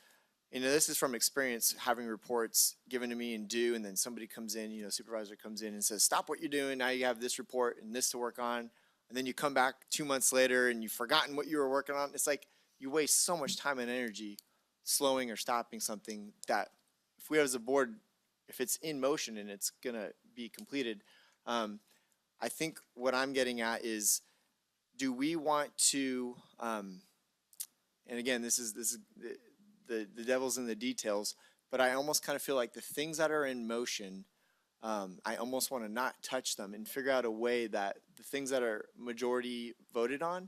This is from experience, having reports given to me and due, and then somebody comes in, supervisor comes in and says, stop what you're doing, now you have this report and this to work on, and then you come back 2 months later and you've forgotten what you were working on. It's like you waste so much time and energy slowing or stopping something that if we as a board, if it's in motion and it's gonna be completed, I think what I'm getting at is, do we want to, and again, this is the devil's in the details, but I almost kind of feel like the things that are in motion, I almost want to not touch them and figure out a way that the things that are majority voted on,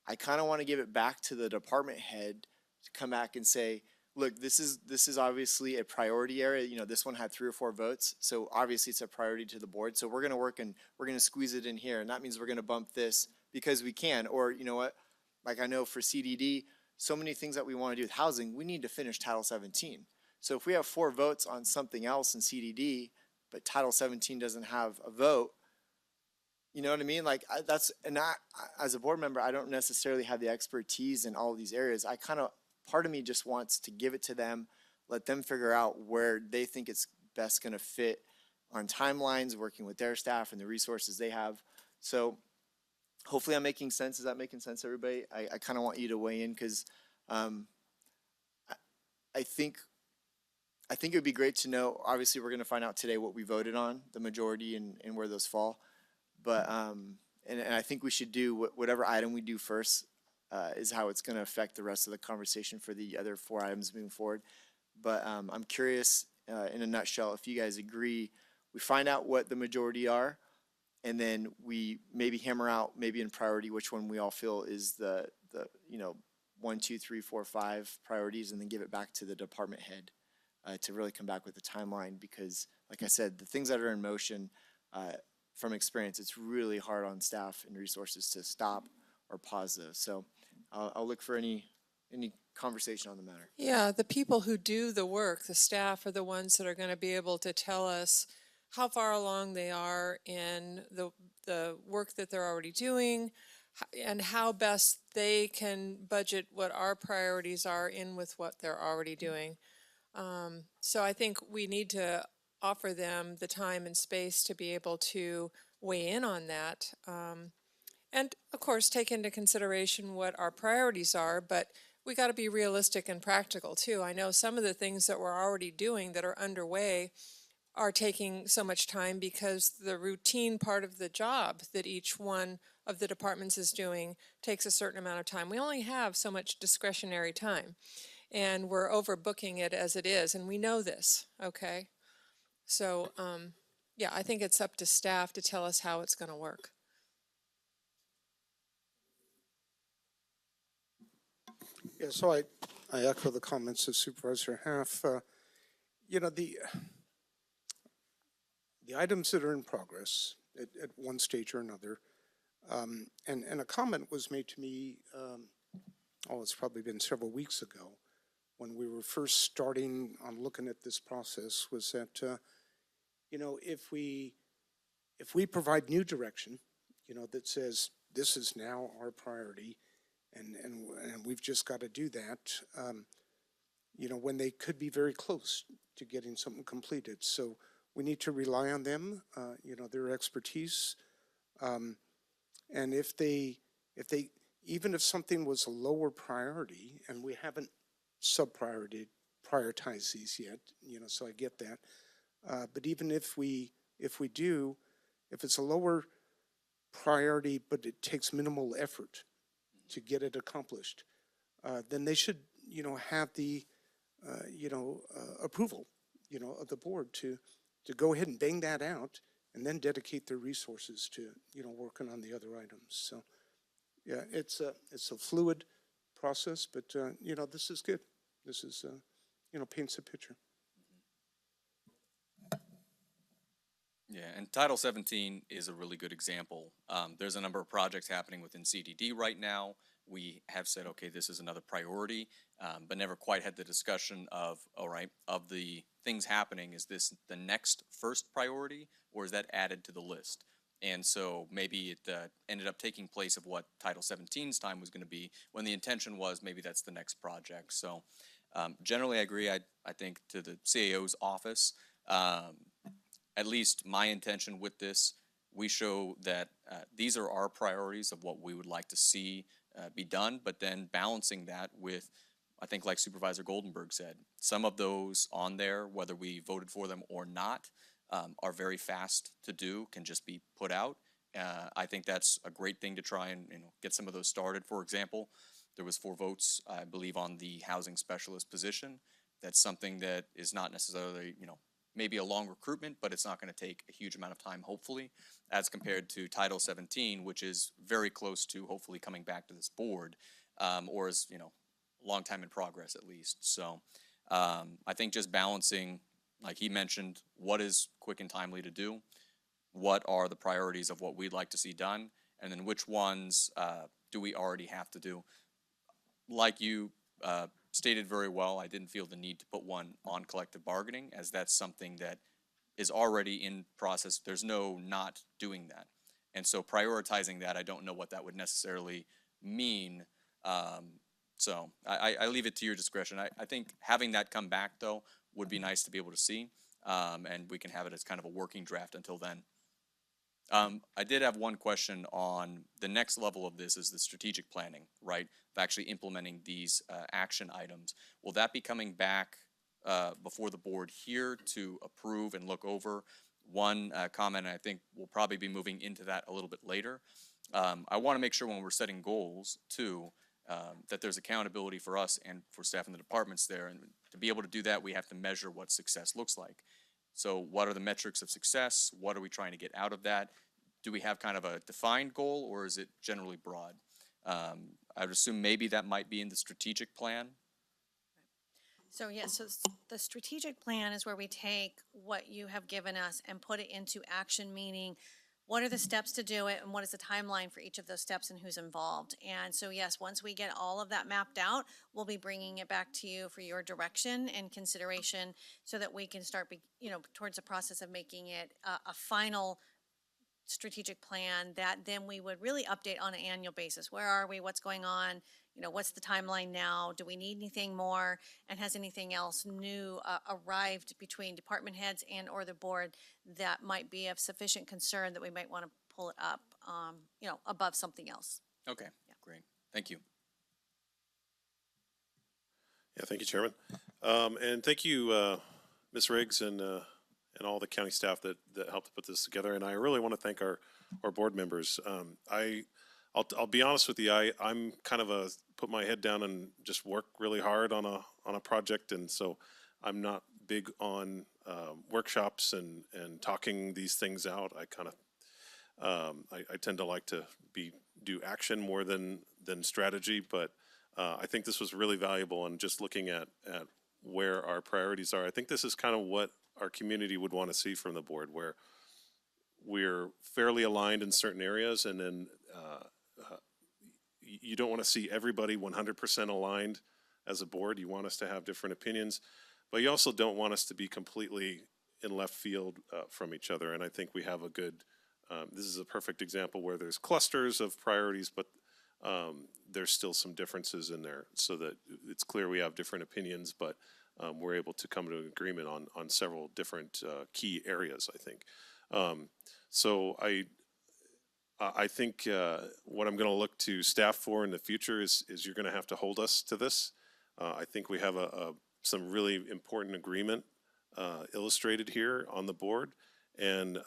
I kind of want to give it back to the department head to come back and say, look, this is obviously a priority area. This one had 3 or 4 votes, so obviously it's a priority to the board. So we're going to work and we're going to squeeze it in here, and that means we're going to bump this because we can. Or you know what? Like I know for CDD, so many things that we want to do with housing, we need to finish Title 17. So if we have 4 votes on something else in CDD, but Title 17 doesn't have a vote, you know what I mean? Like as a board member, I don't necessarily have the expertise in all of these areas. Part of me just wants to give it to them, let them figure out where they think it's best going to fit on timelines, working with their staff and the resources they have. So hopefully I'm making sense. Is that making sense, everybody? I kind of want you to weigh in because I think it would be great to know. Obviously, we're going to find out today what we voted on, the majority and where those fall. But and I think we should do whatever item we do first is how it's going to affect the rest of the conversation for the other 4 items moving forward. But I'm curious, in a nutshell, if you guys agree, we find out what the majority are. And then we maybe hammer out, maybe in priority, which one we all feel is the 1, 2, 3, 4, 5 priorities, and then give it back to the department head to really come back with a timeline. Because, like I said, the things that are in motion, from experience, it's really hard on staff and resources to stop or pause those. So I'll look for any conversation on the matter. Yeah, the people who do the work, the staff, are the ones that are going to be able to tell us how far along they are in the work that they're already doing, and how best they can budget what our priorities are in with what they're already doing. So I think we need to offer them the time and space to be able to weigh in on that. And of course, take into consideration what our priorities are, but we got to be realistic and practical too. I know some of the things that we're already doing that are underway are taking so much time because the routine part of the job that each one of the departments is doing takes a certain amount of time. We only have so much discretionary time, and we're overbooking it as it is, and we know this, okay? So, yeah, I think it's up to staff to tell us how it's going to work. Yeah, so I echo the comments of Supervisor Half. The items that are in progress at one stage or another, and a comment was made to me, it's probably been several weeks ago, when we were first starting on looking at this process, was that, if we provide new direction, that says this is now our priority, and we've just got to do that, you know, when they could be very close to getting something completed. So we need to rely on them, you know, their expertise. And if they, even if something was a lower priority, and we haven't prioritized these yet, you know, so I get that. But even if we do, if it's a lower priority, but it takes minimal effort to get it accomplished, then they should, you know, have the, approval, you know, of the board to go ahead and bang that out and then dedicate their resources to, you know, working on the other items. So, yeah, it's a fluid process, but, you know, this is good. This is, you know, paints a picture. Yeah, and Title 17 is a really good example. There's a number of projects happening within CDD right now. We have said, okay, this is another priority, but never quite had the discussion of, all right, of the things happening, is this the next first priority, or is that added to the list? And so maybe it ended up taking place of what Title 17's time was going to be, when the intention was maybe that's the next project. So generally I agree. I think to the CAO's office, at least my intention with this, we show that these are our priorities of what we would like to see be done, but then balancing that with, I think like Supervisor Goldenberg said, some of those on there, whether we voted for them or not, are very fast to do, can just be put out. I think that's a great thing to try and, you know, get some of those started. For example, there was 4 votes, I believe, on the housing specialist position. That's something that is not necessarily, you know, maybe a long recruitment, but it's not going to take a huge amount of time, hopefully, as compared to Title 17, which is very close to hopefully coming back to this board, or is, you know, a long time in progress at least. So I think just balancing, like he mentioned, what is quick and timely to do, what are the priorities of what we'd like to see done, and then which ones do we already have to do. Like you stated very well, I didn't feel the need to put one on collective bargaining, as that's something that is already in process. There's no not doing that. And so prioritizing that, I don't know what that would necessarily mean. So I leave it to your discretion. I think having that come back, though, would be nice to be able to see. And we can have it as kind of a working draft until then. I did have one question on the next level of this is the strategic planning, right? Of actually implementing these action items. Will that be coming back before the board here to approve and look over? One comment, and I think we'll probably be moving into that a little bit later. I want to make sure when we're setting goals, too, that there's accountability for us and for staff in the departments there. And to be able to do that, we have to measure what success looks like. So what are the metrics of success? What are we trying to get out of that? Do we have kind of a defined goal, or is it generally broad? I would assume maybe that might be in the strategic plan. So yes, so the strategic plan is where we take what you have given us and put it into action, meaning what are the steps to do it and what is the timeline for each of those steps and who's involved. And so yes, once we get all of that mapped out, we'll be bringing it back to you for your direction and consideration so that we can start, towards the process of making it a final strategic plan that then we would really update on an annual basis. Where are we? What's going on? What's the timeline now? Do we need anything more? And has anything else new arrived between department heads and or the board that might be of sufficient concern that we might want to pull it up, above something else? Okay, great. Thank you. Yeah, thank you, Chairman. And thank you, Ms. Riggs and all the county staff that helped put this together. And I really want to thank our board members. I'll be honest with you. I'm kind of put my head down and just work really hard on a project, and so I'm not big on workshops and talking these things out. I kind of I tend to like to do action more than strategy, but I think this was really valuable. And just looking at where our priorities are, I think this is kind of what our community would want to see from the board, where we're fairly aligned in certain areas, and then you don't want to see everybody 100% aligned as a board. You want us to have different opinions, but you also don't want us to be completely in left field from each other. And I think we have a good This is a perfect example where there's clusters of priorities, but there's still some differences in there, so that it's clear we have different opinions, but we're able to come to an agreement on several different key areas, I think. So I think what I'm going to look to staff for in the future is you're going to have to hold us to this. I think we have some really important agreement illustrated here on the board. And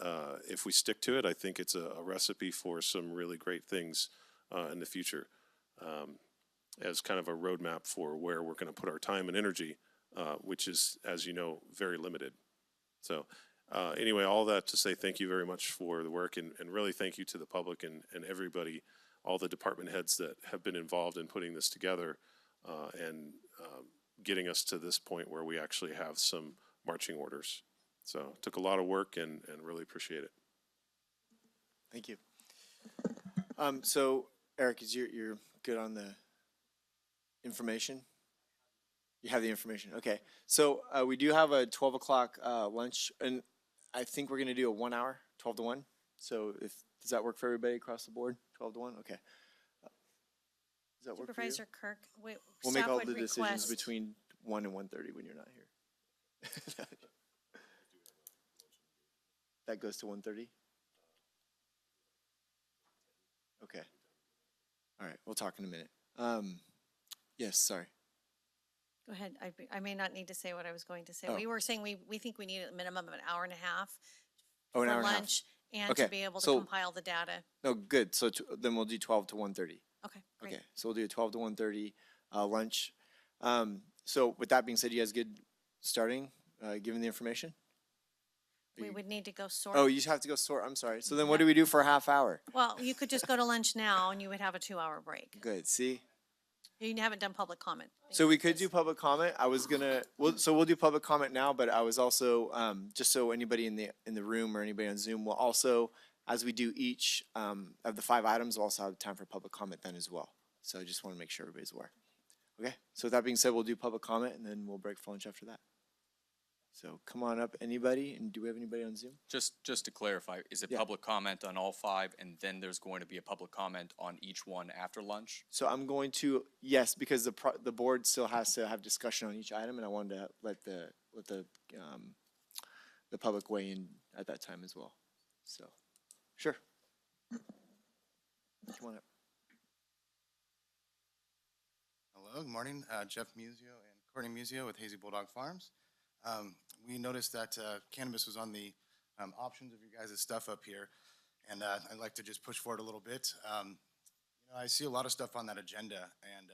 if we stick to it, I think it's a recipe for some really great things in the future as kind of a roadmap for where we're going to put our time and energy, which is, as you know, very limited. So anyway, all that to say thank you very much for the work, and really thank you to the public and everybody, all the department heads that have been involved in putting this together and getting us to this point where we actually have some marching orders. So it took a lot of work and really appreciate it. Thank you. So Eric, you're good on the information? You have the information, okay. So we do have a 12 o'clock lunch, and I think we're gonna do a 1 hour, 12 to 1. So does that work for everybody across the board, 12 to 1? Okay. Does that work for you? Supervisor Kirk, We'll make staff all would the decisions request, between 1 and 1:30 when you're not here. That goes to 1:30? Okay. All right, we'll talk in a minute. Yes, sorry. go ahead, I may not need to say what I was going to say. Oh. We were saying we think we need a minimum of an hour and a half Oh, an for hour and a half. lunch and Okay, to be able to so- compile the data. No, good. So then we'll do 12 to 1:30. Okay, great. Okay, so we'll do a 12 to 1:30 lunch. So with that being said, you guys good starting, giving the information? We would need to go sort. Oh, you just have to go sort, I'm sorry. So then what do we do for a half hour? Well, you could just go to lunch now and you would have a 2-hour break. Good, see? You haven't done public comment. So we could do public comment. I was gonna, we'll do public comment now, but I was also, just so anybody in the room or anybody on Zoom will also, as we do each of the 5 items, we'll also have time for public comment then as well. So I just want to make sure everybody's aware. Okay, so with that being said, we'll do public comment and then we'll break for lunch after that. So come on up, anybody, and do we have anybody on Zoom? Just to clarify, is it Yeah. public comment on all 5, and then there's going to be a public comment on each one after lunch? So I'm going to, yes, because the board still has to have discussion on each item, and I wanted to let the public weigh in at that time as well. So, sure. Come on up. Hello, good morning. Jeff Musio and Courtney Musio with Hazy Bulldog Farms. We noticed that cannabis was on the options of you guys' stuff up here, and I'd like to just push forward a little bit. I see a lot of stuff on that agenda, and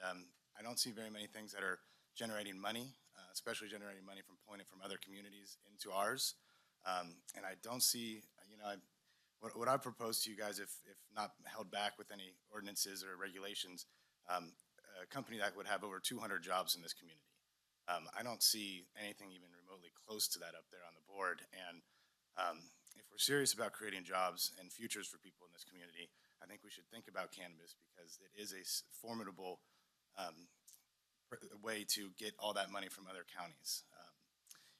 I don't see very many things that are generating money, especially generating money from pulling it from other communities into ours. And I don't see, what I propose to you guys, if not held back with any ordinances or regulations, a company that would have over 200 jobs in this community. I don't see anything even remotely close to that up there on the board. And if we're serious about creating jobs and futures for people in this community, I think we should think about cannabis, because it is a formidable way to get all that money from other counties.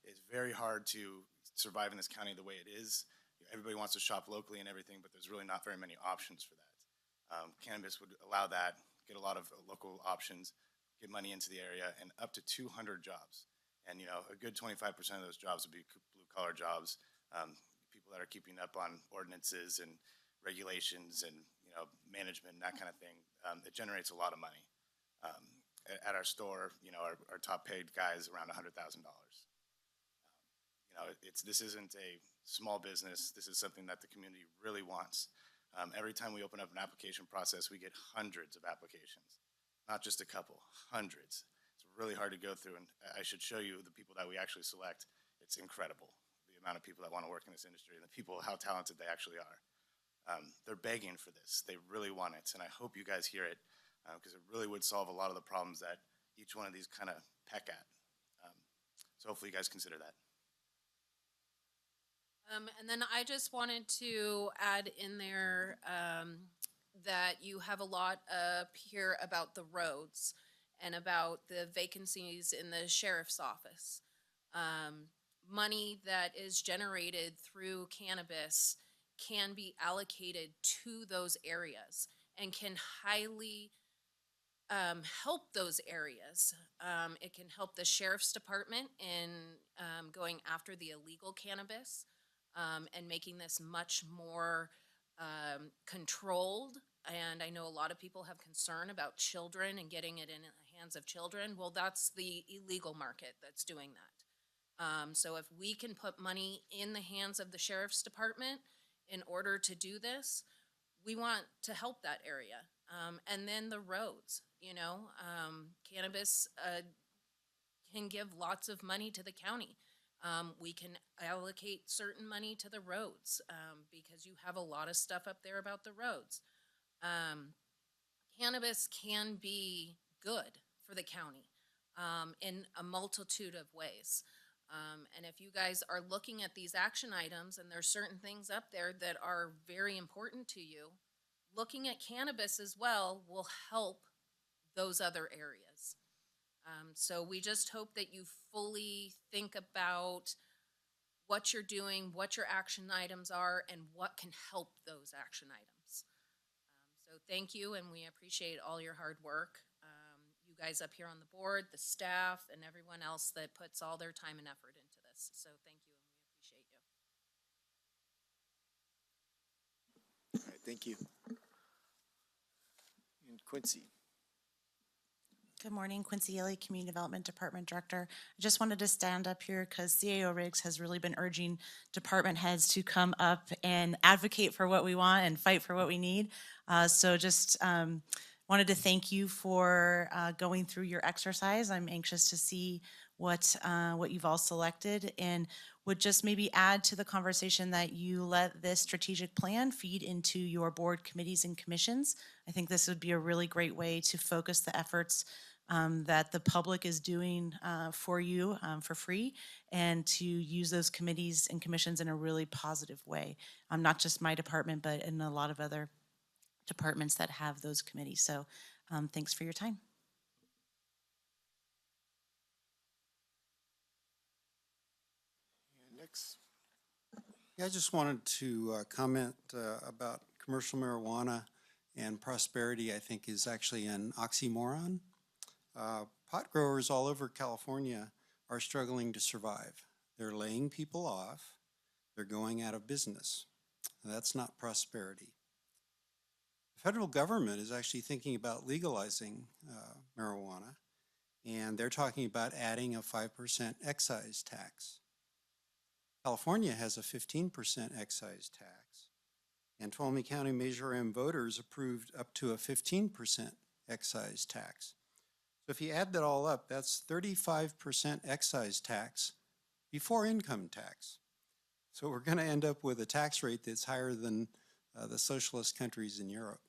It's very hard to survive in this county the way it is. Everybody wants to shop locally and everything, but there's really not very many options for that. Cannabis would allow that, get a lot of local options, get money into the area, and up to 200 jobs. And, a good 25% of those jobs would be blue-collar jobs, people that are keeping up on ordinances and regulations and, management and that kind of thing. It generates a lot of money. At our store, our top-paid guy is around $100,000. This isn't a small business. This is something that the community really wants. Every time we open up an application process, we get hundreds of applications. Not just a couple, hundreds. It's really hard to go through, and I should show you the people that we actually select. It's incredible, the amount of people that want to work in this industry and the people, how talented they actually are. They're begging for this. They really want it, and I hope you guys hear it, because it really would solve a lot of the problems that each one of these kind of peck at. So hopefully you guys consider that. And then I just wanted to add in there that you have a lot up here about the roads and about the vacancies in the sheriff's office. Money that is generated through cannabis can be allocated to those areas and can highly help those areas. It can help the sheriff's department in going after the illegal cannabis and making this much more controlled. And I know a lot of people have concern about children and getting it in the hands of children. Well, that's the illegal market that's doing that. So if we can put money in the hands of the sheriff's department in order to do this, we want to help that area. And then the roads, cannabis can give lots of money to the county. We can allocate certain money to the roads because you have a lot of stuff up there about the roads. Cannabis can be good for the county in a multitude of ways. And if you guys are looking at these action items and there's certain things up there that are very important to you, looking at cannabis as well will help those other areas. So we just hope that you fully think about what you're doing, what your action items are, and what can help those action items. So thank you, and we appreciate all your hard work. You guys up here on the board, the staff, and everyone else that puts all their time and effort into this. So thank you, and we appreciate you. All right, thank you. And Quincy. Good morning, Quincy Yelly, Community Development Department Director. I just wanted to stand up here because CAO Riggs has really been urging department heads to come up and advocate for what we want and fight for what we need. So just wanted to thank you for going through your exercise. I'm anxious to see what you've all selected, and would just maybe add to the conversation that you let this strategic plan feed into your board committees and commissions. I think this would be a really great way to focus the efforts that the public is doing for you for free, and to use those committees and commissions in a really positive way. Not just my department, but in a lot of other departments that have those committees. So thanks for your time. And next. Yeah, I just wanted to comment about commercial marijuana and prosperity. I think is actually an oxymoron. Pot growers all over California are struggling to survive. They're laying people off. They're going out of business. That's not prosperity. The federal government is actually thinking about legalizing marijuana, and they're talking about adding a 5% excise tax. California has a 15% excise tax, and Tuolumne County Measure M voters approved up to a 15% excise tax. So if you add that all up, that's 35% excise tax before income tax. So we're going to end up with a tax rate that's higher than the socialist countries in Europe.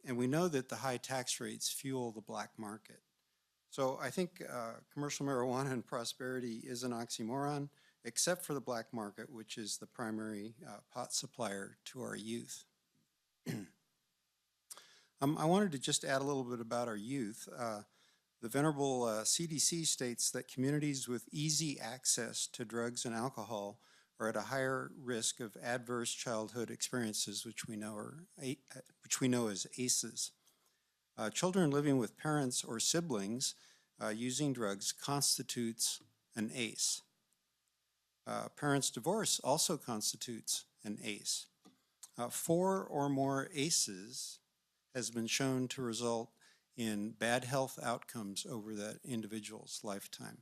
And we know that the high tax rates fuel the black market. So I think commercial marijuana and prosperity is an oxymoron, except for the black market, which is the primary pot supplier to our youth. I wanted to just add a little bit about our youth. The venerable CDC states that communities with easy access to drugs and alcohol are at a higher risk of adverse childhood experiences, which we know as ACEs. Children living with parents or siblings using drugs constitutes an ACE. Parents' divorce also constitutes an ACE. 4 or more ACEs has been shown to result in bad health outcomes over that individual's lifetime.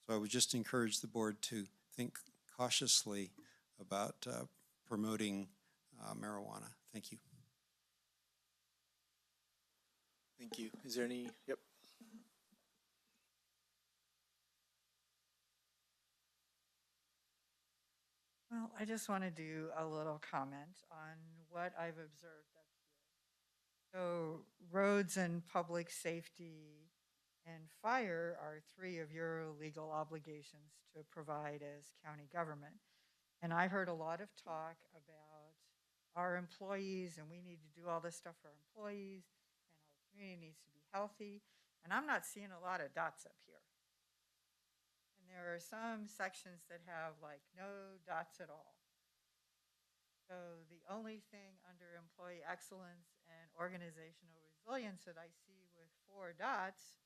So I would just encourage the board to think cautiously about promoting marijuana. Thank you. Thank you. Is there any? Yep. Well, I just want to do a little comment on what I've observed up here. So roads and public safety and fire are 3 of your legal obligations to provide as county government. And I heard a lot of talk about our employees, and we need to do all this stuff for our employees, and our community needs to be healthy. And I'm not seeing a lot of dots up here. And there are some sections that have like no dots at all. So the only thing under employee excellence and organizational resilience that I see with 4 dots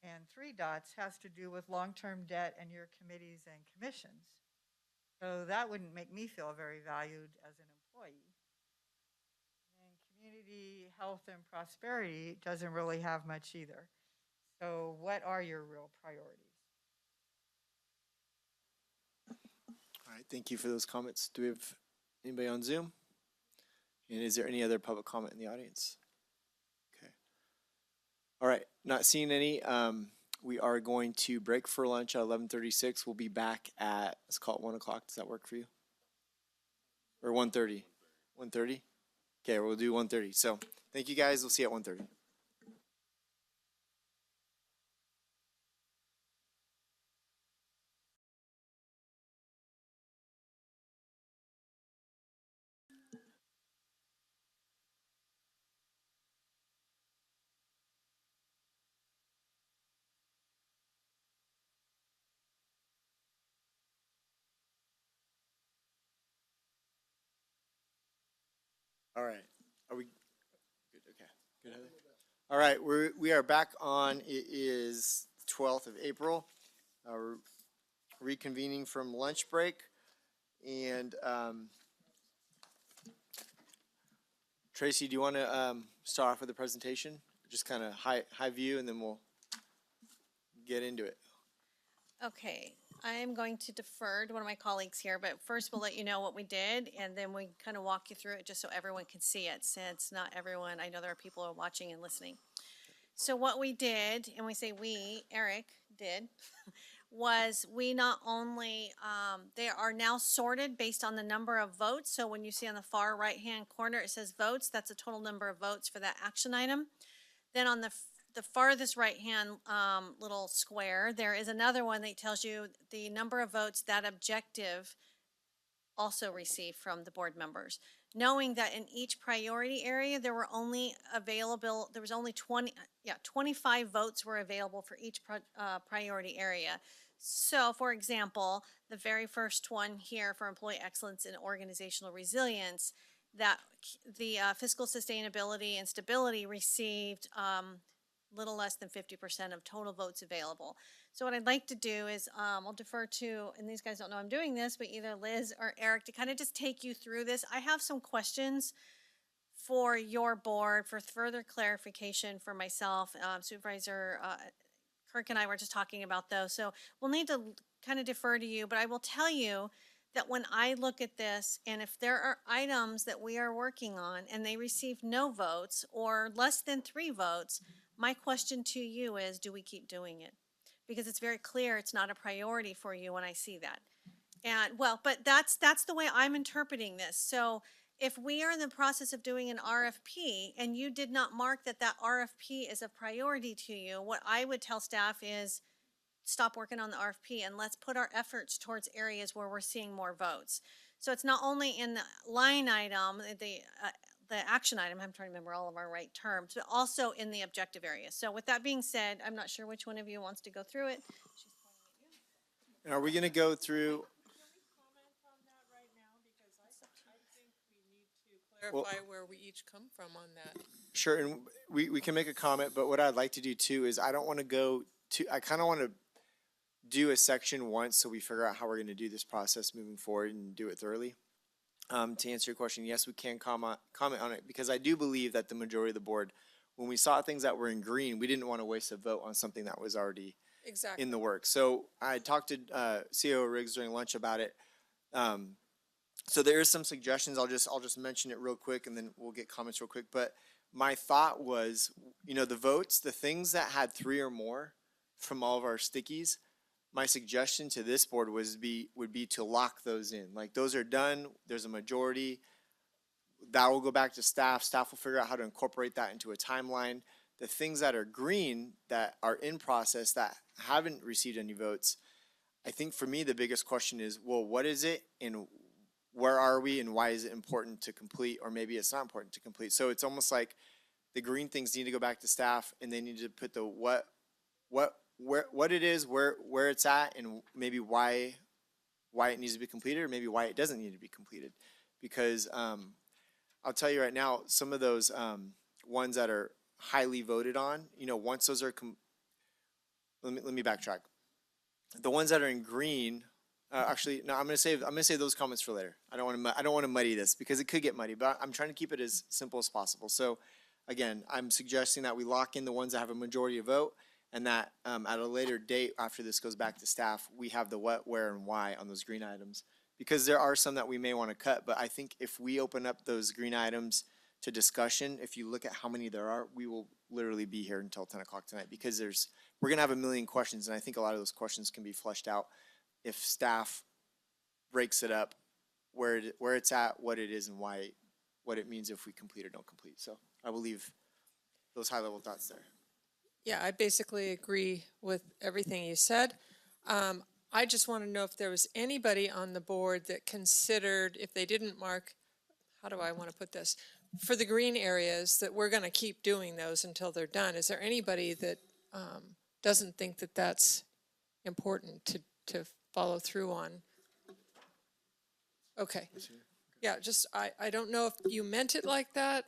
and 3 dots has to do with long-term debt and your committees and commissions. So that wouldn't make me feel very valued as an employee. And community health and prosperity doesn't really have much either. So what are your real priorities? All right, thank you for those comments. Do we have anybody on Zoom? And is there any other public comment in the audience? Okay. All right, not seeing any. We are going to break for lunch at 11:36. We'll be back at, let's call it 1 o'clock. Does that work for you? Or 1:30? 1:30? Okay, we'll do 1:30. So thank you guys. We'll see you at 1:30. All right. Are we good? Okay. Good, Heather? All right. We are back on. It is 12th of April. We're reconvening from lunch break. And Tracy, do you want to start off with the presentation? Just kind of high view, and then we'll get into it. Okay, I am going to defer to one of my colleagues here, but first we'll let you know what we did, and then we kind of walk you through it just so everyone can see it, since not everyone, I know there are people who are watching and listening. So what we did, and we say we, Eric did, was we not only, they are now sorted based on the number of votes. So when you see on the far right-hand corner, it says votes, that's the total number of votes for that action item. Then on the farthest right-hand little square, there is another one that tells you the number of votes that objective also received from the board members. Knowing that in each priority area, there were only available, there was only 25 votes were available for each priority area. So, for example, the very first one here for employee excellence and organizational resilience, that the fiscal sustainability and stability received little less than 50% of total votes available. So what I'd like to do is I'll defer to, and these guys don't know I'm doing this, but either Liz or Eric to kind of just take you through this. I have some questions for your board for further clarification for myself. Supervisor Kirk and I were just talking about those. So we'll need to kind of defer to you, but I will tell you that when I look at this, and if there are items that we are working on and they receive no votes or less than 3 votes, my question to you is, do we keep doing it? Because it's very clear it's not a priority for you when I see that. And well, but that's the way I'm interpreting this. So if we are in the process of doing an RFP and you did not mark that RFP is a priority to you, what I would tell staff is stop working on the RFP and let's put our efforts towards areas where we're seeing more votes. So it's not only in the line item, the action item, I'm trying to remember all of our right terms, but also in the objective area. So with that being said, I'm not sure which one of you wants to go through it. She's pointing at you. And are we going to go through? Clarify where we each come from on that. Sure, and we can make a comment, but what I'd like to do too is I don't want to go to, I kind of want to do a section once so we figure out how we're going to do this process moving forward and do it thoroughly. To answer your question, yes, we can comment on it because I do believe that the majority of the board, when we saw things that were in green, we didn't want to waste a vote on something that was already in the works. So I talked to CEO Riggs during lunch about it. So there is some suggestions. I'll just mention it real quick and then we'll get comments real quick. But my thought was, the votes, the things that had 3 or more from all of our stickies, my suggestion to this board would be to lock those in. Like those are done, there's a majority. That will go back to staff. Staff will figure out how to incorporate that into a timeline. The things that are green that are in process that haven't received any votes, I think for me the biggest question is, well, what is it and where are we and why is it important to complete, or maybe it's not important to complete. So it's almost like the green things need to go back to staff and they need to put the what it is, where it's at, and maybe why it needs to be completed, or maybe why it doesn't need to be completed. because, I'll tell you right now, some of those, ones that are highly voted on, once those are, let me backtrack. The ones that are in green, actually, no, I'm gonna save those comments for later. I don't want to muddy this because it could get muddy, but I'm trying to keep it as simple as possible. So again, I'm suggesting that we lock in the ones that have a majority of vote, and that at a later date, after this goes back to staff, we have the what, where, and why on those green items. Because there are some that we may want to cut, but I think if we open up those green items to discussion, if you look at how many there are, we will literally be here until 10 o'clock tonight, because we're gonna have a million questions, and I think a lot of those questions can be fleshed out if staff breaks it up, where it's at, what it is, and why, what it means if we complete or don't complete. So I will leave those high-level thoughts there. Yeah, I basically agree with everything you said. I just want to know if there was anybody on the board that considered, if they didn't mark, how do I want to put this? For the green areas, that we're going to keep doing those until they're done. Is there anybody that doesn't think that that's important to follow through on? Okay. Yeah, just, I don't know if you meant it like that,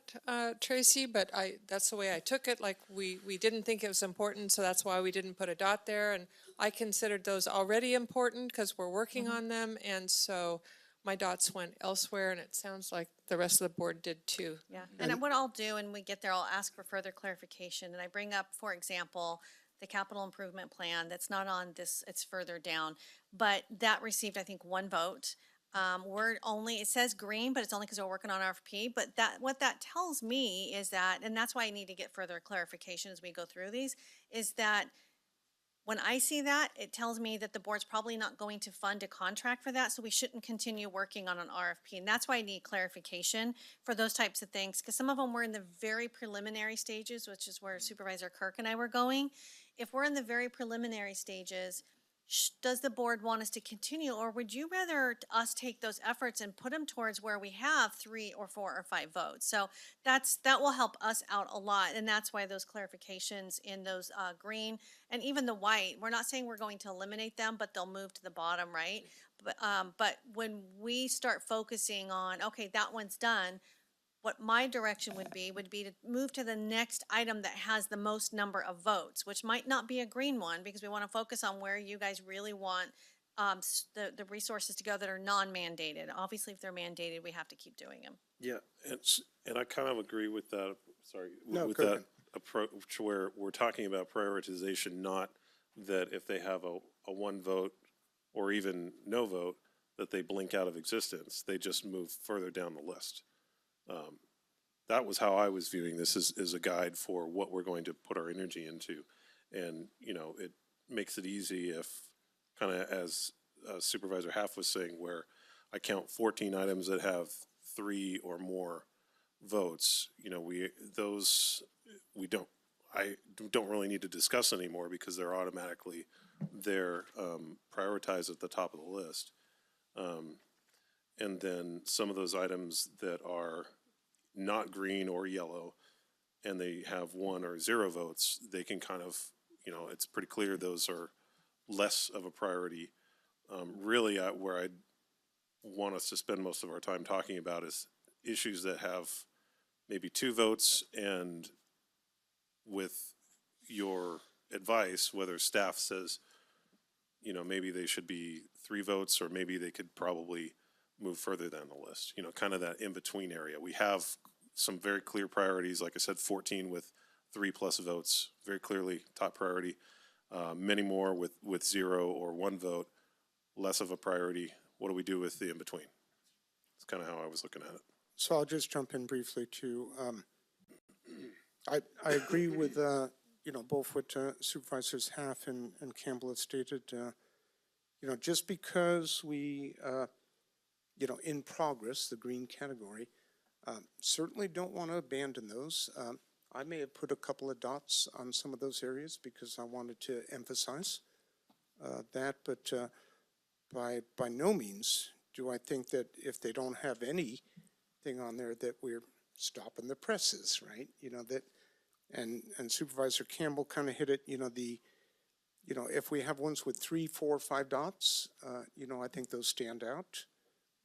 Tracy, but that's the way I took it. Like, we didn't think it was important, so that's why we didn't put a dot there. And I considered those already important because we're working on them. And so my dots went elsewhere, and it sounds like the rest of the board did too. Yeah, and what I'll do when we get there, I'll ask for further clarification. And I bring up, for example, the capital improvement plan that's not on this, it's further down. But that received, I think, 1 vote. It says green, but it's only because we're working on RFP. But what that tells me is that, and that's why I need to get further clarification as we go through these, is that when I see that, it tells me that the board's probably not going to fund a contract for that, so we shouldn't continue working on an RFP. And that's why I need clarification for those types of things, because some of them were in the very preliminary stages, which is where Supervisor Kirk and I were going. If we're in the very preliminary stages, does the board want us to continue, or would you rather us take those efforts and put them towards where we have 3 or 4 or 5 votes? So that will help us out a lot, and that's why those clarifications in those green and even the white, we're not saying we're going to eliminate them, but they'll move to the bottom, right? But when we start focusing on, okay, that one's done, what my direction would be to move to the next item that has the most number of votes, which might not be a green one, because we want to focus on where you guys really want the resources to go that are non-mandated. Obviously, if they're mandated, we have to keep doing them. Yeah, and I kind of agree with that, with go that ahead. approach where we're talking about prioritization, not that if they have a 1 vote or even no vote, that they blink out of existence. They just move further down the list. That was how I was viewing this as a guide for what we're going to put our energy into. And, it makes it easy if, kind of as Supervisor Half was saying, where I count 14 items that have 3 or more votes, I don't really need to discuss anymore because they're automatically there, prioritized at the top of the list. And then some of those items that are not green or yellow, and they have 1 or 0 votes, they can kind of, it's pretty clear those are less of a priority. Really, where I want us to spend most of our time talking about is issues that have maybe 2 votes, and with your advice, whether staff says, maybe they should be 3 votes, or maybe they could probably move further down the list, kind of that in-between area. We have some very clear priorities, like I said, 14 with 3+ votes, very clearly top priority. Many more with 0 or 1 vote, less of a priority. What do we do with the in-between? It's kind of how I was looking at it. So I'll just jump in briefly too. I agree with, both what Supervisors Half and Campbell have stated. Just because we, in progress, the green category, certainly don't want to abandon those. I may have put a couple of dots on some of those areas because I wanted to emphasize that, but by no means do I think that if they don't have anything on there that we're stopping the presses, right? And Supervisor Campbell kind of hit it, if we have ones with 3, 4, 5 dots, I think those stand out.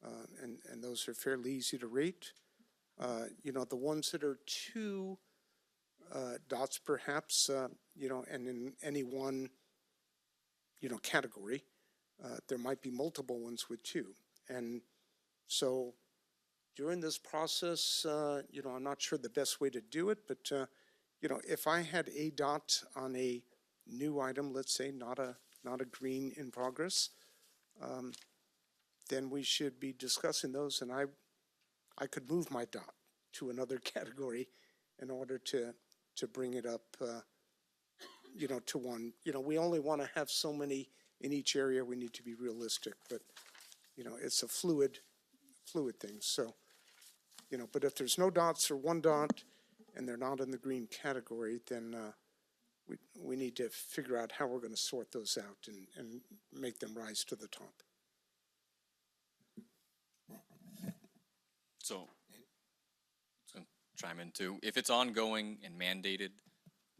and those are fairly easy to rate. You know, the ones that are two dots perhaps, you know, and in any one, you know, category, there might be multiple ones with two. And so during this process, you know, I'm not sure the best way to do it, but, you know, if I had a dot on a new item, let's say, not a green in progress, then we should be discussing those, and I could move my dot to another category in order to bring it up, you know, to one. You know, we only want to have so many in each area. We need to be realistic, but, you know, it's a fluid thing. So, you know, but if there's no dots or one dot and they're not in the green category, then we need to figure out how we're going to sort those out and make them rise to the top. So, to chime in too, if it's ongoing and mandated,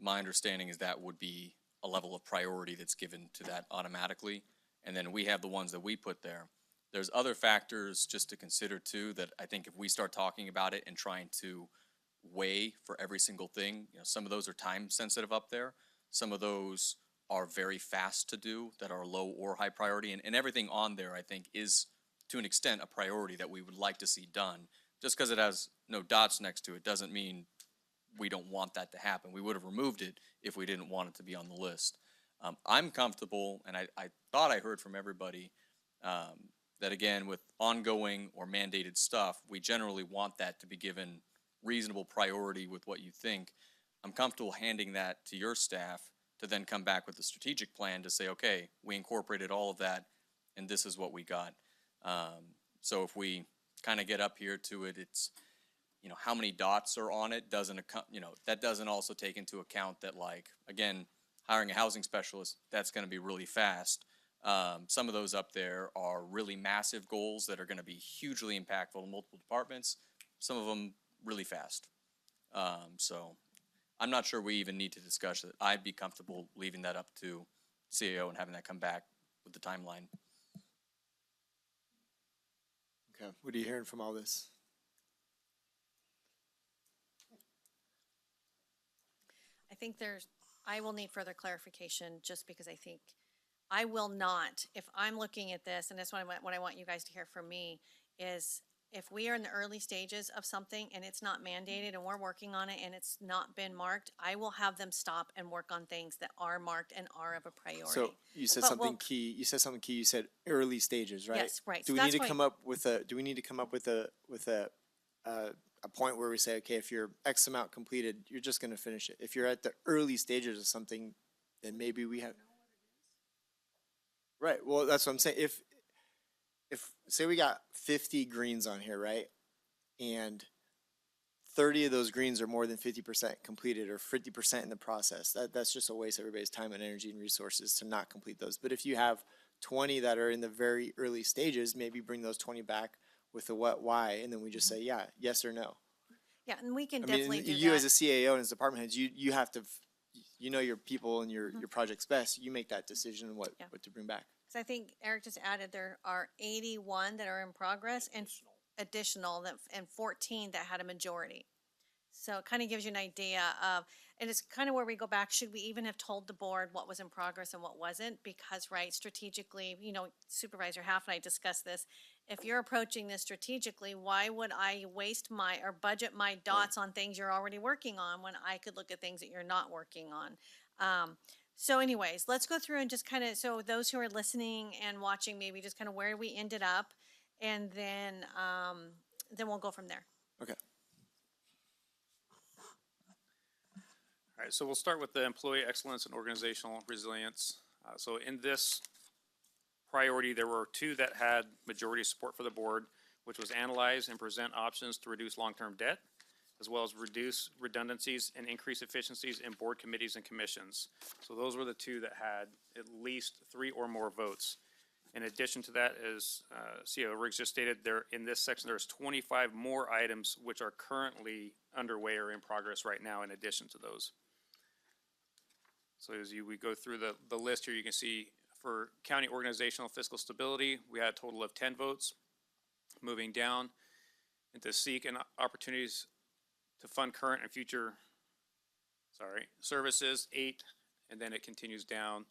my understanding is that would be a level of priority that's given to that automatically. And then we have the ones that we put there. There's other factors just to consider too, that I think if we start talking about it and trying to weigh for every single thing, you know, some of those are time sensitive up there. Some of those are very fast to do that are low or high priority. And everything on there, I think, is to an extent a priority that we would like to see done. Just because it has no dots next to it doesn't mean we don't want that to happen. We would have removed it if we didn't want it to be on the list. I'm comfortable, and I thought I heard from everybody that again, with ongoing or mandated stuff, we generally want that to be given reasonable priority with what you think. I'm comfortable handing that to your staff to then come back with a strategic plan to say, okay, we incorporated all of that, and this is what we got. So if we kind of get up here to it, it's, you know, how many dots are on it doesn't, you know, that doesn't also take into account that, like, again, hiring a housing specialist, that's going to be really fast. Some of those up there are really massive goals that are going to be hugely impactful in multiple departments. Some of them really fast. So I'm not sure we even need to discuss it. I'd be comfortable leaving that up to CAO and having that come back with the timeline. Okay, what are you hearing from all this? I think I will need further clarification just because I think I will not, if I'm looking at this, and that's what I want you guys to hear from me, is if we are in the early stages of something and it's not mandated and we're working on it and it's not been marked, I will have them stop and work on things that are marked and are of a priority. So you said something key. You said something key. You said early stages, right? Yes, right. Do we need to come up with a? Do we need to come up with a point where we say, okay, if you're X amount completed, you're just going to finish it. If you're at the early stages of something, then maybe we have. Right. Well, that's what I'm saying. If say we got 50 greens on here, right, and 30 of those greens are more than 50% completed or 50% in the process, that's just a waste of everybody's time and energy and resources to not complete those. But if you have 20 that are in the very early stages, maybe bring those 20 back with the what, why, and then we just say, yeah, yes or no. Yeah, and we can I definitely mean, do you that. as a CAO and as department heads, you have to, you know your people and your projects best. You make that decision what to bring back. Because I think Eric just added there are 81 that are in progress and additional and 14 that had a majority. So it kind of gives you an idea of, and it's kind of where we go back, should we even have told the board what was in progress and what wasn't? Because, right, strategically, you know, Supervisor Half and I discussed this. If you're approaching this strategically, why would I waste or budget my dots on things you're already working on when I could look at things that you're not working on? So anyways, let's go through and just kind of, so those who are listening and watching, maybe just kind of where we ended up, and then we'll go from there. Okay. All right, so we'll start with the employee excellence and organizational resilience. So in this priority, there were two that had majority support for the board, which was analyze and present options to reduce long-term debt, as well as reduce redundancies and increase efficiencies in board committees and commissions. So those were the two that had at least 3 or more votes. In addition to that, as CEO Riggs just stated, there in this section, there's 25 more items which are currently underway or in progress right now in addition to those. So as we go through the list here, you can see for county organizational fiscal stability, we had a total of 10 votes. moving down, and to seek opportunities to fund current and future, services, 8, and then it continues down,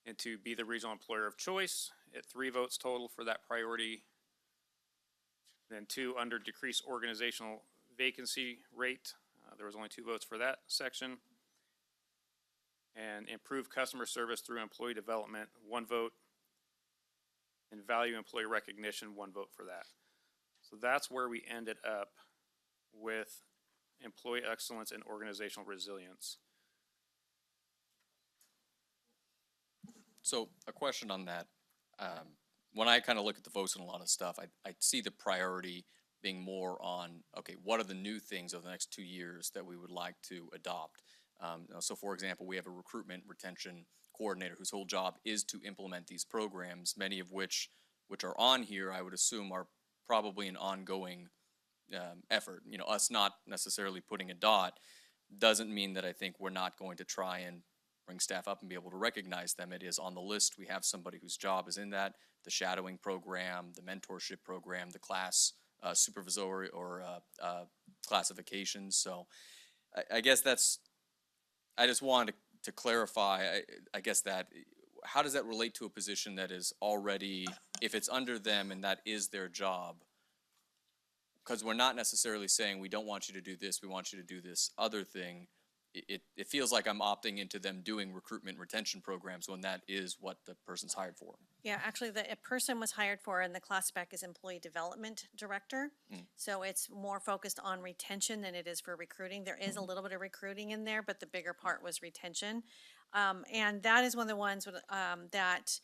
and to be the regional employer of choice at 3 votes total for that priority. Then 2, under decrease organizational vacancy rate, there was only 2 votes for that section. And improve customer service through employee development, 1 vote. And value employee recognition, 1 vote for that. So that's where we ended up with employee excellence and organizational resilience. So a question on that. When I kind of look at the votes and a lot of stuff, I see the priority being more on, okay, what are the new things over the next 2 years that we would like to adopt? So for example, we have a recruitment retention coordinator whose whole job is to implement these programs, many of which are on here, I would assume are probably an ongoing effort. You know, us not necessarily putting a dot doesn't mean that I think we're not going to try and bring staff up and be able to recognize them. It is on the list. We have somebody whose job is in that, the shadowing program, the mentorship program, the class supervisory or classifications. So I guess I just wanted to clarify, I guess that, how does that relate to a position that is already, if it's under them and that is their job? Because we're not necessarily saying we don't want you to do this, we want you to do this other thing. It feels like I'm opting into them doing recruitment retention programs when that is what the person's hired for. Yeah, actually, a person was hired for, and the class spec is employee development director. So it's more focused on retention than it is for recruiting. There is a little bit of recruiting in there, but the bigger part was retention. And that is one of the ones that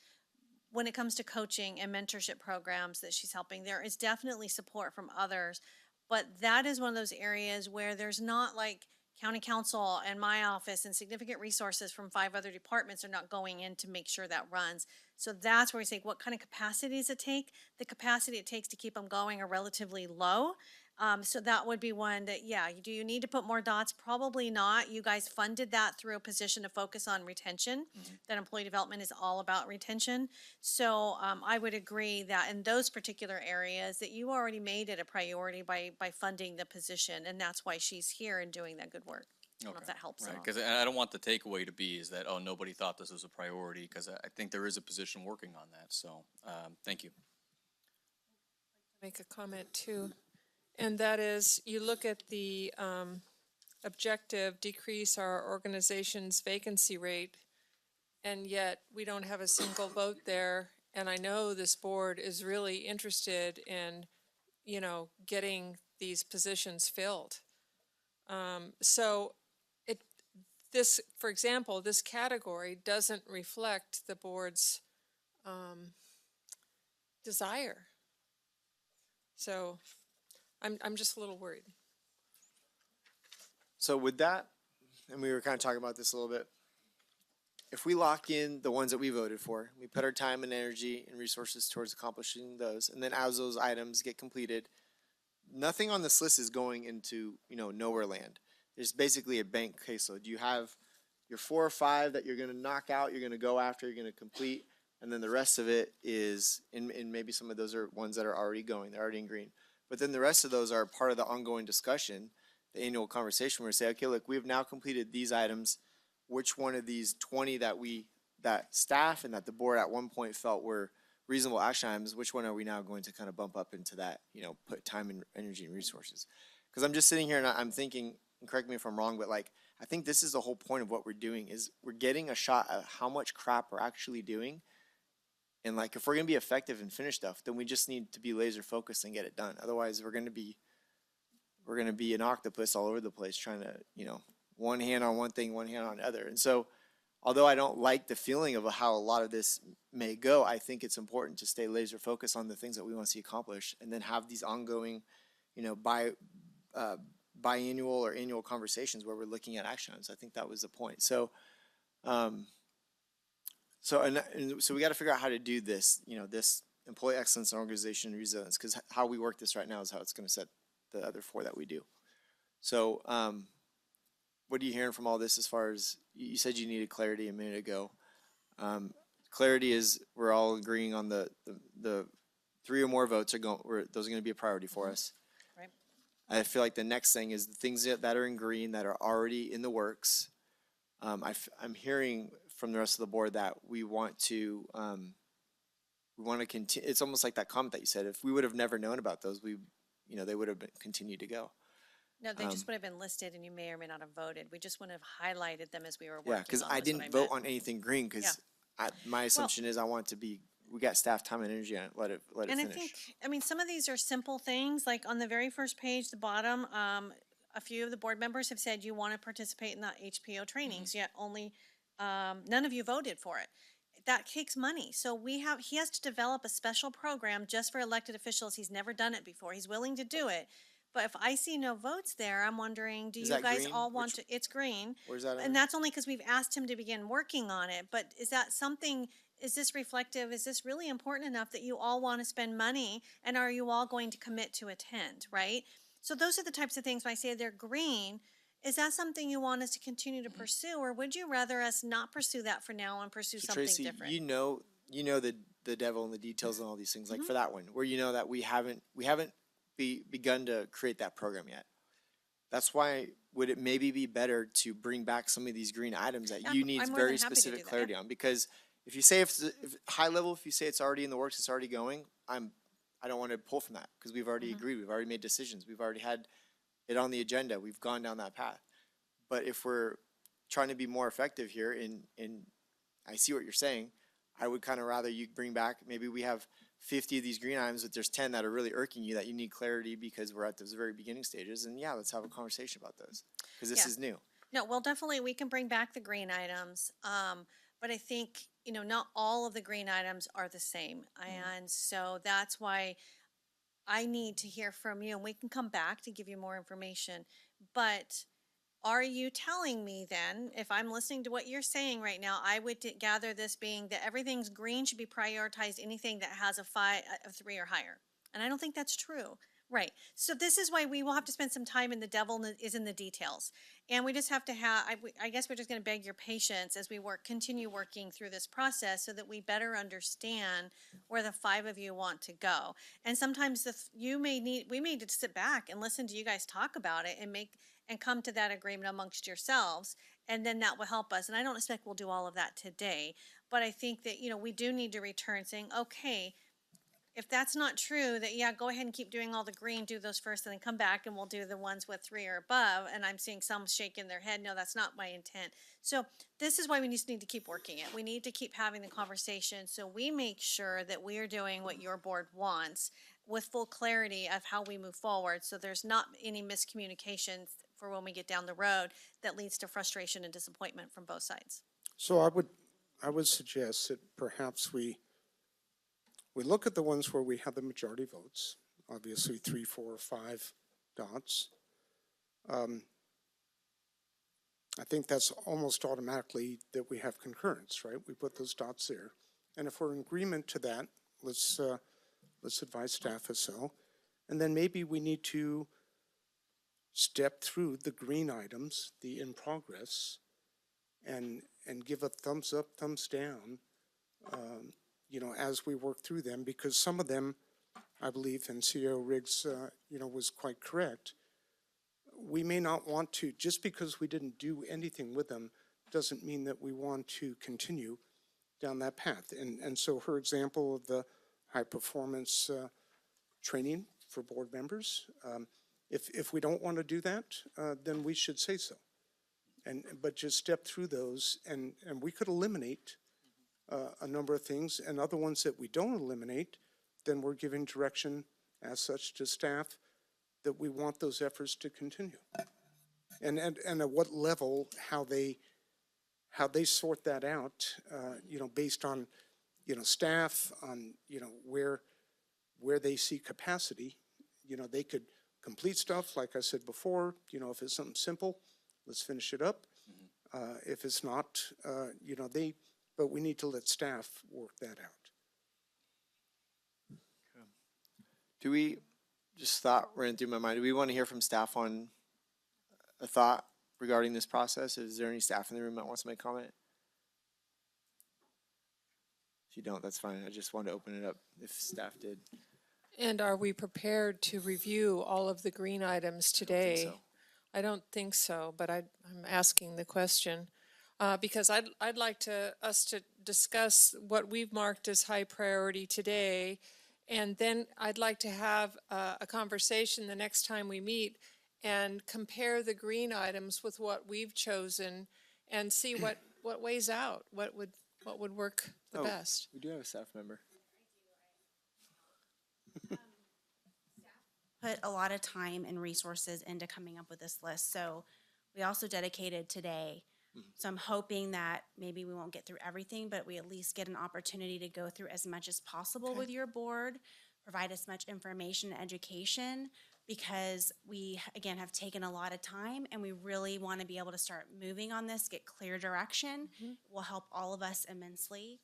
when it comes to coaching and mentorship programs that she's helping, there is definitely support from others. But that is one of those areas where there's not like county council and my office and significant resources from 5 other departments are not going in to make sure that runs. So that's where we say, what kind of capacity does it take? The capacity it takes to keep them going are relatively low. So that would be one that, yeah, do you need to put more dots? Probably not. You guys funded that through a position to focus on retention. That employee development is all about retention. So I would agree that in those particular areas that you already made it a priority by funding the position. And that's why she's here and doing that good work. I don't know if that helps at all. Because I don't want the takeaway to be is that, oh, nobody thought this was a priority, because I think there is a position working on that. So thank you. Make a comment too. And that is, you look at the objective, decrease our organization's vacancy rate, and yet we don't have a single vote there. And I know this board is really interested in, you know, getting these positions filled. So this, for example, this category doesn't reflect the board's desire. So I'm just a little worried. So with that, and we were kind of talking about this a little bit, if we lock in the ones that we voted for, we put our time and energy and resources towards accomplishing those, and then as those items get completed, nothing on this list is going into, you know, nowhere land. There's basically a bank caseload. You have your 4 or 5 that you're going to knock out, you're going to go after, you're going to complete, and then the rest of it is, and maybe some of those are ones that are already going, they're already in green. But then the rest of those are part of the ongoing discussion, the annual conversation where we say, okay, look, we have now completed these items. Which one of these 20 that staff and that the board at one point felt were reasonable action items, which one are we now going to kind of bump up into that, you know, put time and energy and resources? Because I'm just sitting here and I'm thinking, and correct me if I'm wrong, but like, I think this is the whole point of what we're doing is we're getting a shot at how much crap we're actually doing. And like, if we're going to be effective and finish stuff, then we just need to be laser focused and get it done. Otherwise, we're going to be an octopus all over the place trying to, you know, one hand on one thing, one hand on the other. And so, although I don't like the feeling of how a lot of this may go, I think it's important to stay laser focused on the things that we want to see accomplished and then have these ongoing, you know, biannual or annual conversations where we're looking at action items. I think that was the point. So, so we got to figure out how to do this, you know, this employee excellence and organization resilience, because how we work this right now is how it's going to set the other 4 that we do. So, what are you hearing from all this as far as, you said you needed clarity a minute ago. Clarity is we're all agreeing on the 3 or more votes are going, those are gonna be a priority for us. Right. I feel like the next thing is the things that are in green that are already in the works. I'm hearing from the rest of the board that we want to continue. It's almost like that comment that you said, if we would have never known about those, they would have continued to go. No, they just would have been listed and you may or may not have voted. We just wouldn't have highlighted them as we were working Yeah, on because them, I is what didn't vote meant. on anything green, because my assumption is I want to be, we got staff time and energy on it, let it And I finish. think, I mean, some of these are simple things, like on the very first page, the bottom, a few of the board members have said you want to participate in the HPO trainings, yet only, none of you voted for it. That takes money. So he has to develop a special program just for elected officials. He's never done it before. He's willing to do it. But if I see no votes there, I'm wondering, do Is you that guys green? all want to, it's green. Where's that And under? that's only because we've asked him to begin working on it. But is that something, is this reflective? Is this really important enough that you all want to spend money? And are you all going to commit to attend, right? So those are the types of things when I say they're green. Is that something you want us to continue to pursue? Or would you rather us not pursue that for now and pursue So something Tracy, different? you know the devil and the details and all these things, like Mm-hmm. for that one, where you know that we haven't begun to create that program yet. That's why would it maybe be better to bring back some of these green items that Yeah, you need I'm more very than happy to specific do that, clarity on? Because if you say if high level, if you say it's already in the works, it's already going, I don't want to pull from that, because we've already agreed, we've already made decisions, we've already had it on the agenda, we've gone down that path. But if we're trying to be more effective here, and I see what you're saying, I would kind of rather you bring back, maybe we have 50 of these green items, but there's 10 that are really irking you that you need clarity because we're at those very beginning stages, and yeah, let's have a conversation about those, because this Yeah. is new. No, well, definitely we can bring back the green items. But I think, not all of the green items are the same. And so that's why I need to hear from you, and we can come back to give you more information. But are you telling me then, if I'm listening to what you're saying right now, I would gather this being that everything's green should be prioritized, anything that has a 3 or higher. And I don't think that's true. Right. So this is why we will have to spend some time, and the devil is in the details. And we just have to I guess we're just going to beg your patience as we continue working through this process so that we better understand where the 5 of you want to go. And sometimes we may need to sit back and listen to you guys talk about it and come to that agreement amongst yourselves. And then that will help us. And I don't expect we'll do all of that today, but I think that, we do need to return saying, okay, if that's not true, that, yeah, go ahead and keep doing all the green, do those first, and then come back and we'll do the ones with 3 or above. And I'm seeing some shaking their head. No, that's not my intent. So this is why we just need to keep working it. We need to keep having the conversation so we make sure that we are doing what your board wants with full clarity of how we move forward. So there's not any miscommunications for when we get down the road that leads to frustration and disappointment from both sides. So I would suggest that perhaps we look at the ones where we have the majority votes, obviously 3, 4, 5 dots. I think that's almost automatically that we have concurrence, right? We put those dots there. And if we're in agreement to that, let's advise staff as so. And then maybe we need to step through the green items, the in progress, and give a thumbs up, thumbs down, as we work through them, because some of them, I believe, and CEO Riggs, was quite correct. We may not want to, just because we didn't do anything with them, doesn't mean that we want to continue down that path. And so her example of the high performance training for board members, if we don't want to do that, then we should say so. But just step through those, and we could eliminate a number of things, and other ones that we don't eliminate, then we're giving direction as such to staff that we want those efforts to continue. And at what level, how they sort that out, based on, staff, on, where they see capacity. They could complete stuff, like I said before, if it's something simple, let's finish it up. If it's not, but we need to let staff work that out. Do we, just thought ran through my mind, do we want to hear from staff on a thought regarding this process? Is there any staff in the room that wants to make a comment? If you don't, that's fine. I just wanted to open it up if staff did. And are we prepared to review all of the green items today? I don't think so, but I'm asking the question. Because I'd like us to discuss what we've marked as high priority today. And then I'd like to have a conversation the next time we meet and compare the green items with what we've chosen and see what weighs out, what would work the best. We do have a staff member. Put a lot of time and resources into coming up with this list. So we also dedicated today. So I'm hoping that maybe we won't get through everything, but we at least get an opportunity to go through as much as possible with your board, provide as much information and education, because we, again, have taken a lot of time and we really want to be able to start moving on this, get clear direction. It will help all of us immensely.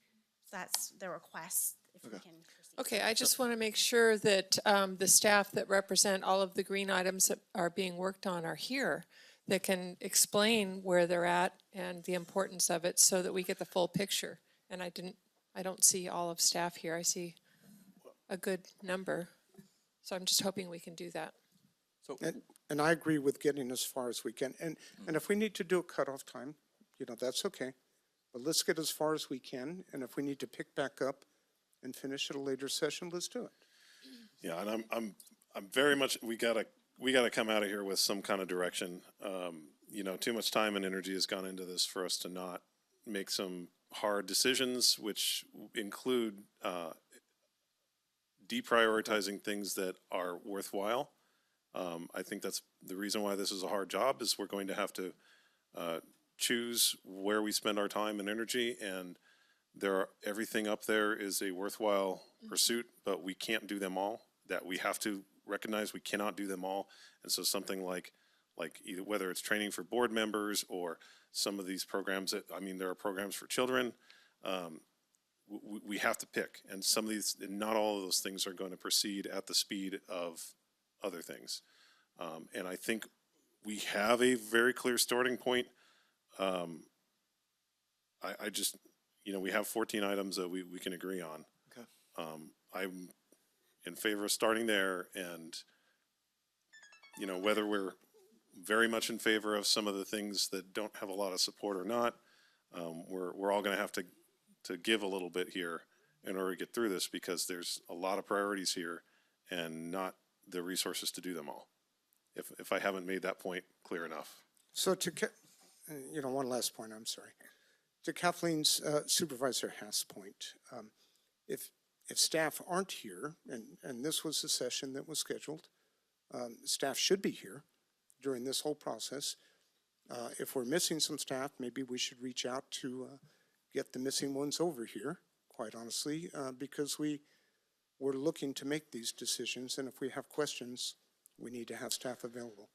So that's the request, if we can proceed. Okay, I just want to make sure that the staff that represent all of the green items that are being worked on are here, that can explain where they're at and the importance of it so that we get the full picture. And I don't see all of staff here. I see a good number. So I'm just hoping we can do that. So, And I agree with getting as far as we can. And if we need to do a cutoff time, that's okay. But let's get as far as we can. And if we need to pick back up and finish at a later session, let's do it. Yeah, and I'm very much, we gotta come out of here with some kind of direction. Too much time and energy has gone into this for us to not make some hard decisions, which include deprioritizing things that are worthwhile. I think that's the reason why this is a hard job, is we're going to have to choose where we spend our time and energy, and everything up there is a worthwhile pursuit, but we can't do them all. That we have to recognize we cannot do them all. And so something like either whether it's training for board members or some of these programs there are programs for children, we have to pick. And some of these, not all of those things are going to proceed at the speed of other things. And I think we have a very clear starting point. I just, we have 14 items that we can agree on. Okay. I'm in favor of starting there, and, whether we're very much in favor of some of the things that don't have a lot of support or not, we're all gonna have to give a little bit here in order to get through this, because there's a lot of priorities here and not the resources to do them all. If I haven't made that point clear enough. So one last point, I'm sorry. To Kathleen's Supervisor Haas point, if staff aren't here, and this was the session that was scheduled, staff should be here during this whole process. If we're missing some staff, maybe we should reach out to get the missing ones over here, quite honestly, because we're looking to make these decisions, and if we have questions, we need to have staff available.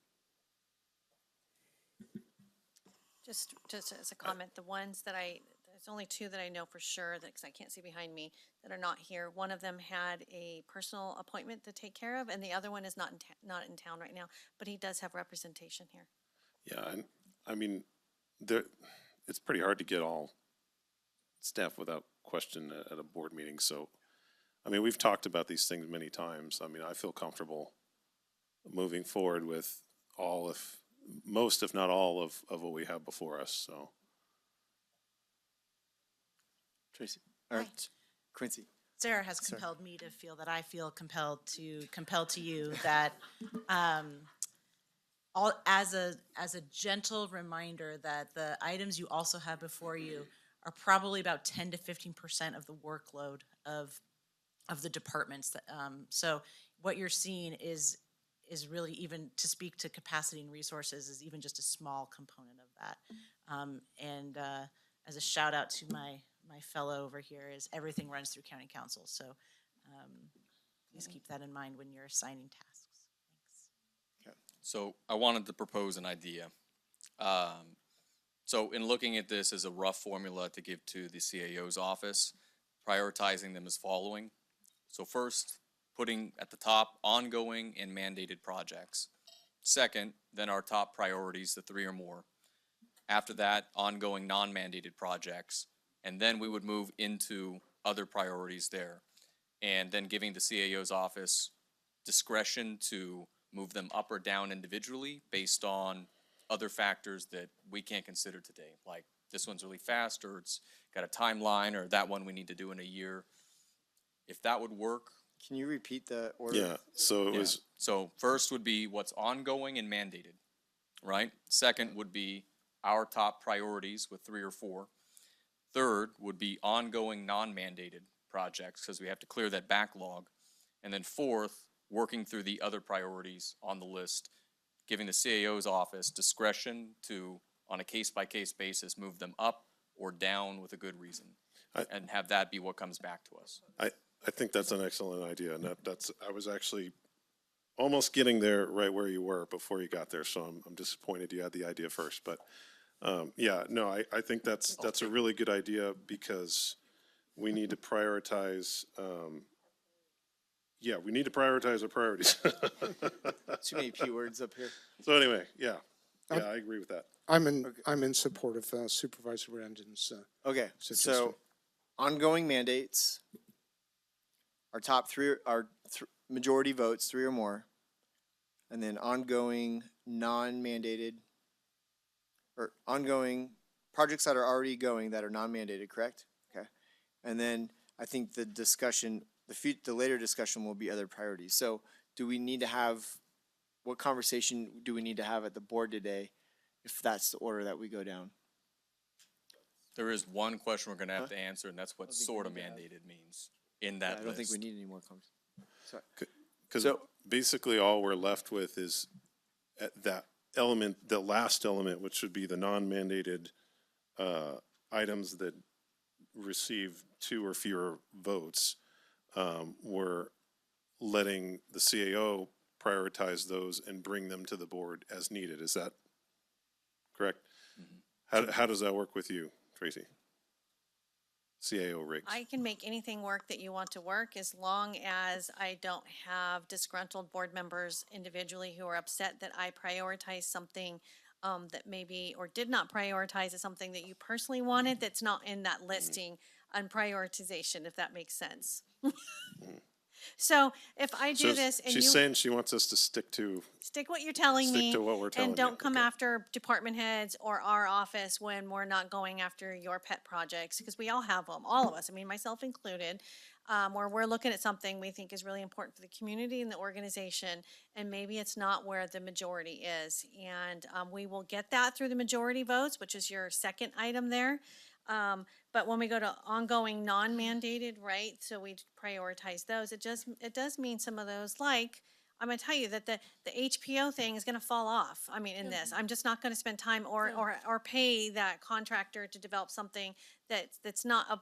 Just as a comment, the ones that there's only two that I know for sure, because I can't see behind me, that are not here. One of them had a personal appointment to take care of, and the other one is not in town right now, but he does have representation here. Yeah, and it's pretty hard to get all staff without question at a board meeting. So, we've talked about these things many times. I feel comfortable moving forward with most, if not all, of what we have before us, so. Tracy, Hi. Quincy. Sarah has compelled me to feel that I feel compelled to you that as a gentle reminder that the items you also have before you are probably about 10 to 15% of the workload of the departments. That, so what you're seeing is really, even to speak to capacity and resources, is even just a small component of that. As a shout out to my fellow over here, is everything runs through county council. So please keep that in mind when you're assigning tasks. Thanks. So I wanted to propose an idea. So in looking at this as a rough formula to give to the CAO's office, prioritizing them as following. So first, putting at the top ongoing and mandated projects. Second, then our top priorities, the 3 or more. After that, ongoing non-mandated projects. And then we would move into other priorities there. and then giving the CAO's office discretion to move them up or down individually based on other factors that we can't consider today, like this one's really fast, or it's got a timeline, or that one we need to do in a year. If that would work. Can you repeat the order? Yeah, so it Yeah. was, So first would be what's ongoing and mandated, right? Second would be our top priorities with 3 or 4. Third would be ongoing non-mandated projects, because we have to clear that backlog. And then fourth, working through the other priorities on the list, giving the CAO's office discretion to, on a case-by-case basis, move them up or down with a good reason. And have that be what comes back to us. I think that's an excellent idea, and that's, I was actually almost getting there right where you were before you got there, so I'm disappointed you had the idea first, but, yeah, no, I think that's a really good idea, because we need to prioritize, yeah, we need to prioritize our priorities. Too many P words up here. So anyway, yeah, I agree with that. I'm in support of Supervisor Brandon's, Okay, so suggestion. ongoing mandates, our top 3, majority votes, 3 or more, and then ongoing non-mandated, or ongoing projects that are already going that are non-mandated, correct? Okay. And then I think the discussion, the later discussion will be other priorities. So do we need to have, what conversation do we need to have at the board today if that's the order that we go down? There is one question we're gonna have to answer, and that's what sort of mandated means in that list. I don't think we need any more conversation. Sorry. Because So- basically all we're left with is that element, the last element, which would be the non-mandated items that receive 2 or fewer votes. We're letting the CAO prioritize those and bring them to the board as needed. Is that correct? How does that work with you, Tracy? CAO Riggs. I can make anything work that you want to work, as long as I don't have disgruntled board members individually who are upset that I prioritize something that maybe, or did not prioritize as something that you personally wanted that's not in that listing on prioritization, if that makes sense. So if I do So this and she's you saying she wants us to stick to, stick what you're telling me. Stick to what we're telling and you, don't come okay. after department heads or our office when we're not going after your pet projects, because we all have them, all of us, I mean, myself included, where we're looking at something we think is really important for the community and the organization, and maybe it's not where the majority is. And we will get that through the majority votes, which is your second item there. But when we go to ongoing non-mandated, right, so we prioritize those, it does mean some of those, like, I'm gonna tell you that the HPO thing is gonna fall off. I mean, in this, I'm just not gonna spend time or pay that contractor to develop something that's not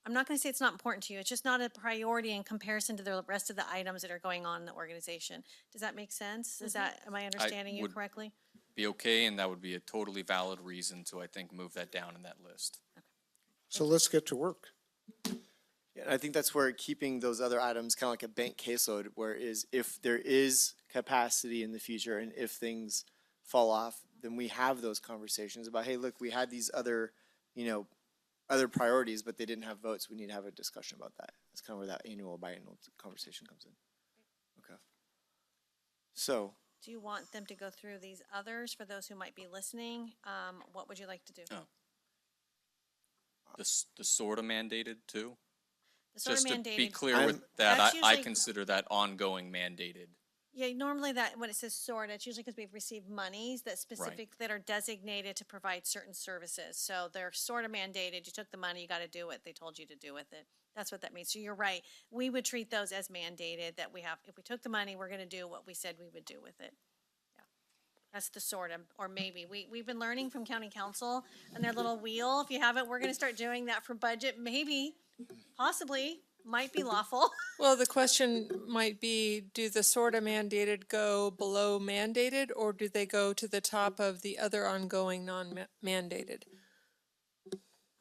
I'm not gonna say it's not important to you, it's just not a priority in comparison to the rest of the items that are going on in the organization. Does that make sense? Am I understanding you would- correctly? Be okay, and that would be a totally valid reason to, I think, move that down in that list. So let's get to work. Yeah, and I think that's where keeping those other items kind of like a bank caseload, where is if there is capacity in the future and if things fall off, then we have those conversations about, hey, look, we had these other, other priorities, but they didn't have votes. We need to have a discussion about that. That's kind of where that annual, biannual conversation comes in. Okay. So, Do you want them to go through these others for those who might be listening? What would you like to do? Oh. The sort of mandated too? The sort of Just to be mandated. clear with that, That's I usually- consider that ongoing mandated. Yeah, normally that, when it says sort, it's usually because we've received monies that are designated to provide certain services. So they're sort of mandated. You took the money, you got to do what they told you to do with it. That's what that means. So you're right. We would treat those as mandated, that we have, if we took the money, we're going to do what we said we would do with it. Yeah, that's the sort of, or maybe. We've been learning from county council and their little wheel. If you haven't, we're going to start doing that for budget. Maybe, possibly, might be lawful. Well, the question might be, do the sort of mandated go below mandated, or do they go to the top of the other ongoing non-mandated?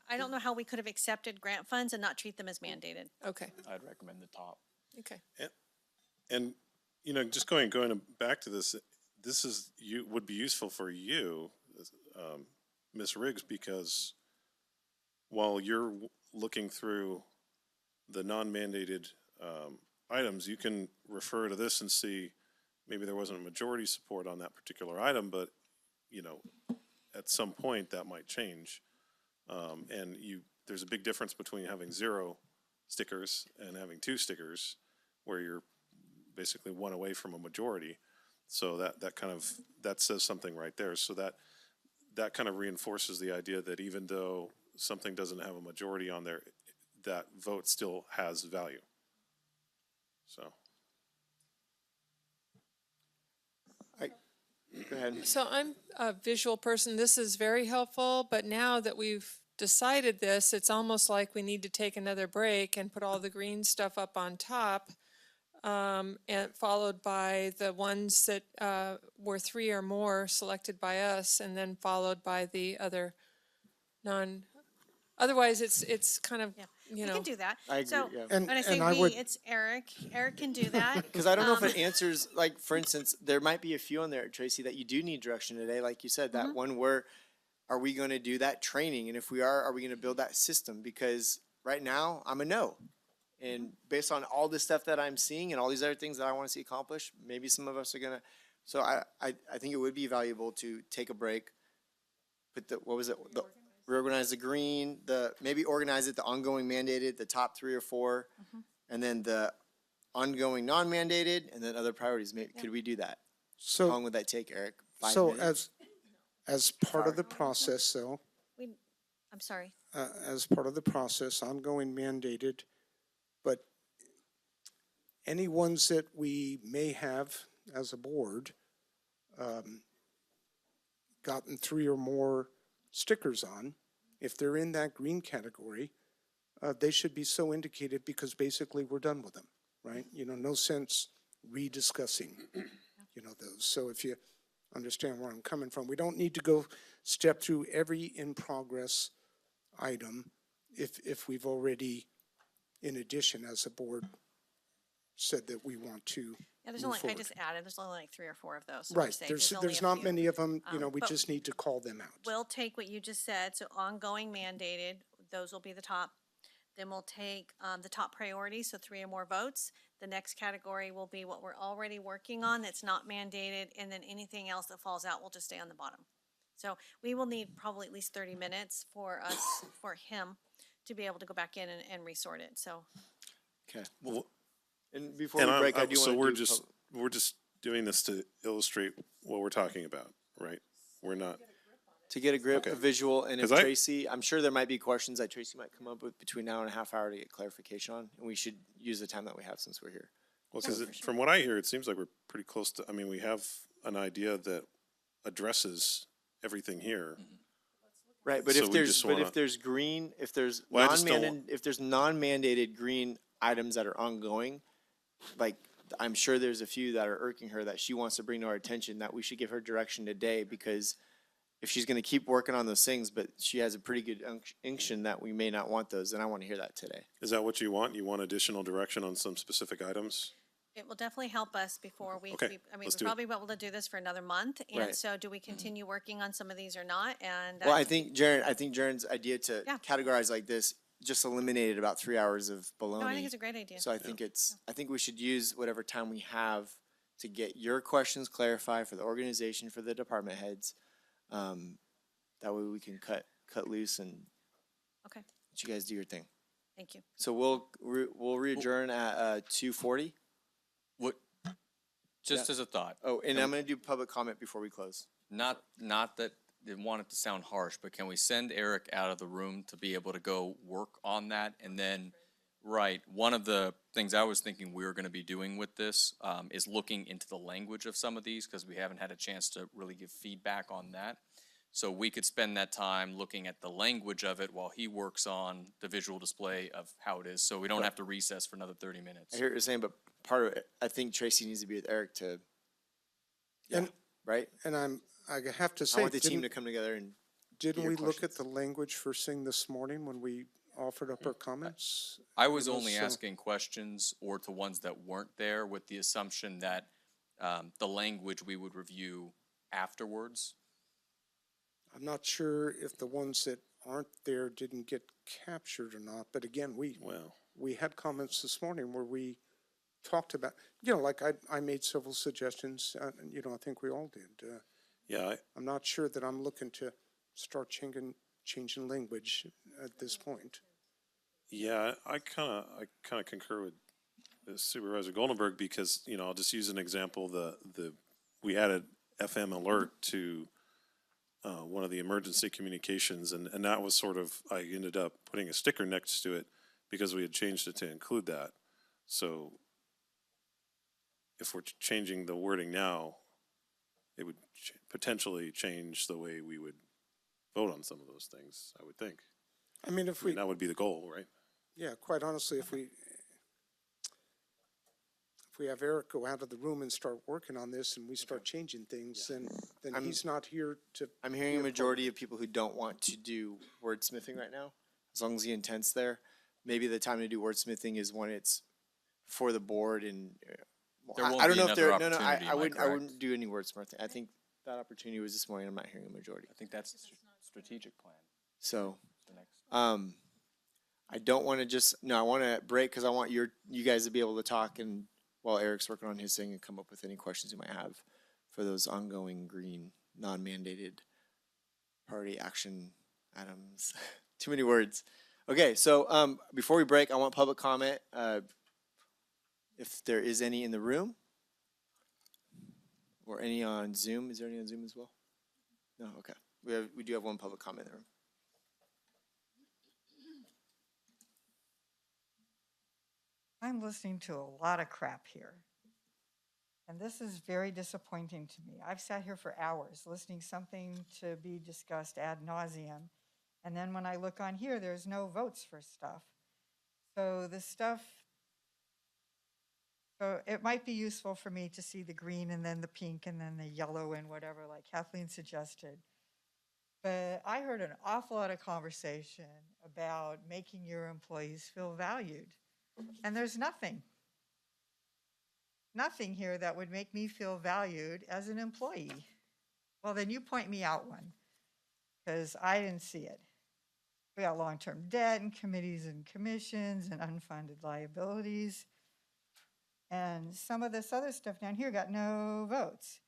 I don't know how we could have accepted grant funds and not treat them as mandated. Okay, I'd recommend the top. okay. and, just going back to this is, would be useful for you, Ms. Riggs, because while you're looking through the non-mandated items, you can refer to this and see maybe there wasn't a majority support on that particular item, but, you know, at some point that might change. And there's a big difference between having 0 stickers and having 2 stickers, where you're basically one away from a majority. So that says something right there. So that kind of reinforces the idea that even though something doesn't have a majority on there, that vote still has value. So. Go ahead. So I'm a visual person. This is very helpful, but now that we've decided this, it's almost like we need to take another break and put all the green stuff up on top, and followed by the ones that were 3 or more selected by us, and then followed by the other non. Otherwise, it's kind of, We can do that. I agree, So yeah. when I say And I we, would- it's Eric. Eric can do that. Because I don't know if it answers, like, for instance, there might be a few on there, Tracy, that you do need direction today. Like you said, that one where, are we going to do that training? And if we are we going to build that system? Because right now, I'm a no. And based on all the stuff that I'm seeing and all these other things that I want to see accomplished, maybe some of us are going to. So I think it would be valuable to take a break, put reorganize the green, maybe organize it, the ongoing mandated, the top 3 or 4, and then the ongoing non-mandated, and then other priorities. Maybe, could we do that? How long So, would that take, Eric? 5 so minutes? as part of the process, though, I'm sorry. as part of the process, ongoing mandated, but any ones that we may have as a board, gotten 3 or more stickers on, if they're in that green category, they should be so indicated, because basically we're done with them, right? You know, no sense rediscussing, you know, those. So if you understand where I'm coming from, we don't need to go step through every in-progress item if we've already, in addition, as a board, said that we want to Yeah, there's move only, I forward. just added, there's only like 3 or 4 of those. So we're Right, safe. there's only a not few. many of them, you know, we but just need to call them out. We'll take what you just said, so ongoing mandated, those will be the top. Then we'll take the top priorities, so 3 or more votes. The next category will be what we're already working on that's not mandated, and then anything else that falls out will just stay on the bottom. So we will need probably at least 30 minutes for him to be able to go back in and resort it, so. Okay. Well, And before we break, I do so want to we're just doing this to illustrate what we're talking about, right? We're not. to get a grip, a visual, and if 'Cause Tracy, I'm sure there might be questions that Tracy might come up with between now and a half hour to get clarification on, and we should use the time that we have since we're here. Well, because from what I hear, it seems like we're pretty close to, I mean, we have an idea that addresses everything here. Right, but So if we there's, just but if wanna- there's green, if there's Well, I just don't non-mandated, if there's non-mandated green items that are ongoing, like, I'm sure there's a few that are irking her that she wants to bring to our attention, that we should give her direction today, because if she's gonna keep working on those things, but she has a pretty good unction that we may not want those, then I wanna hear that today. Is that what you want? You want additional direction on some specific items? It will definitely help us before we, Okay, I mean, let's we'll do it. probably be able to do this for another month. And Right. so do we continue working on some of these or not? And Well, I think Jaren's idea to Yeah. categorize like this just eliminated about 3 hours of baloney. no, I think it's a great idea. So I think I think we should use whatever time we have to get your questions clarified for the organization, for the department heads. That way we can cut loose and Okay, let you guys do your thing. thank you. So we'll re-adjourn at 2:40. What, just Yeah. as a thought, Oh, and I'm gonna do public comment before we close. not that they want it to sound harsh, but can we send Eric out of the room to be able to go work on that? And then, right, one of the things I was thinking we were gonna be doing with this, is looking into the language of some of these, because we haven't had a chance to really give feedback on that. So we could spend that time looking at the language of it while he works on the visual display of how it is, so we don't have to recess for another 30 minutes. I hear what you're saying, but part of it, I think Tracy needs to be with Eric to, And- right? And I have to I say, want the team to come together and didn't your we look at questions. the language first thing this morning when we offered up our comments? I was You know, only so- asking questions or to ones that weren't there with the assumption that the language we would review afterwards. I'm not sure if the ones that aren't there didn't get captured or not, but again, we we had comments this morning where we talked about, you know, like I made several suggestions, and, you know, I think we all did. Yeah, I'm not sure that I'm looking to start changing language at this point. yeah, I kind of concur with Supervisor Goldenberg because, you know, I'll just use an example. We added FM alert to one of the emergency communications, and that was sort of, I ended up putting a sticker next to it because we had changed it to include that. So if we're changing the wording now, it would potentially change the way we would vote on some of those things, I would think. I mean, if we, That would be the goal, right? yeah, quite honestly, if we have Eric go out of the room and start working on this and we start changing things, then he's not here to. I'm hearing a majority of people who don't want to do wordsmithing right now, as long as the intent's there. Maybe the time to do wordsmithing is when it's for the board and, There won't I don't be know if there, another no, opportunity, am I I correct? wouldn't do any wordsmithing. I think that opportunity was this morning. I'm not hearing a majority. I think that's the strategic plan. So, The next. I don't want to just, no, I want to break because I want you guys to be able to talk and while Eric's working on his thing and come up with any questions you might have for those ongoing green, non-mandated party action items. Too many words. Okay, so before we break, I want public comment. If there is any in the room or any on Zoom. Is there any on Zoom as well? No, okay. We do have one public comment in the room. I'm listening to a lot of crap here. And this is very disappointing to me. I've sat here for hours listening something to be discussed ad nauseum. And then when I look on here, there's no votes for stuff. So it might be useful for me to see the green and then the pink and then the yellow and whatever, like Kathleen suggested. But I heard an awful lot of conversation about making your employees feel valued. And there's nothing here that would make me feel valued as an employee. Well, then you point me out one, because I didn't see it. We got long-term debt and committees and commissions and unfunded liabilities. And some of this other stuff down here got no votes.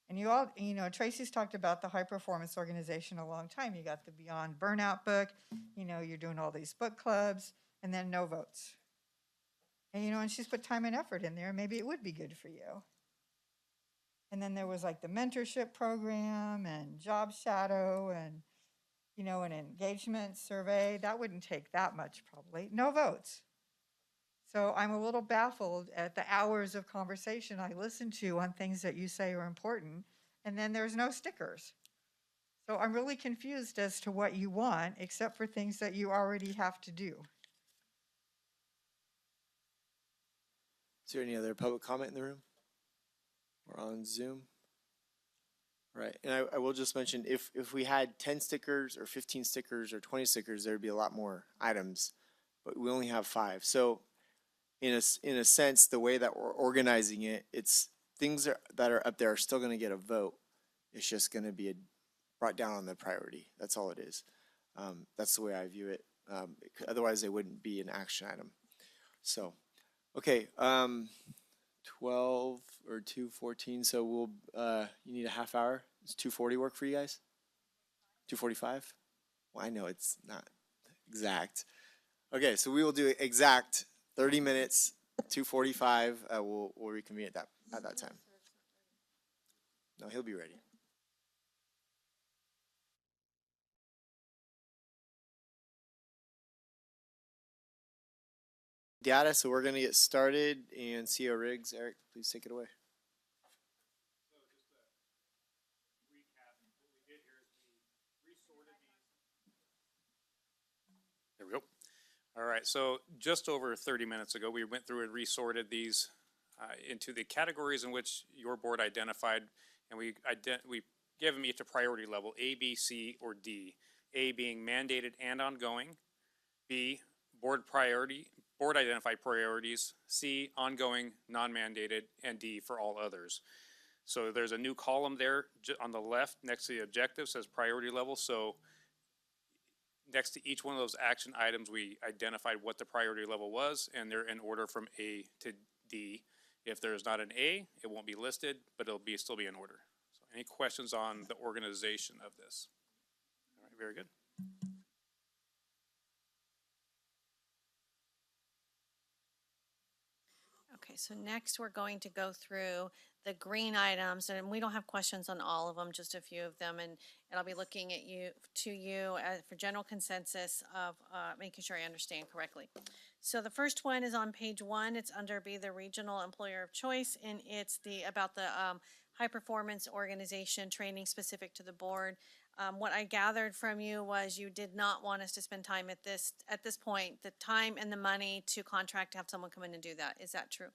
And you all, Tracy's talked about the high performance organization a long time. You got the Beyond Burnout book, you're doing all these book clubs, and then no votes. And, and she's put time and effort in there. Maybe it would be good for you. And then there was like the mentorship program and job shadow and, an engagement survey. That wouldn't take that much probably. No votes. So I'm a little baffled at the hours of conversation I listen to on things that you say are important, and then there's no stickers. So I'm really confused as to what you want, except for things that you already have to do. Is there any other public comment in the room or on Zoom? All right, and I will just mention, if we had 10 stickers or 15 stickers or 20 stickers, there'd be a lot more items, but we only have 5. So in a sense, the way that we're organizing it, it's things that are up there are still going to get a vote. It's just going to be brought down on the priority. That's all it is. That's the way I view it. Otherwise, they wouldn't be an action item. So, okay, 12 or 2:14. So we'll. You need a half hour. Does 2:40 work for you guys? 2:45. Well, I know it's not exact. Okay, so we will do exact 30 minutes, 2:45. We'll reconvene at that time. No, he'll be ready. Data, so we're going to get started, and CEO Riggs, Eric, please take it away. There we go. All right, so just over 30 minutes ago, we went through and resorted these into the categories in which your board identified, and we gave them each a priority level, A, B, C, or D. A being mandated and ongoing, B, board identified priorities, C, ongoing, non-mandated, and D for all others. So there's a new column there on the left next to the objective, says priority level. So next to each one of those action items, we identified what the priority level was, and they're in order from A to D. If there's not an A, it won't be listed, but it'll still be in order. So any questions on the organization of this? All right, very good. Okay, so next we're going to go through the green items, and we don't have questions on all of them, just a few of them, and I'll be looking at you, for general consensus of making sure I understand correctly. So the first one is on page 1. It's under B, the regional employer of choice, and it's about the high performance organization training specific to the board. What I gathered from you was you did not want us to spend time at this point, the time and the money to contract to have someone come in and do that. Is that true?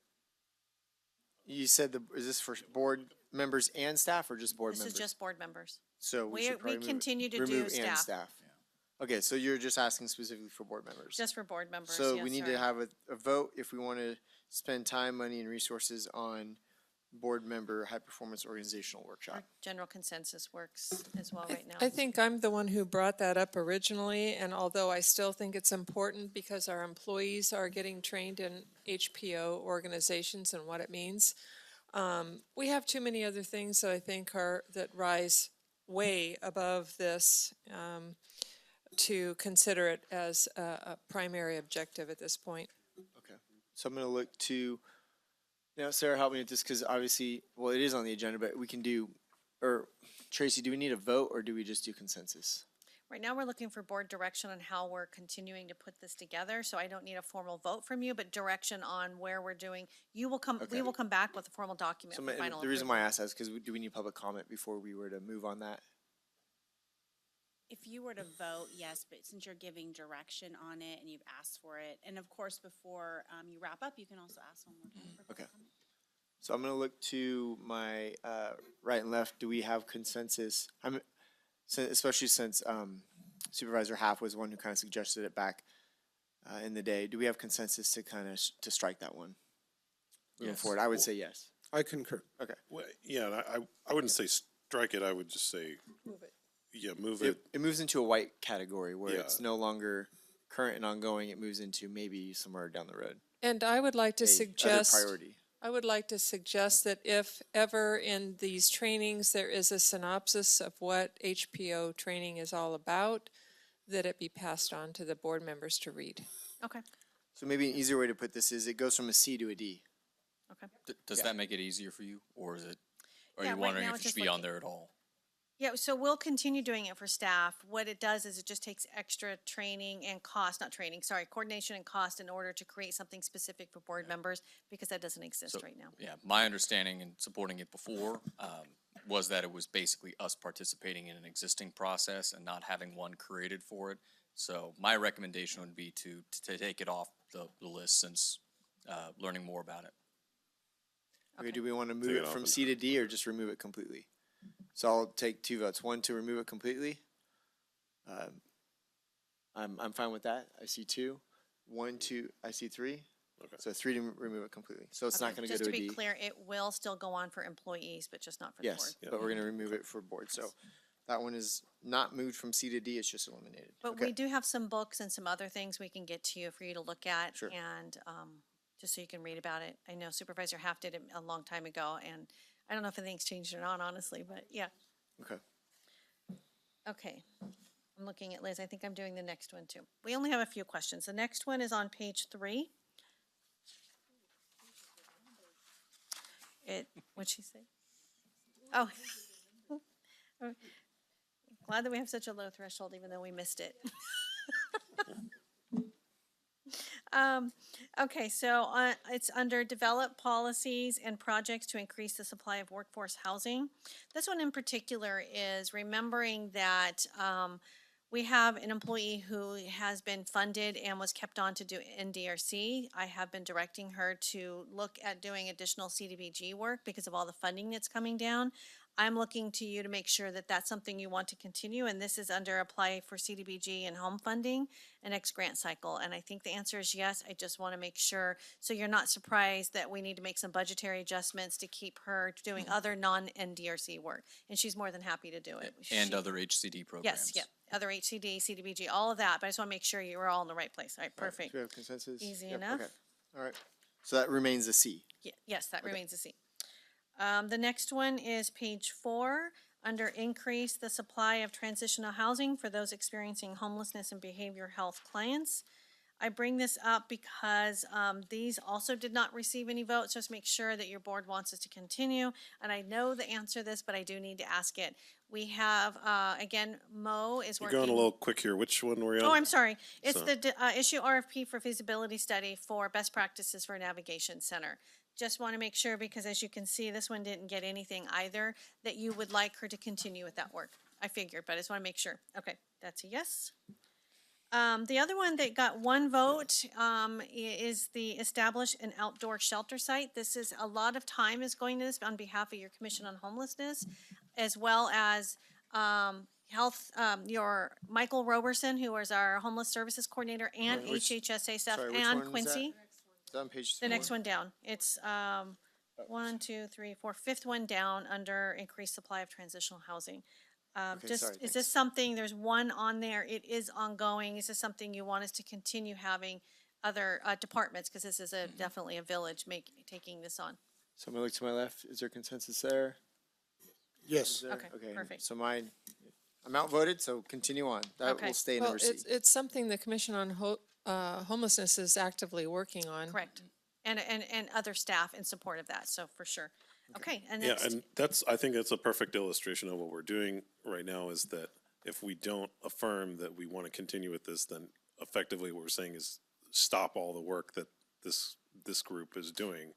You said is this for board members and staff or just board members? This is just board members. So we should probably continue to do remove and staff. staff. Okay, so you're just asking specifically for board members? Just for board members, So yes, we need sir. to have a vote if we want to spend time, money, and resources on board member high-performance organizational workshop. General consensus works as well right now. I think I'm the one who brought that up originally, and although I still think it's important because our employees are getting trained in HPO organizations and what it means, we have too many other things that I think that rise way above this to consider it as a primary objective at this point. Okay, so I'm going to look to, Sarah, help me with this because obviously, well, it is on the agenda, but we can do, or Tracy, do we need a vote or do we just do consensus? Right now, we're looking for board direction on how we're continuing to put this together, so I don't need a formal vote from you, but direction on where we're doing. We will come back with a formal document So for final the reason why I approval. asked that is because do we need public comment before we were to move on that? If you were to vote, yes, but since you're giving direction on it and you've asked for it, and of course, before you wrap up, you can also ask one more time for Okay. public comment. So I'm going to look to my right and left. Do we have consensus? Especially since Supervisor Half was the one who kind of suggested it back in the day. Do we have consensus to kind of to strike that one moving Yes. forward? I would say yes. I concur. Okay. Well, yeah, and I wouldn't say strike it, I would just say, Move it. yeah, move it. It moves into a white category where Yeah. it's no longer current and ongoing. It moves into maybe somewhere down the road. And I would like to Other suggest. priority. I would like to suggest that if ever in these trainings there is a synopsis of what HPO training is all about, that it be passed on to the board members to read. Okay, So maybe an easier way to put this is it goes from a C to a D. okay. Does Yeah. that make it easier for you, or is it, are Yeah, you right wondering now if it's it should just be on looking- there at all? Yeah, so we'll continue doing it for staff. What it does is it just takes extra training and coordination and cost in order to create something specific for board members, because that doesn't exist So, right now. Yeah, my understanding in supporting it before was that it was basically us participating in an existing process and not having one created for it. So my recommendation would be to take it off the list since learning more about it. Okay, do we want to move Take it it off from and- C to D or just remove it completely? So I'll take 2 votes. One to remove it completely. I'm fine with that. I see 2. 1, 2, I see 3. Okay. So 3 to remove it completely. So it's not Okay, going to go just to a to D. be clear, it will still go on for employees, but just not for the board. Yes, but we're going to remove it for board. So that one is not moved from C to D. It's just eliminated. But Okay. we do have some books and some other things we can get to you for you to look at. Sure. And just so you can read about it. I know Supervisor Half did it a long time ago, and I don't know if anything's changed or not, honestly, but yeah. Okay. Okay. I'm looking at Liz. I think I'm doing the next one too. We only have a few questions. The next one is on page 3. What'd she say? Oh. Glad that we have such a low threshold, even though we missed it. Okay, so it's under develop policies and projects to increase the supply of workforce housing. This one in particular is remembering that we have an employee who has been funded and was kept on to do NDRC. I have been directing her to look at doing additional CDBG work because of all the funding that's coming down. I'm looking to you to make sure that that's something you want to continue, and this is under apply for CDBG and home funding and next grant cycle. And I think the answer is yes. I just want to make sure, so you're not surprised that we need to make some budgetary adjustments to keep her doing other non-NDRC work. And she's more than happy to do it. And She- other HCD programs. Yes, yeah, other HCD, CDBG, all of that, but I just want to make sure you were all in the right place. All right, All right, perfect. Do we have consensus? Easy Yep, enough. Okay, all right. So that remains a C. Yes, that remains a C. The next one is page 4, under increase the supply of transitional housing for those experiencing homelessness and behavioral health clients. I bring this up because these also did not receive any votes. Just make sure that your board wants us to continue. And I know the answer to this, but I do need to ask it. We have, again, Mo is You're working. going a little quick here. Which one were you on? Oh, I'm sorry. It's So- the issue RFP for feasibility study for best practices for navigation center. Just want to make sure, because as you can see, this one didn't get anything either, that you would like her to continue with that work. I figured, but I just want to make sure. Okay, that's a yes. The other one that got one vote is the establish an outdoor shelter site. This is, a lot of time is going to this on behalf of your Commission on Homelessness, as well as your Michael Roberson, who is our Homeless Services Coordinator, and Which- HHSA staff, sorry, which and one is that? Quincy. Is that on page The next 4? one down. It's 1, 2, 3, 4, fifth one down under increased supply of transitional housing. Okay, Just, sorry, is this thanks. something, there's one on there, it is ongoing, is this something you want us to continue having other departments, because this is definitely a village taking this on? So I'm gonna look to my left. Is there consensus there? Yes. Is there? Okay, perfect. So I'm outvoted, so continue on. That Okay. will stay in Well, number C. it's something the Commission on Homelessness is actively working on. Correct. And other staff in support of that, so for sure. Okay, and Yeah, next, and I think that's a perfect illustration of what we're doing right now, is that if we don't affirm that we want to continue with this, then effectively what we're saying is stop all the work that this group is doing,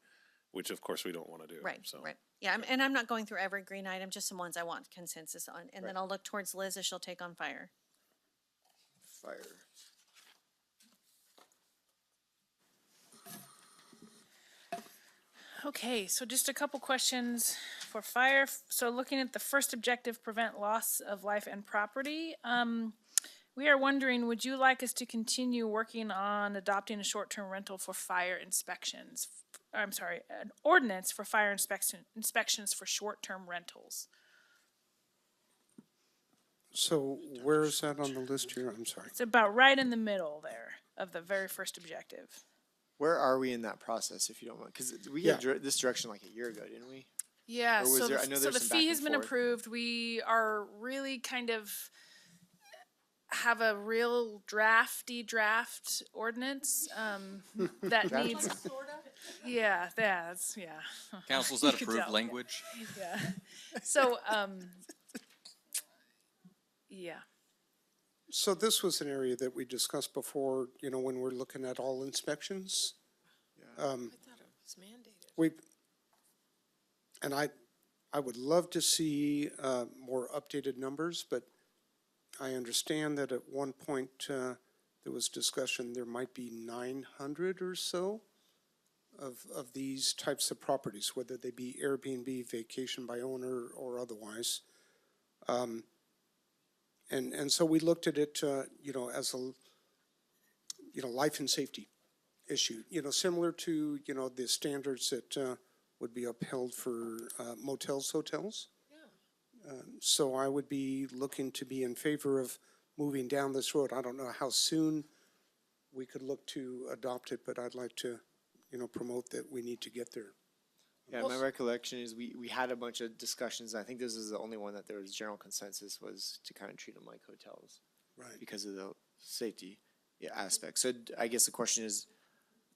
which of course we don't want to do. right, So- right. Yeah, and I'm not going through every green item, just some ones I want consensus on, and then I'll look towards Liz as she'll take on fire. Fire. Okay, so just a couple questions for fire. So looking at the first objective, prevent loss of life and property. We are wondering, would you like us to continue working on adopting a short-term rental for fire inspections? I'm sorry, an ordinance for fire inspections for short-term rentals. So where is that on the list here? I'm sorry. It's about right in the middle there of the very first objective. Where are we in that process, if you don't mind? Because we Yeah. had this direction like a year ago, didn't we? Yeah, Or was so there- the, I know so there's the some fee back has and been forth. approved. We are really kind of have a real draft ordinance that Drafty. needs. Yeah, that's, yeah. Council, is You that could approved tell. language? Yeah. So, yeah. So this was an area that we discussed before, when we're looking at all inspections. I thought it was mandated. We, and I would love to see more updated numbers, but I understand that at one point there was discussion, there might be 900 or so of these types of properties, whether they be Airbnb, vacation by owner, or otherwise. And so we looked at it, as a, life and safety issue, similar to, the standards that would be upheld for motels, hotels. So I would be looking to be in favor of moving down this road. I don't know how soon we could look to adopt it, but I'd like to, promote that we need to get there. Yeah, my recollection is we had a bunch of discussions. I think this is the only one that there was general consensus was to kind of treat them like hotels. Right. Because of the safety aspect. So I guess the question is,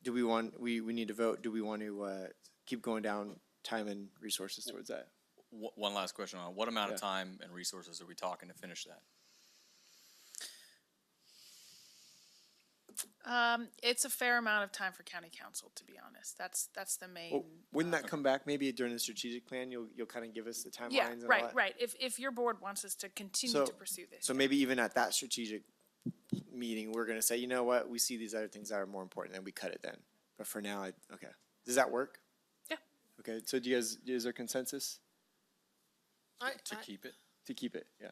do we want, we need to vote, do we want to keep going down time and resources towards that? One last question on it. What amount of Yeah. time and resources are we talking to finish that? It's a fair amount of time for county council, to be honest. That's the main. Well, wouldn't that come back maybe during the strategic plan? You'll kind of give us the timelines Yeah, and all right, that? right. If your board wants us to continue to pursue this. So maybe even at that strategic meeting, we're gonna say, you know what, we see these other things that are more important, and we cut it then. But for now, okay. Does that work? Yeah. Okay, so is there consensus To keep it? to keep it? Yeah.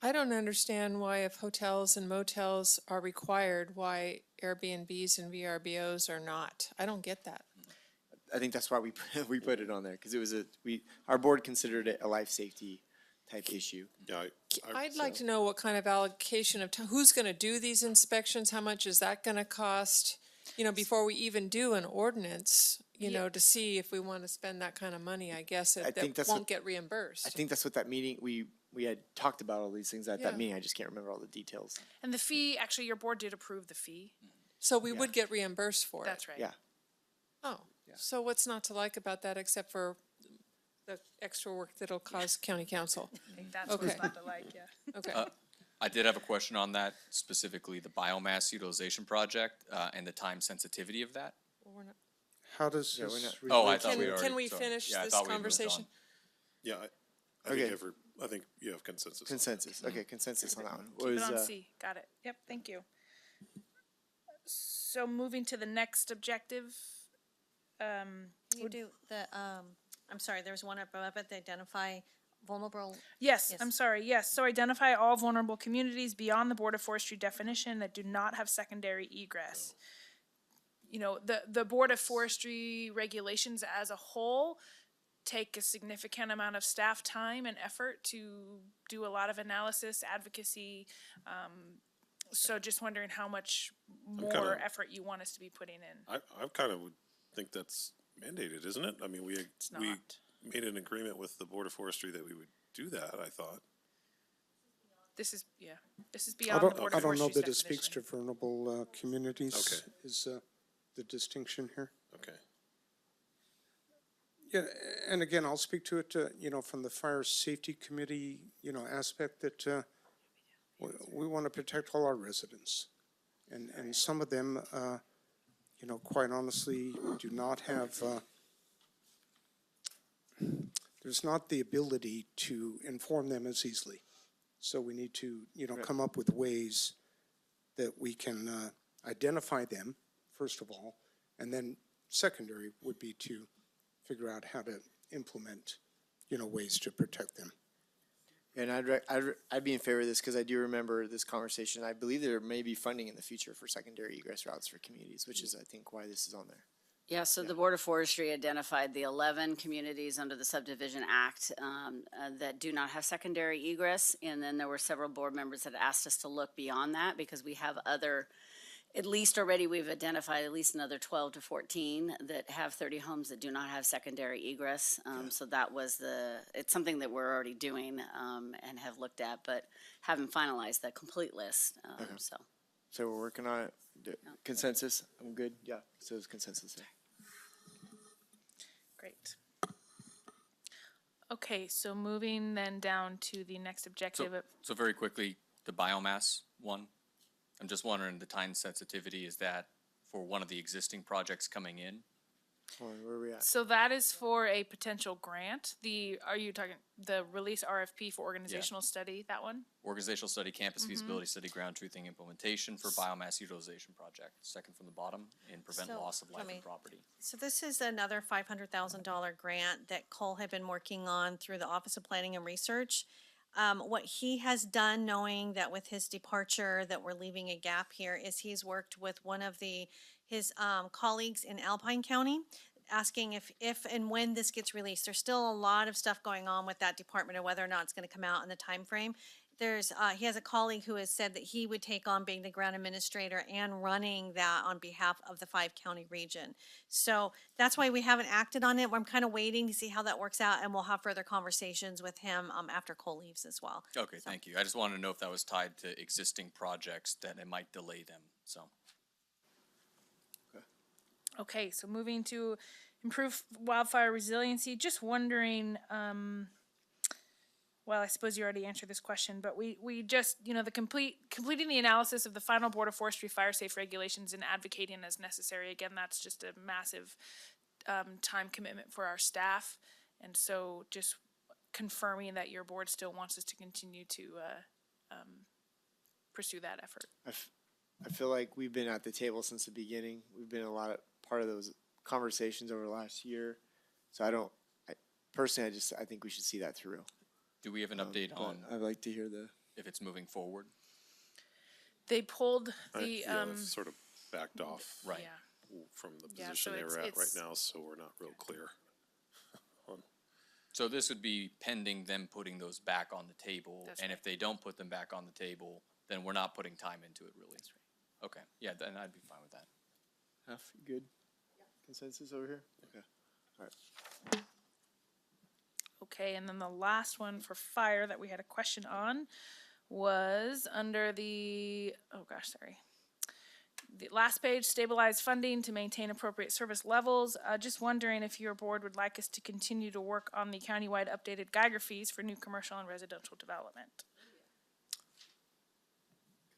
I don't understand why if hotels and motels are required, why Airbnbs and VRBOs are not. I don't get that. I think that's why we put it on there, because it was our board considered it a life safety type issue. Yeah, I'd like to know what kind of allocation of, who's gonna do these inspections? How much is that gonna cost? You know, before we even do an ordinance, you know, to see if we wanna spend that kind of money, I guess, I think that that's won't what- get reimbursed. I think that's what that meeting, we had talked about all these things at that Yeah. meeting. I just can't remember all the details. And the fee, actually, your board did approve the fee. So we would get reimbursed for it. That's right. Yeah. Oh, so what's not to like about that except for the extra work that'll cause county council? I think that's what's Okay. not to like, yeah. Okay. I did have a question on that, specifically the biomass utilization project, and the time sensitivity of that. Well, we're not- How does Yeah, we're this? not- Oh, I relate thought to- we already. Can we sorry. finish Yeah, I this thought we moved conversation? on. yeah, Okay. I think you have consensus. on that. Consensus. Okay, consensus on that one. Keep it Was, on C, got it. Yep, thank you. So moving to the next objective, Can you do the, I'm sorry, there was one up above it, the identify vulnerable. yes, Yes. I'm sorry, yes, so identify all vulnerable communities beyond the Board of Forestry definition that do not have secondary egress. You know, the Board of Forestry regulations as a whole take a significant amount of staff time and effort to do a lot of analysis, advocacy. So just wondering how much more kinda- effort you want us to be putting in. I kind of would think that's mandated, isn't it? I mean, we not. made an agreement with the Board of Forestry that we would do that, I thought. This is, yeah, this is I beyond the don't, Board I of don't know Forestry's that it speaks to definition. vulnerable communities. Okay. Is the distinction here? Okay. Yeah, and again, I'll speak to it, you know, from the fire safety committee, you know, aspect that we want to protect all our residents. And some of them, you know, quite honestly, do not have, there's not the ability to inform them as easily. So we need to, you know, come up with ways that we can identify them, first of all, and then secondary would be to figure out how to implement, you know, ways to protect them. and I'd be in favor of this because I do remember this conversation. I believe there may be funding in the future for secondary egress routes for communities, which is, I think, why this is on there. Yeah, so the Board of Forestry identified the 11 communities under the Subdivision Act that do not have secondary egress. And then there were several board members that asked us to look beyond that because we have other, at least already we've identified at least another 12 to 14 that have 30 homes that do not have secondary egress. So that was it's something that we're already doing and have looked at, but haven't finalized the complete list, so. So we're working on it. Consensus? I'm good? Yeah, so it's consensus there. Great. Okay, so moving then down to the next objective. So very quickly, the biomass one, I'm just wondering the time sensitivity, is that for one of the existing projects coming in? Hold on, where are we at? So that is for a potential grant. Are you talking the release RFP for organizational study, that one? Organizational study, campus feasibility study, ground truthing implementation for biomass utilization project, second from the bottom, and prevent So, loss of life let me- and property. So this is another $500,000 grant that Cole had been working on through the Office of Planning and Research. What he has done, knowing that with his departure that we're leaving a gap here, is he's worked with one of his colleagues in Alpine County, asking if and when this gets released. There's still a lot of stuff going on with that department and whether or not it's gonna come out in the time frame. He has a colleague who has said that he would take on being the ground administrator and running that on behalf of the 5-county region. So that's why we haven't acted on it. I'm kind of waiting to see how that works out, and we'll have further conversations with him after Cole leaves as well. Okay, thank you. I just wanted to know if that was tied to existing projects, that it might delay them, so. Okay, so moving to improve wildfire resiliency, just wondering, well, I suppose you already answered this question, but we just, completing the analysis of the final Board of Forestry fire safe regulations and advocating as necessary. Again, that's just a massive time commitment for our staff. And so just confirming that your board still wants us to continue to pursue that effort. I feel like we've been at the table since the beginning. We've been part of those conversations over the last year. So I think we should see that through. Do we have an update but on I'd like to hear if it's moving forward? They pulled the, Yeah, they've sort of backed off. Right. Yeah. From the Yeah, position so they were at right it's- now, so we're not real clear. So this would be pending them putting those back on the table. That's And right. if they don't put them back on the table, then we're not putting time into it really. Okay, yeah, then I'd be fine with that. Half, good? Consensus over here? Okay. All right. Okay, and then the last one for fire that we had a question on was under the, oh gosh, sorry. The last page, stabilize funding to maintain appropriate service levels. Just wondering if your board would like us to continue to work on the countywide updated Geiger fees for new commercial and residential development.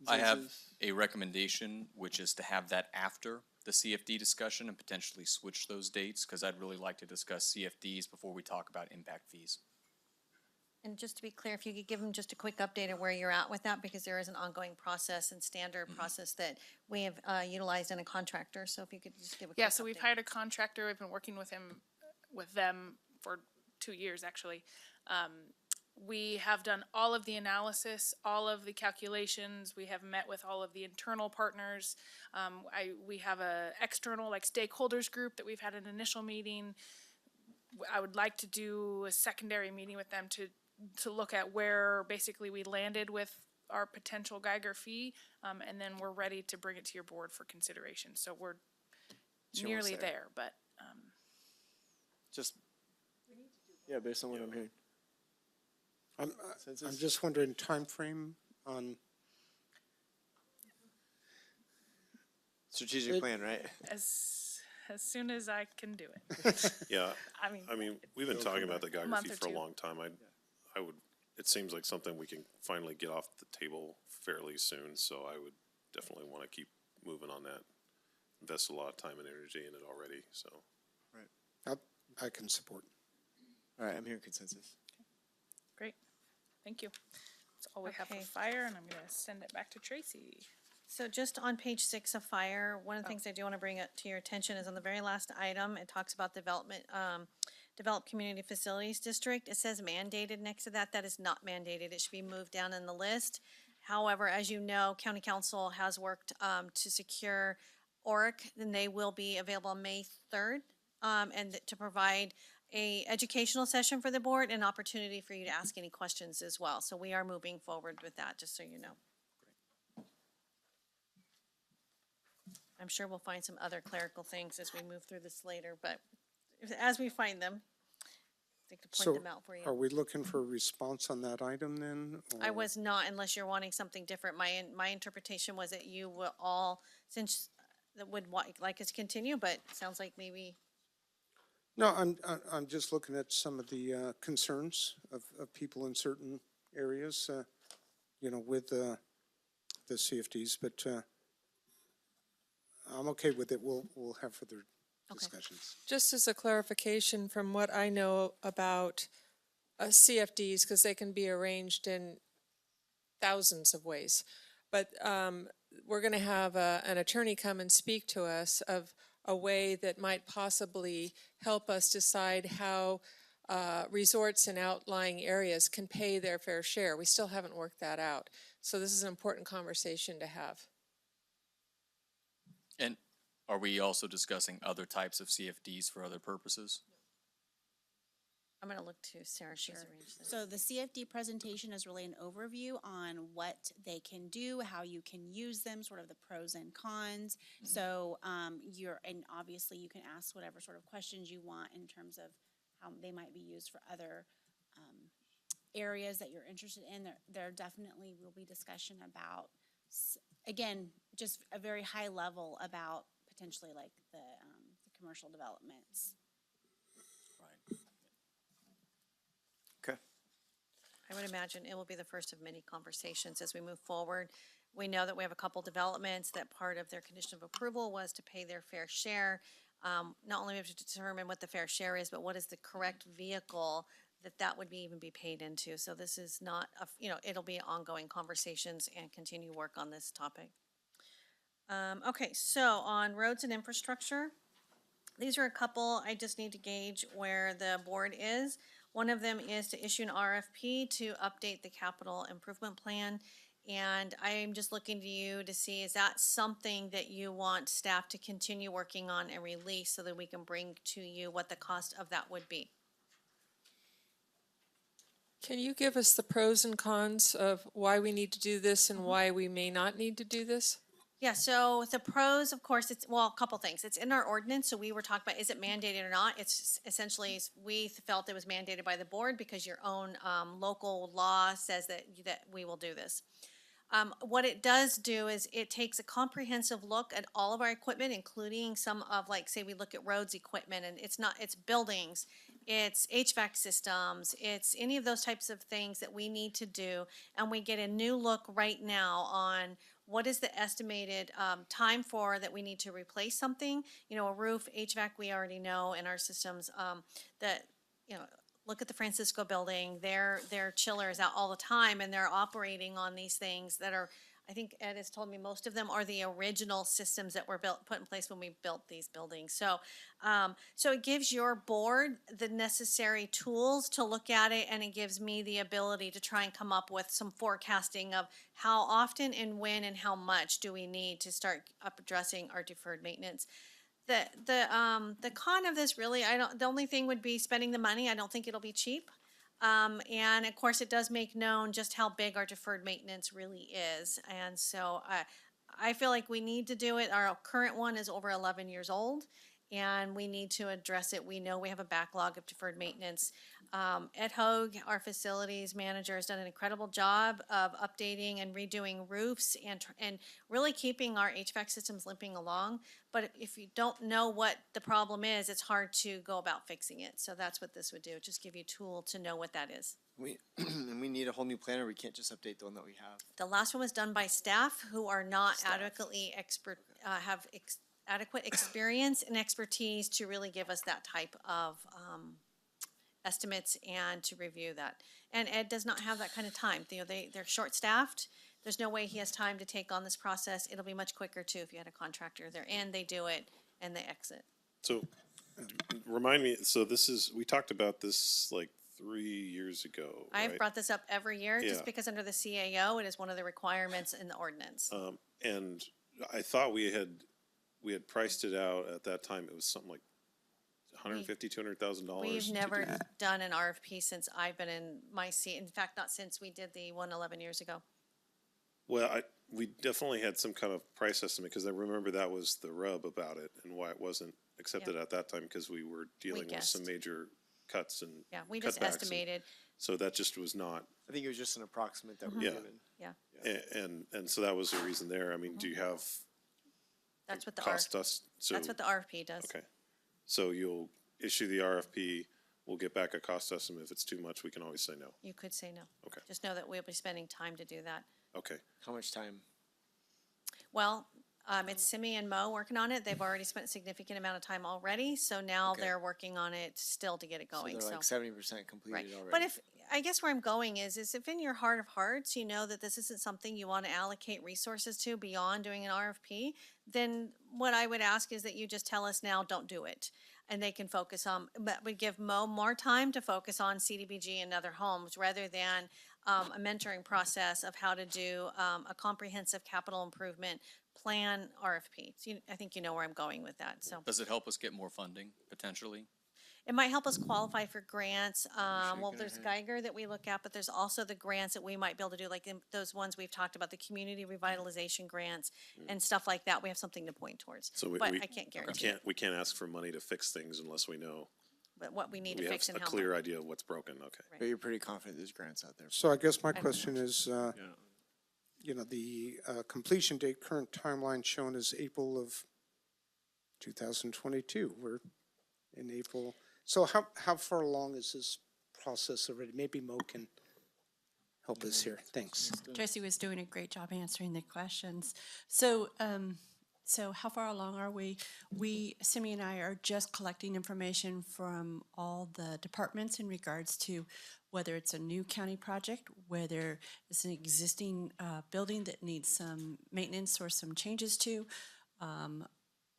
I have Consensus? a recommendation, which is to have that after the CFD discussion and potentially switch those dates, because I'd really like to discuss CFDs before we talk about impact fees. And just to be clear, if you could give them just a quick update of where you're at with that, because there is an ongoing process and standard process that we have utilized in a contractor, so if you could just give a quick Yeah, so we've update. hired a contractor. We've been working with them for 2 years, actually. We have done all of the analysis, all of the calculations. We have met with all of the internal partners. We have a external, like, stakeholders group that we've had an initial meeting. I would like to do a secondary meeting with them to look at where basically we landed with our potential Geiger fee, and then we're ready to bring it to your board for consideration. So we're She wants nearly there. there, but, Just, yeah, based on what I'm hearing. I'm Consensus? just wondering time frame on, Strategic It- plan, right? as soon as I can do it. Yeah, I mean, I mean, we've been talking about the Geiger month fee or for a two. long time. I would, it seems like something we can finally get off the table fairly soon, so I would definitely want to keep moving on that. Invested a lot of time and energy in it already, so. I can support. All right, I'm hearing consensus. great. Thank you. That's all we have for Okay. fire, and I'm gonna send it back to Tracy. So just on page 6 of fire, one of the things I do want to bring up to your attention is on the very last item, it talks about development, develop community facilities district. It says mandated next to that. That is not mandated. It should be moved down in the list. However, as you know, county council has worked, to secure ORIC, and they will be available on May 3rd, and to provide a educational session for the board and opportunity for you to ask any questions as well. So we are moving forward with that, just so you know. I'm sure we'll find some other clerical things as we move through this later, but as we find them, I think to So point them out for are you. we looking for a response on that item then? I or- was not, unless you're wanting something different. My interpretation was that you will all, since, that would like us to continue, but it sounds like maybe, No, I'm just looking at some of the concerns of people in certain areas, with the CFDs, but I'm okay with it. We'll have further discussions. Just as a clarification from what I know about CFDs, because they can be arranged in thousands of ways. But we're going to have an attorney come and speak to us of a way that might possibly help us decide how resorts and outlying areas can pay their fair share. We still haven't worked that out. So this is an important conversation to have. And are we also discussing other types of CFDs for other purposes? I'm gonna look to Sarah, she's arranged this. So the CFD presentation is really an overview on what they can do, how you can use them, sort of the pros and cons. So and obviously you can ask whatever sort of questions you want in terms of how they might be used for other areas that you're interested in. There definitely will be discussion about, again, just a very high level about potentially like the commercial developments. Okay. I would imagine it will be the first of many conversations as we move forward. We know that we have a couple developments that part of their condition of approval was to pay their fair share. Not only have to determine what the fair share is, but what is the correct vehicle that would be even be paid into. So this is not, it'll be ongoing conversations and continue work on this topic. Okay, so on roads and infrastructure, these are a couple, I just need to gauge where the board is. One of them is to issue an RFP to update the capital improvement plan. And I'm just looking to you to see, is that something that you want staff to continue working on and release so that we can bring to you what the cost of that would be? Can you give us the pros and cons of why we need to do this and why we may not need to do this? Yeah, so the pros, of course, it's, well, a couple things. It's in our ordinance, so we were talking about, is it mandated or not? It's essentially, we felt it was mandated by the board because your own local law says that we will do this. What it does do is it takes a comprehensive look at all of our equipment, including some of, like, say we look at roads equipment, and it's buildings, it's HVAC systems, it's any of those types of things that we need to do. And we get a new look right now on what is the estimated time for that we need to replace something. You know, a roof, HVAC, we already know in our systems that, you know, look at the Francisco building, their chiller is out all the time and they're operating on these things that are, I think Ed has told me most of them are the original systems that were put in place when we built these buildings. So, so it gives your board the necessary tools to look at it, and it gives me the ability to try and come up with some forecasting of how often and when and how much do we need to start addressing our deferred maintenance. The con of this really, the only thing would be spending the money. I don't think it'll be cheap. And of course, it does make known just how big our deferred maintenance really is. And so I feel like we need to do it. Our current one is over 11 years old, and we need to address it. We know we have a backlog of deferred maintenance. Ed Hogue, our facilities manager, has done an incredible job of updating and redoing roofs and really keeping our HVAC systems limping along. But if you don't know what the problem is, it's hard to go about fixing it. So that's what this would do, just give you a tool to know what that is. And we need a whole new plan, or we can't just update the one that we have. The last one was done by staff who are not adequately adequate experience and expertise to really give us that type of estimates and to review that. And Ed does not have that kind of time. You know, they're short-staffed. There's no way he has time to take on this process. It'll be much quicker too if you had a contractor. They're in, they do it, and they exit. So, remind me, so we talked about this like 3 years ago, I've right? brought this up every year just Yeah. because under the CAO, it is one of the requirements in the ordinance. And I thought we had priced it out at that time. It was something like $150,000-$200,000. We've never done an RFP since I've been in my seat. In fact, not since we did the one 11 years ago. Well, we definitely had some kind of price estimate, because I remember that was the rub about it and why it wasn't accepted at that time, because we were dealing with some major cuts and Yeah, we just cutbacks, and estimated. so that just was not. I think it was just an approximate that we're Yeah. given. Yeah. And so that was the reason there. I mean, do you have That's what the cost us? So That's what the RFP does. okay, so you'll issue the RFP. We'll get back a cost estimate. If it's too much, we can always say no. You could say no. Okay. Just know that we'll be spending time to do that. Okay. How much time? Well, it's Simi and Mo working on it. They've already spent a significant amount of time already, so now Okay. they're working on it still to get it So going. they're like 70% completed already. But I guess where I'm going is if in your heart of hearts, you know that this isn't something you want to allocate resources to beyond doing an RFP, then what I would ask is that you just tell us now, don't do it. And they can focus on, but we give Mo more time to focus on CDBG and other homes rather than a mentoring process of how to do a comprehensive capital improvement plan RFP. So I think you know where I'm going with that. So Does it help us get more funding, potentially? it might help us qualify for grants. Well, there's Geiger that we look at, but there's also the grants that we might be able to do, like those ones we've talked about, the community revitalization grants and stuff like that. We have something to point towards. So But I can't guarantee it. We can't ask for money to fix things unless we know. But what we need We to have fix and a how much. clear idea of what's broken. Okay. But you're pretty confident there's grants out there. So I guess my question is, you know, the completion date, current timeline shown is April of 2022. We're in April. So how far along is this process already? Maybe Mo can help us here. Thanks. Tracy was doing a great job answering the questions. So, so how far along are we? Simi and I are just collecting information from all the departments in regards to whether it's a new county project, whether it's an existing building that needs some maintenance or some changes to,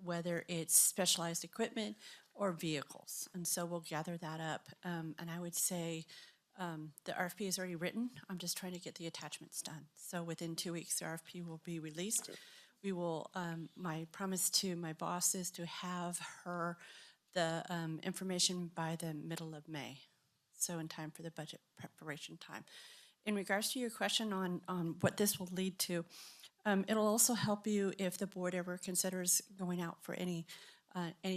whether it's specialized equipment or vehicles. And so we'll gather that up. And I would say the RFP is already written. I'm just trying to get the attachments done. So within 2 weeks, the RFP will be released. We will, my promise to my boss is to have her the information by the middle of May. so in time for the budget preparation time. In regards to your question on what this will lead to, it'll also help you if the board ever considers going out for any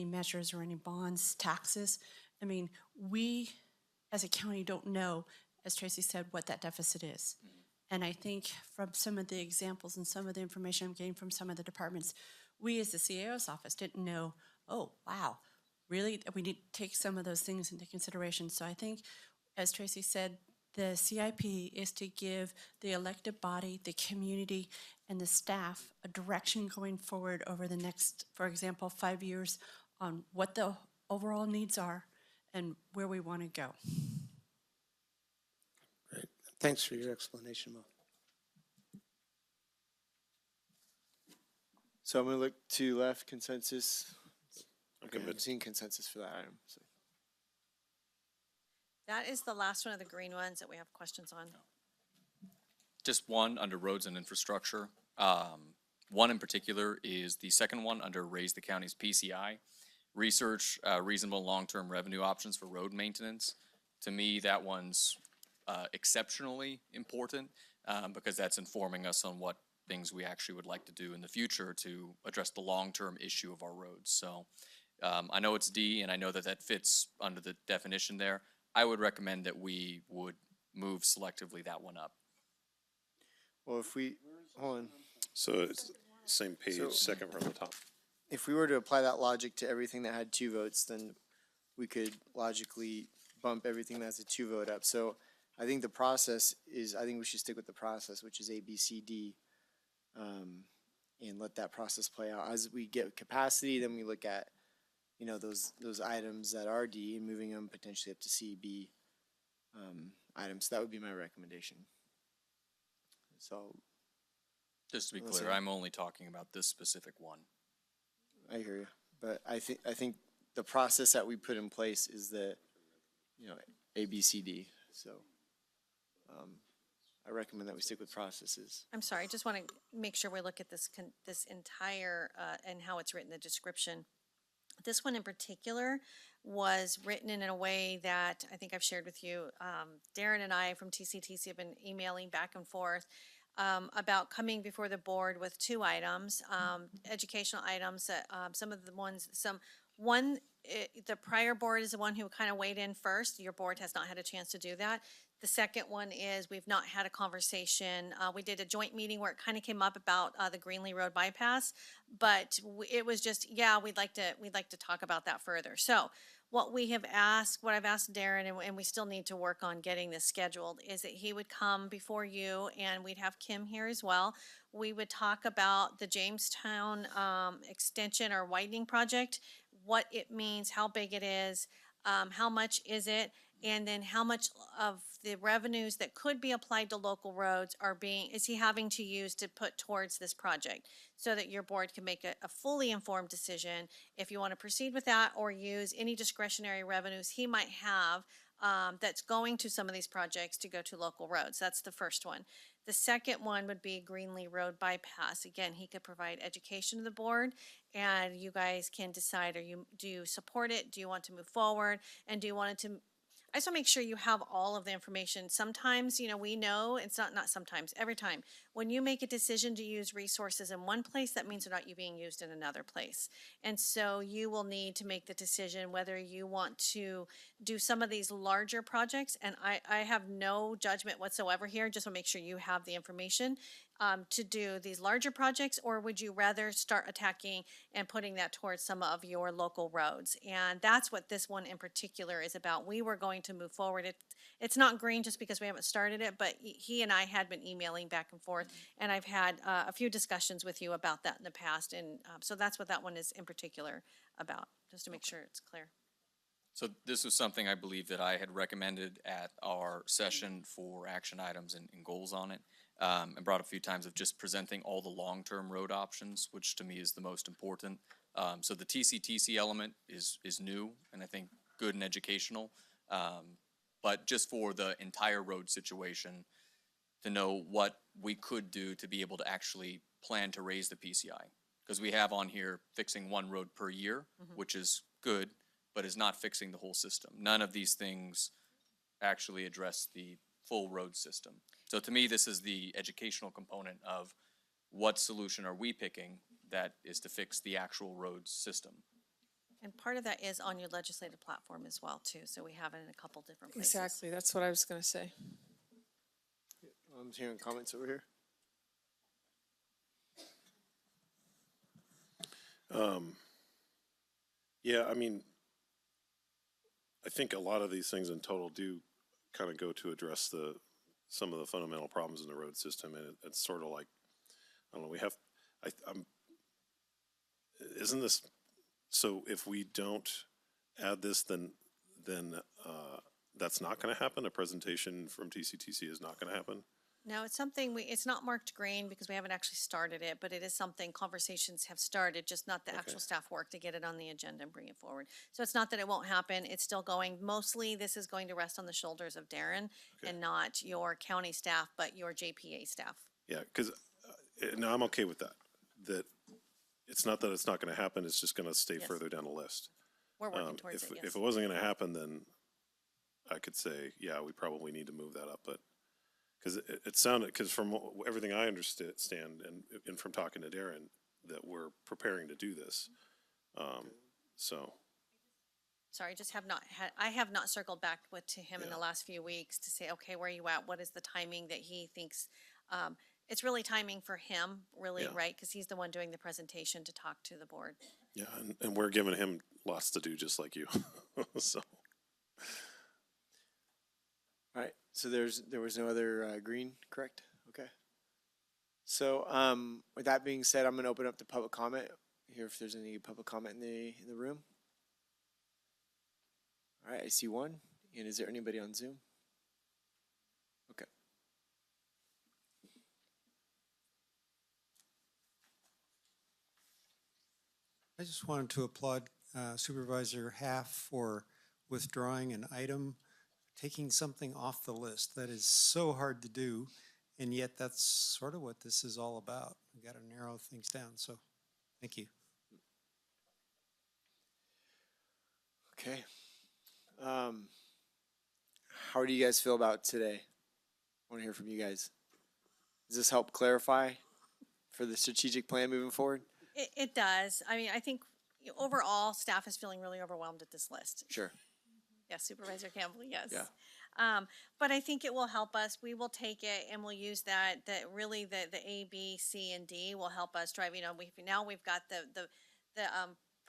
measures or any bonds, taxes. I mean, we as a county don't know, as Tracy said, what that deficit is. And I think from some of the examples and some of the information I'm getting from some of the departments, we as the CAO's office didn't know, oh, wow, really? We need to take some of those things into consideration. So I think, as Tracy said, the CIP is to give the elected body, the community, and the staff a direction going forward over the next, for example, 5 years on what the overall needs are and where we want to go. Great. Thanks for your explanation, Mo. So I'm gonna look to left consensus. Okay, I'm good. seeing consensus for that item. So. That is the last one of the green ones that we have questions on. Just one under roads and infrastructure. One in particular is the second one under raise the county's PCI. Research reasonable long-term revenue options for road maintenance. To me, that one's exceptionally important because that's informing us on what things we actually would like to do in the future to address the long-term issue of our roads. So I know it's D, and I know that that fits under the definition there. I would recommend that we would move selectively that one up. Well, if we, hold on. So it's same page, So- second from the top. If we were to apply that logic to everything that had 2 votes, then we could logically bump everything that's a 2 vote up. So I think the process is, I think we should stick with the process, which is A, B, C, D, and let that process play out. As we get capacity, then we look at, you know, those items that are D and moving them potentially up to C, B items. That would be my recommendation. So Just to be Listen. clear, I'm only talking about this specific one. I hear you, but I think the process that we put in place is the, you know, A, B, C, D. So I recommend that we stick with processes. I'm sorry, I just want to make sure we look at this this entire and how it's written, the description. This one in particular was written in a way that I think I've shared with you. Darren and I from TCTC have been emailing back and forth about coming before the board with 2 items, educational items. Some of the ones, the prior board is the one who kind of weighed in first. Your board has not had a chance to do that. The second one is we've not had a conversation. We did a joint meeting where it kind of came up about the Greenlee Road bypass, but it was just, yeah, we'd like to talk about that further. So what I've asked Darren, and we still need to work on getting this scheduled, is that he would come before you, and we'd have Kim here as well. We would talk about the Jamestown extension or widening project, what it means, how big it is, how much is it, and then how much of the revenues that could be applied to local roads is he having to use to put towards this project, so that your board can make a fully informed decision if you want to proceed with that or use any discretionary revenues he might have that's going to some of these projects to go to local roads. That's the first one. The second one would be Greenlee Road bypass. Again, he could provide education to the board, and you guys can decide, do you support it? Do you want to move forward? And do you want it to, I just want to make sure you have all of the information. Sometimes, you know, we know, it's not sometimes, every time. When you make a decision to use resources in one place, that means they're not being used in another place. And so you will need to make the decision whether you want to do some of these larger projects. And I have no judgment whatsoever here, just want to make sure you have the information to do these larger projects, or would you rather start attacking and putting that towards some of your local roads? And that's what this one in particular is about. We were going to move forward. It's not green just because we haven't started it, but he and I had been emailing back and forth, and I've had a few discussions with you about that in the past, and so that's what that one is in particular about, just to make sure it's clear. So this was something I believe that I had recommended at our session for action items and goals on it. And brought up a few times of just presenting all the long-term road options, which to me is the most important. So the TCTC element is new and I think good and educational. But just for the entire road situation, to know what we could do to be able to actually plan to raise the PCI. Because we have on here fixing 1 road per year, which is good, but is not fixing the whole system. None of these things actually address the full road system. So to me, this is the educational component of what solution are we picking that is to fix the actual road system. And part of that is on your legislative platform as well, too, so we have it in a couple different places. Exactly, that's what I was gonna say. I'm hearing comments over here. Yeah, I mean, I think a lot of these things in total do kind of go to address some of the fundamental problems in the road system, and it's sort of like, I don't know, isn't this, so if we don't add this, then that's not gonna happen? A presentation from TCTC is not gonna happen? No, it's something it's not marked green because we haven't actually started it, but it is something conversations have started, just not the actual staff work to get it on the agenda and bring it forward. So it's not that it won't happen, it's still going. Mostly this is going to rest on the shoulders of Darren and not your county staff, but your JPA staff. Yeah, because, no, I'm okay with that. That it's not that it's not gonna happen, it's just gonna stay Yes. further down the list. We're working towards it, yes. If it wasn't gonna happen, then I could say, yeah, we probably need to move that up, but, because it sounded, because from everything I understand and from talking to Darren, that we're preparing to do this. So, Sorry, just I have not circled back to him in the last few weeks to say, okay, where are you at? What is the timing that he thinks? It's really timing for him, really, right? Because he's the one doing the presentation to talk to the board. yeah, and we're giving him lots to do, just like you, so. All right, so there was no other green, correct? Okay. So with that being said, I'm going to open up the public comment. Here, if there's any public comment in the room. All right, I see one. And is there anybody on Zoom? Okay. I just wanted to applaud Supervisor Half for withdrawing an item, taking something off the list. That is so hard to do, and yet that's sort of what this is all about. We got to narrow things down, so thank you. Okay. How do you guys feel about today? I want to hear from you guys. Does this help clarify for the strategic plan moving forward? It does. I mean, I think overall, staff is feeling really overwhelmed at this list. Sure. Yes, Supervisor Campbell, yes. Yeah. But I think it will help us. We will take it and we'll use that really the A, B, C, and D will help us drive, we've got the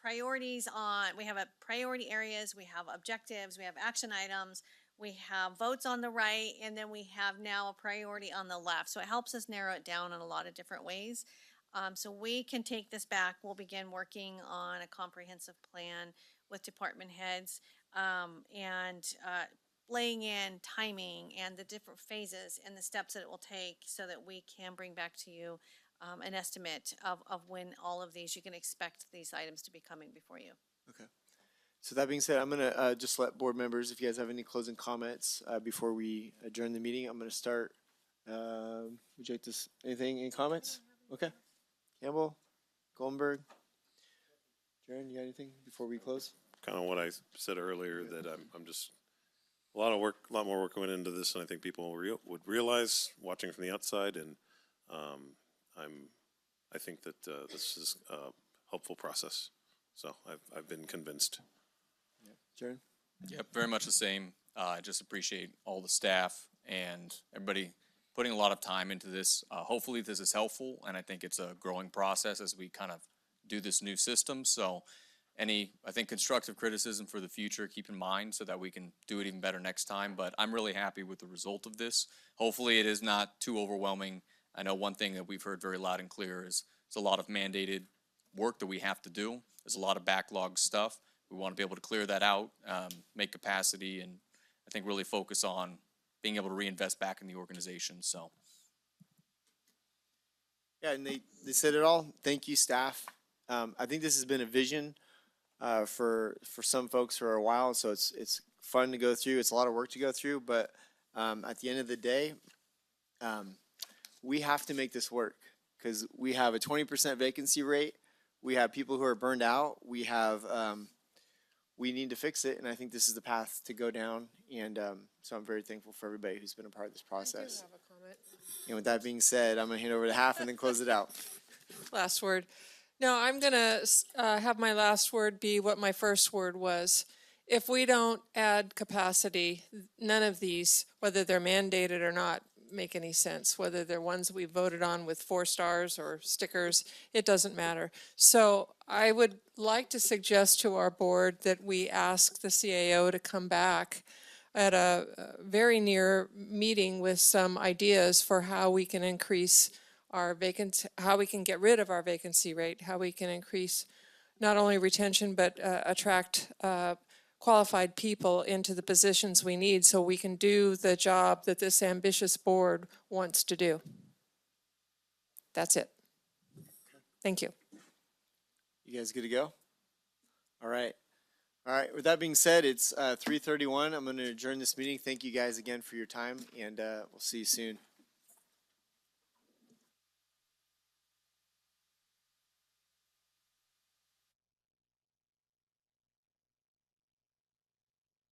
priorities on, we have a priority areas, we have objectives, we have action items, we have votes on the right, and then we have now a priority on the left. So it helps us narrow it down in a lot of different ways. So we can take this back. We'll begin working on a comprehensive plan with department heads and laying in timing and the different phases and the steps that it will take so that we can bring back to you an estimate of when all of these, you can expect these items to be coming before you. Okay. So that being said, I'm going to just let board members, if you guys have any closing comments before we adjourn the meeting, I'm going to start. Would you like to, any comments? Okay. Campbell, Goldenberg, Jaron, you got anything before we close? Kind of what I said earlier, that I'm just, a lot more work went into this than I think people would realize watching from the outside, and I think that this is a helpful process. So I've been convinced. Jaron? Yep, very much the same. I just appreciate all the staff and everybody putting a lot of time into this. Hopefully this is helpful, and I think it's a growing process as we kind of do this new system. So I think constructive criticism for the future, keep in mind so that we can do it even better next time. But I'm really happy with the result of this. Hopefully it is not too overwhelming. I know one thing that we've heard very loud and clear is it's a lot of mandated work that we have to do. There's a lot of backlog stuff. We want to be able to clear that out, make capacity, and I think really focus on being able to reinvest back in the organization. So. Yeah, and they said it all. Thank you, staff. I think this has been a vision for some folks for a while, so it's fun to go through. It's a lot of work to go through, but at the end of the day, we have to make this work because we have a 20% vacancy rate. We have people who are burned out. We have we need to fix it, and I think this is the path to go down. And so I'm very thankful for everybody who's been a part of this process. I do have a comment. And with that being said, I'm going to hand over to half and then close it out. Last word. No, I'm going to have my last word be what my first word was. If we don't add capacity, none of these, whether they're mandated or not, make any sense. Whether they're ones we voted on with 4 stars or stickers, it doesn't matter. So I would like to suggest to our board that we ask the CAO to come back at a very near meeting with some ideas for how we can increase our vacancy, how we can get rid of our vacancy rate, how we can increase not only retention but attract qualified people into the positions we need so we can do the job that this ambitious board wants to do. That's it. Thank you. You guys good to go? All right. All right. With that being said, it's 3:31. I'm going to adjourn this meeting. Thank you guys again for your time, and we'll see you soon.